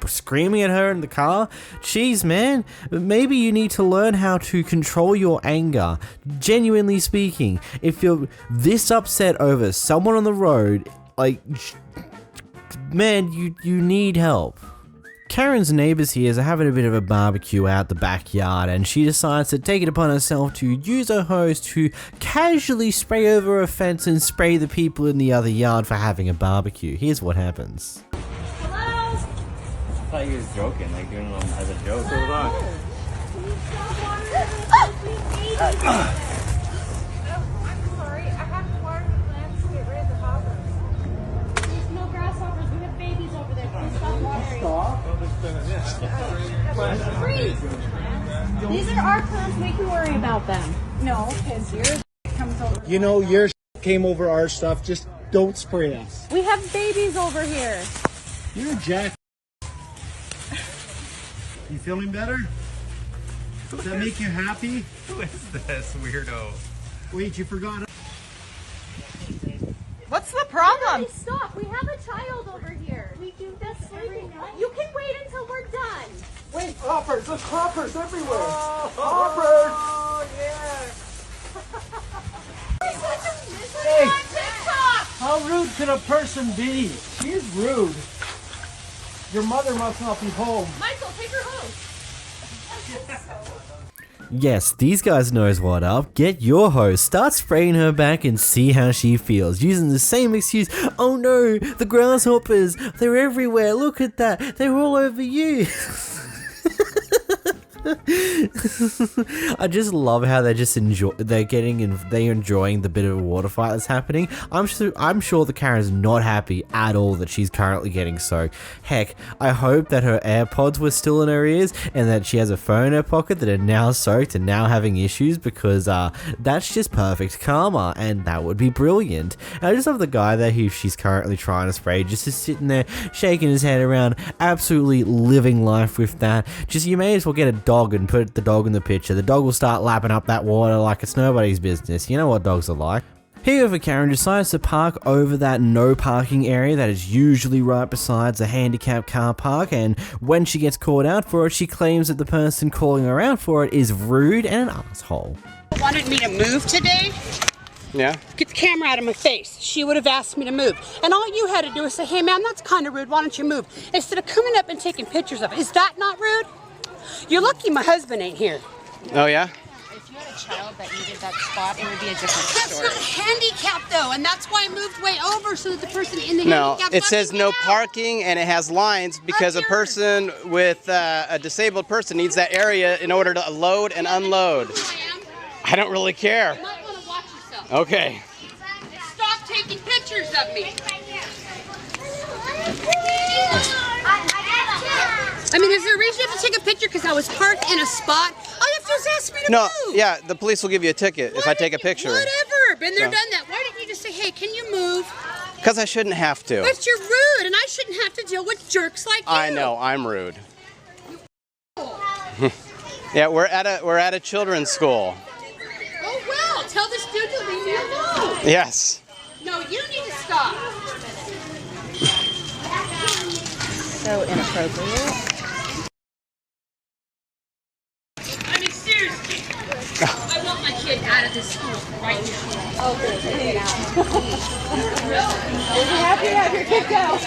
screaming at her in the car. Jeez, man, maybe you need to learn how to control your anger. Genuinely speaking, if you're this upset over someone on the road, like, man, you need help. Karen's neighbours here are having a bit of a barbecue out the backyard, and she decides to take it upon herself to use her hose to casually spray over a fence and spray the people in the other yard for having a barbecue. Here's what happens.
Hello? I thought you was joking, like doing it as a joke. So
I'm sorry, I have to water the plants to get rid of the hoppers. There's no grasshoppers, we have babies over there. Please stop watering.
Stop?
Freeze! These are our plants, we can worry about them.
No, because yours comes over.
You know, your came over our stuff. Just don't spray us.
We have babies over here.
You're a jack. You feeling better? Does that make you happy?
Who is this weirdo?
Wait, you forgot.
What's the problem?
Stop. We have a child over here. We do this sleeping. You can wait until we're done.
Wait, hoppers! Look, hoppers everywhere!
Hoppers!
Oh, yeah!
Hey, how rude could a person be? She's rude. Your mother must not be home.
Michael, take her home.
Yes, these guys knows what up. Get your hose, start spraying her back and see how she feels. Using the same excuse, oh no, the grasshoppers, they're everywhere, look at that, they're all over you. I just love how they're enjoying the bit of a water fight that's happening. I'm sure the Karen's not happy at all that she's currently getting soaked. Heck, I hope that her AirPods were still in her ears and that she has a phone in her pocket that are now soaked and now having issues, because that's just perfect karma, and that would be brilliant. And I just love the guy there who she's currently trying to spray, just is sitting there shaking his head around, absolutely living life with that. Just, you may as well get a dog and put the dog in the picture. The dog will start lapping up that water like it's nobody's business. You know what dogs are like. However, Karen decides to park over that no parking area that is usually right besides a handicapped car park, and when she gets called out for it, she claims that the person calling her out for it is rude and an asshole.
Wanted me to move today?
Yeah?
Get the camera out of my face. She would have asked me to move. And all you had to do was say, hey man, that's kind of rude, why don't you move? Instead of coming up and taking pictures of it. Is that not rude? You're lucky my husband ain't here.
Oh, yeah?
If you had a child that needed that spot, it would be a different story. That's not handicapped though, and that's why I moved way over so that the person in the handicap
it says no parking, and it has lines because a person with a disabled person needs that area in order to load and unload. I don't really care.
You might want to watch yourself.
Okay.
Stop taking pictures of me. I mean, is there a reason you have to take a picture because I was parked in a spot? All you have to do is ask me to move.
Yeah, the police will give you a ticket if I take a picture.
Whatever, been there, done that. Why didn't you just say, hey, can you move?
Because I shouldn't have to.
But you're rude, and I shouldn't have to deal with jerks like you.
I know, I'm rude. Yeah, we're at a children's school.
Oh well, tell this dude to leave me alone.
Yes.
No, you need to stop.
So inappropriate.
I mean, seriously. I want my kid out of this school right now.
Okay, get out.
We're happy to have your kid go.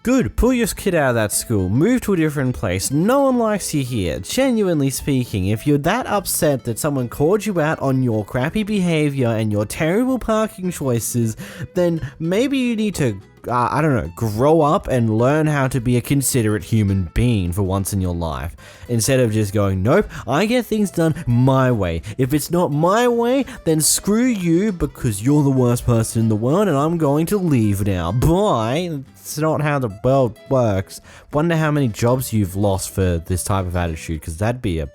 Good, pull your kid out of that school, move to a different place, no one likes you here. Genuinely speaking, if you're that upset that someone called you out on your crappy behavior and your terrible parking choices, then maybe you need to, I don't know, grow up and learn how to be a considerate human being for once in your life. Instead of just going, nope, I get things done my way. If it's not my way, then screw you because you're the worst person in the world and I'm going to leave now. Bye. It's not how the world works. Wonder how many jobs you've lost for this type of attitude, because that'd be a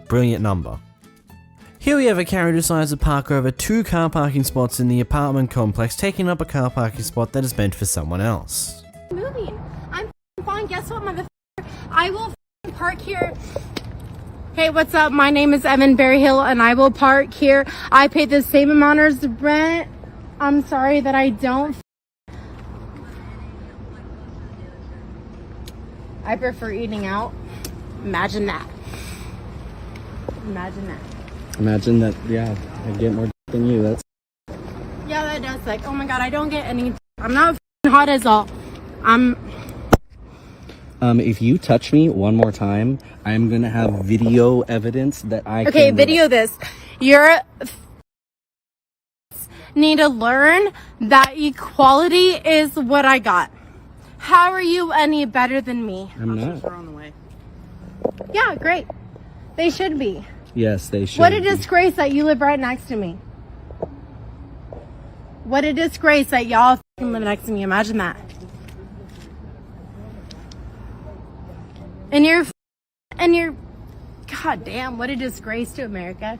brilliant number. Here we have a Karen who decides to park over 2 car parking spots in the apartment complex, taking up a car parking spot that is meant for someone else.
Moving. I'm fine. Guess what, motherfucker? I will park here. Hey, what's up? My name is Evan Berryhill, and I will park here. I pay the same amount as the rent. I'm sorry that I don't. I prefer eating out. Imagine that. Imagine that.
Imagine that, yeah, I get more than you. That's.
Yeah, that does suck. Oh my god, I don't get any. I'm not hot as all.
If you touch me one more time, I'm gonna have video evidence that I can.
Okay, video this. You're need to learn that equality is what I got. How are you any better than me?
I'm not.
Yeah, great. They should be.
Yes, they should.
What a disgrace that you live right next to me. What a disgrace that y'all live next to me. Imagine that. And you're, god damn, what a disgrace to America.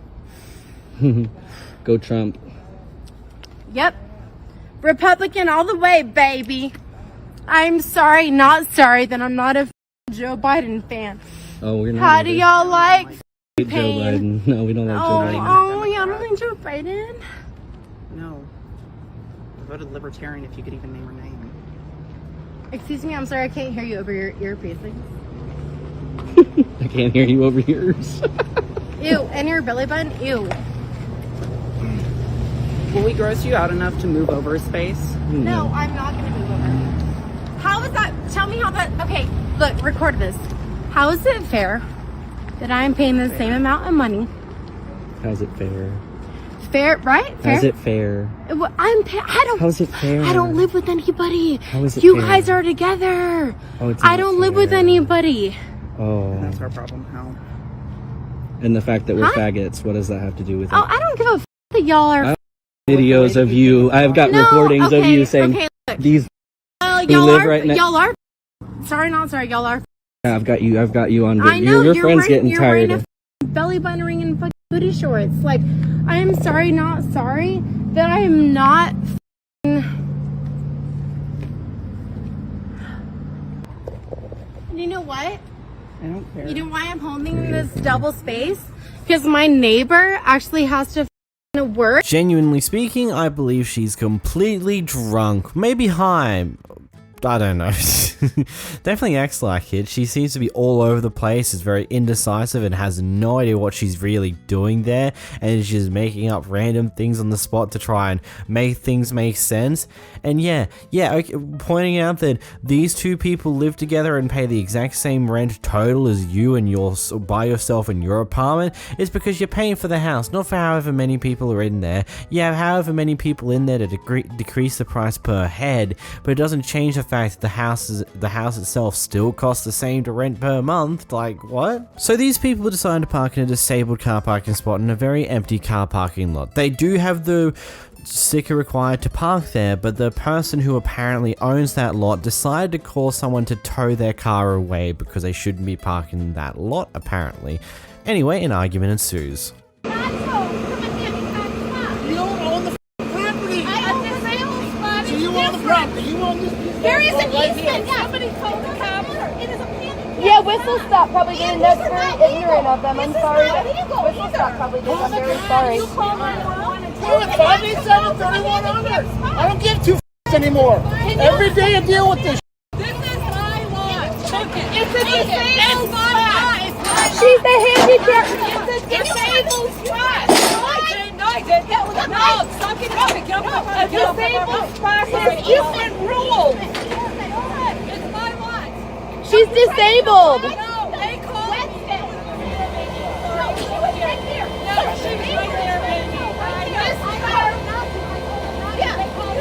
Go Trump.
Yep. Republican all the way, baby. I'm sorry, not sorry that I'm not a Joe Biden fan.
Oh, we're not.
How do y'all like
Joe
pain?
Biden. No, we don't like Joe Biden.
Oh, y'all don't like Joe Biden?
No. I voted Libertarian if you could even name her name.
Excuse me, I'm sorry, I can't hear you over your earpieces.
I can't hear you over yours.
Ew, and your belly button? Ew.
Will we gross you out enough to move over a space?
No, I'm not gonna move over. How is that? Tell me how that. Okay, look, record this. How is it fair that I'm paying the same amount of money?
How's it fair?
Fair, right? Fair?
How's it fair?
Well,
How's it fair?
I don't live with anybody.
How is it
You
fair?
guys are together.
Oh, it's
I
not
don't live with
fair.
anybody.
Oh.
That's our problem. How?
And the fact that we're
Huh?
faggots, what does that have to do with it?
Oh, I don't give a f that y'all are.
Videos of you. I've got
No,
recordings of
okay,
you saying
okay, look.
these.
Oh,
who
y'all
live
are.
right next-
Y'all are. Sorry, not sorry. Y'all are.
I've got you on
I
video.
know
Your
you're
friend's
wearing,
getting
you're
tired
wearing
of.
a belly button ring and fucking booty shorts. Like, I am sorry, not sorry that I am not. You know what?
I don't care.
You know why I'm holding this double space? Because my neighbor actually has to work.
Genuinely speaking, I believe she's completely drunk. Maybe high. I don't know. Definitely acts like it. She seems to be all over the place, is very indecisive and has no idea what she's really doing there, and is just making up random things on the spot to try and make things make sense. And yeah, okay, pointing out that these two people live together and pay the exact same rent total as you and by yourself in your apartment is because you're paying for the house, not for however many people are in there. You have however many people in there to decrease the price per head, but it doesn't change the fact that the house itself still costs the same to rent per month. Like, what? So these people decide to park in a disabled car parking spot in a very empty car parking lot. They do have the sticker required to park there, but the person who apparently owns that lot decided to call someone to tow their car away because they shouldn't be parking in that lot, apparently. Anyway, an argument ensues.
You don't own the property. I own the sales spot. So you own the property. You own this.
There is an
right
easement.
here.
Somebody told the cop. It is a panic. Yeah, Whistle Stop probably didn't. That's very ignorant of them. I'm sorry. Whistle Stop probably did. I'm very sorry.
Call it 587-3100. I don't give two f***s anymore. Every day I deal with this.
This is my lot. It's a disabled spot. She's a handicapped. It's a disabled spot. No, I didn't. No, stop getting up and get up. A disabled spot has different rules. It's my lot. She's disabled. No, they call it. No, she was right here. No, she was right there, baby. This car. Yeah,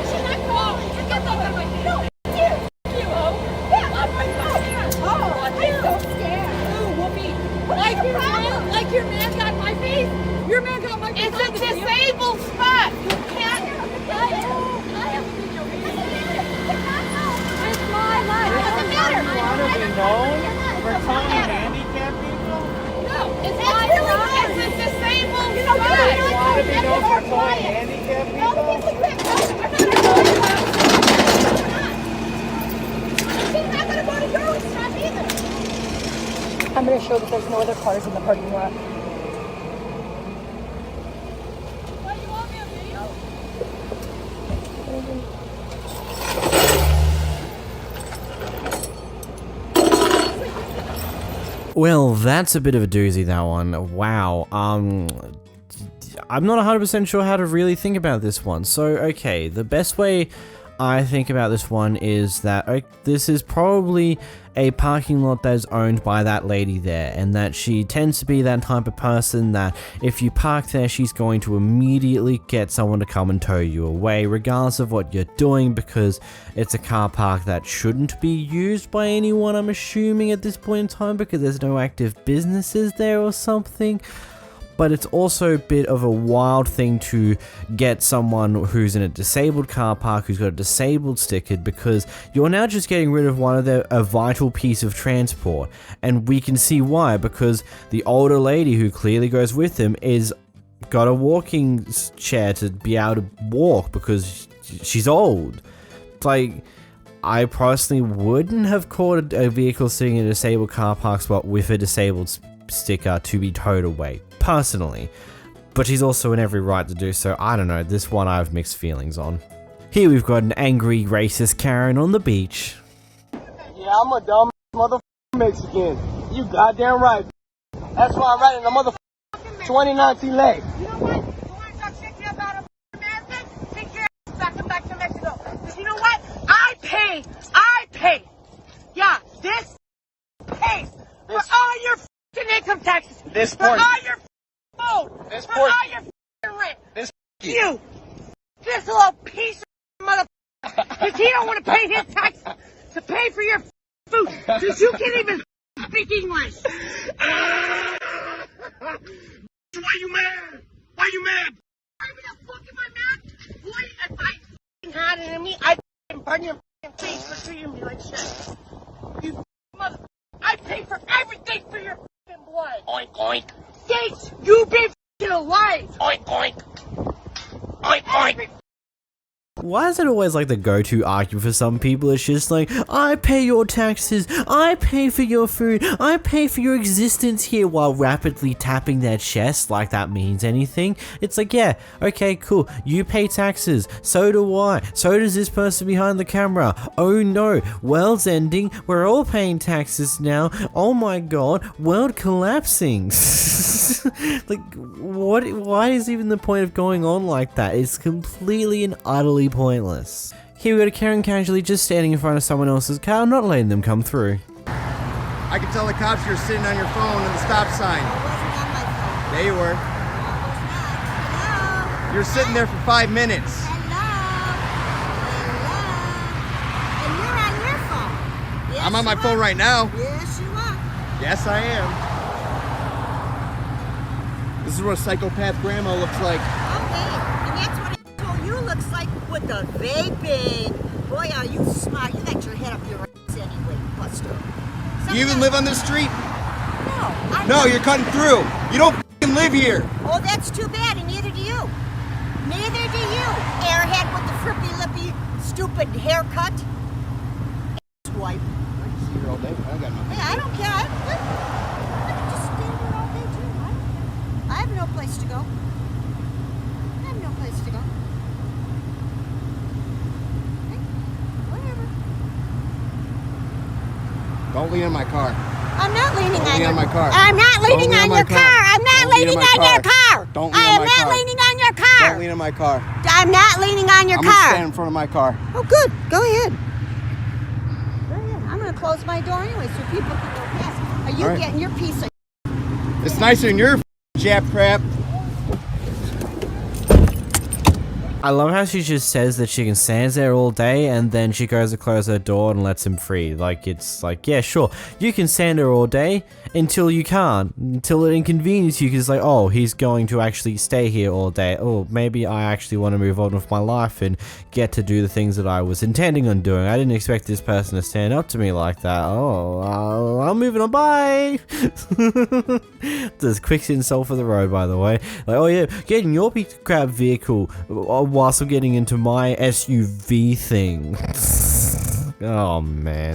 she's not calling. Get the fuck away. No, here. Yeah, I'm right here. Oh, I'm so scared. Ooh, whoopee. Like your man got my face. Your man got my face. It's a disabled spot. You can't. It's my life. It doesn't matter.
You want to be known for telling handicapped people?
No, it's my life. It's a disabled spot.
You want to be known for telling handicapped people?
She's not going to go to your restaurant either. I'm going to show that there's no other cars in the parking lot.
Well, that's a bit of a doozy, that one. Wow. I'm not 100% sure how to really think about this one. So, okay, the best way I think about this one is that this is probably a parking lot that is owned by that lady there, and that she tends to be that type of person that if you park there, she's going to immediately get someone to come and tow you away, regardless of what you're doing, because it's a car park that shouldn't be used by anyone, I'm assuming, at this point in time, because there's no active businesses there or something. But it's also a bit of a wild thing to get someone who's in a disabled car park who's got a disabled sticker, because you're now just getting rid of a vital piece of transport. And we can see why, because the older lady who clearly goes with him is got a walking chair to be able to walk because she's old. It's like, I personally wouldn't have caught a vehicle sitting in a disabled car park spot with a disabled sticker to be towed away, personally. But she's also in every right to do so. I don't know, this one I have mixed feelings on. Here we've got an angry racist Karen on the beach.
Yeah, I'm a dumb motherfucking Mexican. You goddamn right. That's why I'm riding the motherfucking 2019 leg.
You know what? You want to talk shit to you about America? Take your ass back to Mexico. Because you know what? I pay. Yeah, this pays for all your fucking income taxes.
This
for
portion.
all your food.
This
for
portion.
all your fucking rent.
This
You. This little piece of motherfucker. Because he don't want to pay his taxes to pay for your food. Because you can't even speak English. Why you mad? Why you mad? Why the fuck am I mad? Boy, if I fucking had it in me, I'd fucking burn your fucking face for treating me like shit. You mother... I pay for everything for your fucking blood. Oink, oink. Thanks, you've been fucking alive. Oink, oink. Oink, oink.
Why is it always like the go-to argument for some people? It's just like, I pay your taxes, I pay for your food, I pay for your existence here, while rapidly tapping their chest like that means anything. It's like, yeah, okay, cool, you pay taxes, so do I, so does this person behind the camera. Oh no, world's ending, we're all paying taxes now, oh my god, world collapsing. Like, what? Why is even the point of going on like that? It's completely and utterly pointless. Here we got a Karen casually just standing in front of someone else's car, not letting them come through.
I can tell the cops you're sitting on your phone at the stop sign. There you were. You're sitting there for 5 minutes.
And you're on your phone. Yes,
I'm on my phone right now.
Yes, you are.
Yes, I am. This is what a psychopath grandma looks like.
Okay, and that's what I told you looks like with the vaping. Boy, are you smart. You got your head up your ass anyway, Buster.
Do you even live on this street?
No.
No, you're cutting through. You don't f***ing live here.
Oh, that's too bad, and neither do you. Neither do you, airhead with the frippy lippy, stupid haircut. Swipe.
I can see her all day. I got nothing.
Hey, I don't care. I can just stand here all day too. I have no place to go. I have no place to go. Hey, whatever.
Don't lean on my car.
I'm not leaning
Don't
on
lean
your
on my car.
I'm not leaning
Don't lean
on
on
your
my car.
car. I'm not
Don't lean
leaning
on my
on your
car.
car.
Don't lean
I
on
am
my
not
car.
leaning on your car.
Don't lean on my car.
I'm not leaning on your
I'm
car.
gonna stand in front of my car.
Oh, good. Go ahead. Go ahead. I'm going to close my door anyway so people can go past. Are you
All right.
getting your piece of...
It's nicer than your jab crap.
I love how she just says that she can stand there all day and then she goes to close her door and lets him free. Like, it's like, yeah, sure, you can stand there all day until you can't, until it inconveniences you because it's like, oh, he's going to actually stay here all day. Oh, maybe I actually want to move on with my life and get to do the things that I was intending on doing. I didn't expect this person to stand up to me like that. Oh, I'm moving on, bye! There's quick insult for the road, by the way. Like, oh yeah, get in your piece of crap vehicle whilst I'm getting into my SUV thing. Oh man.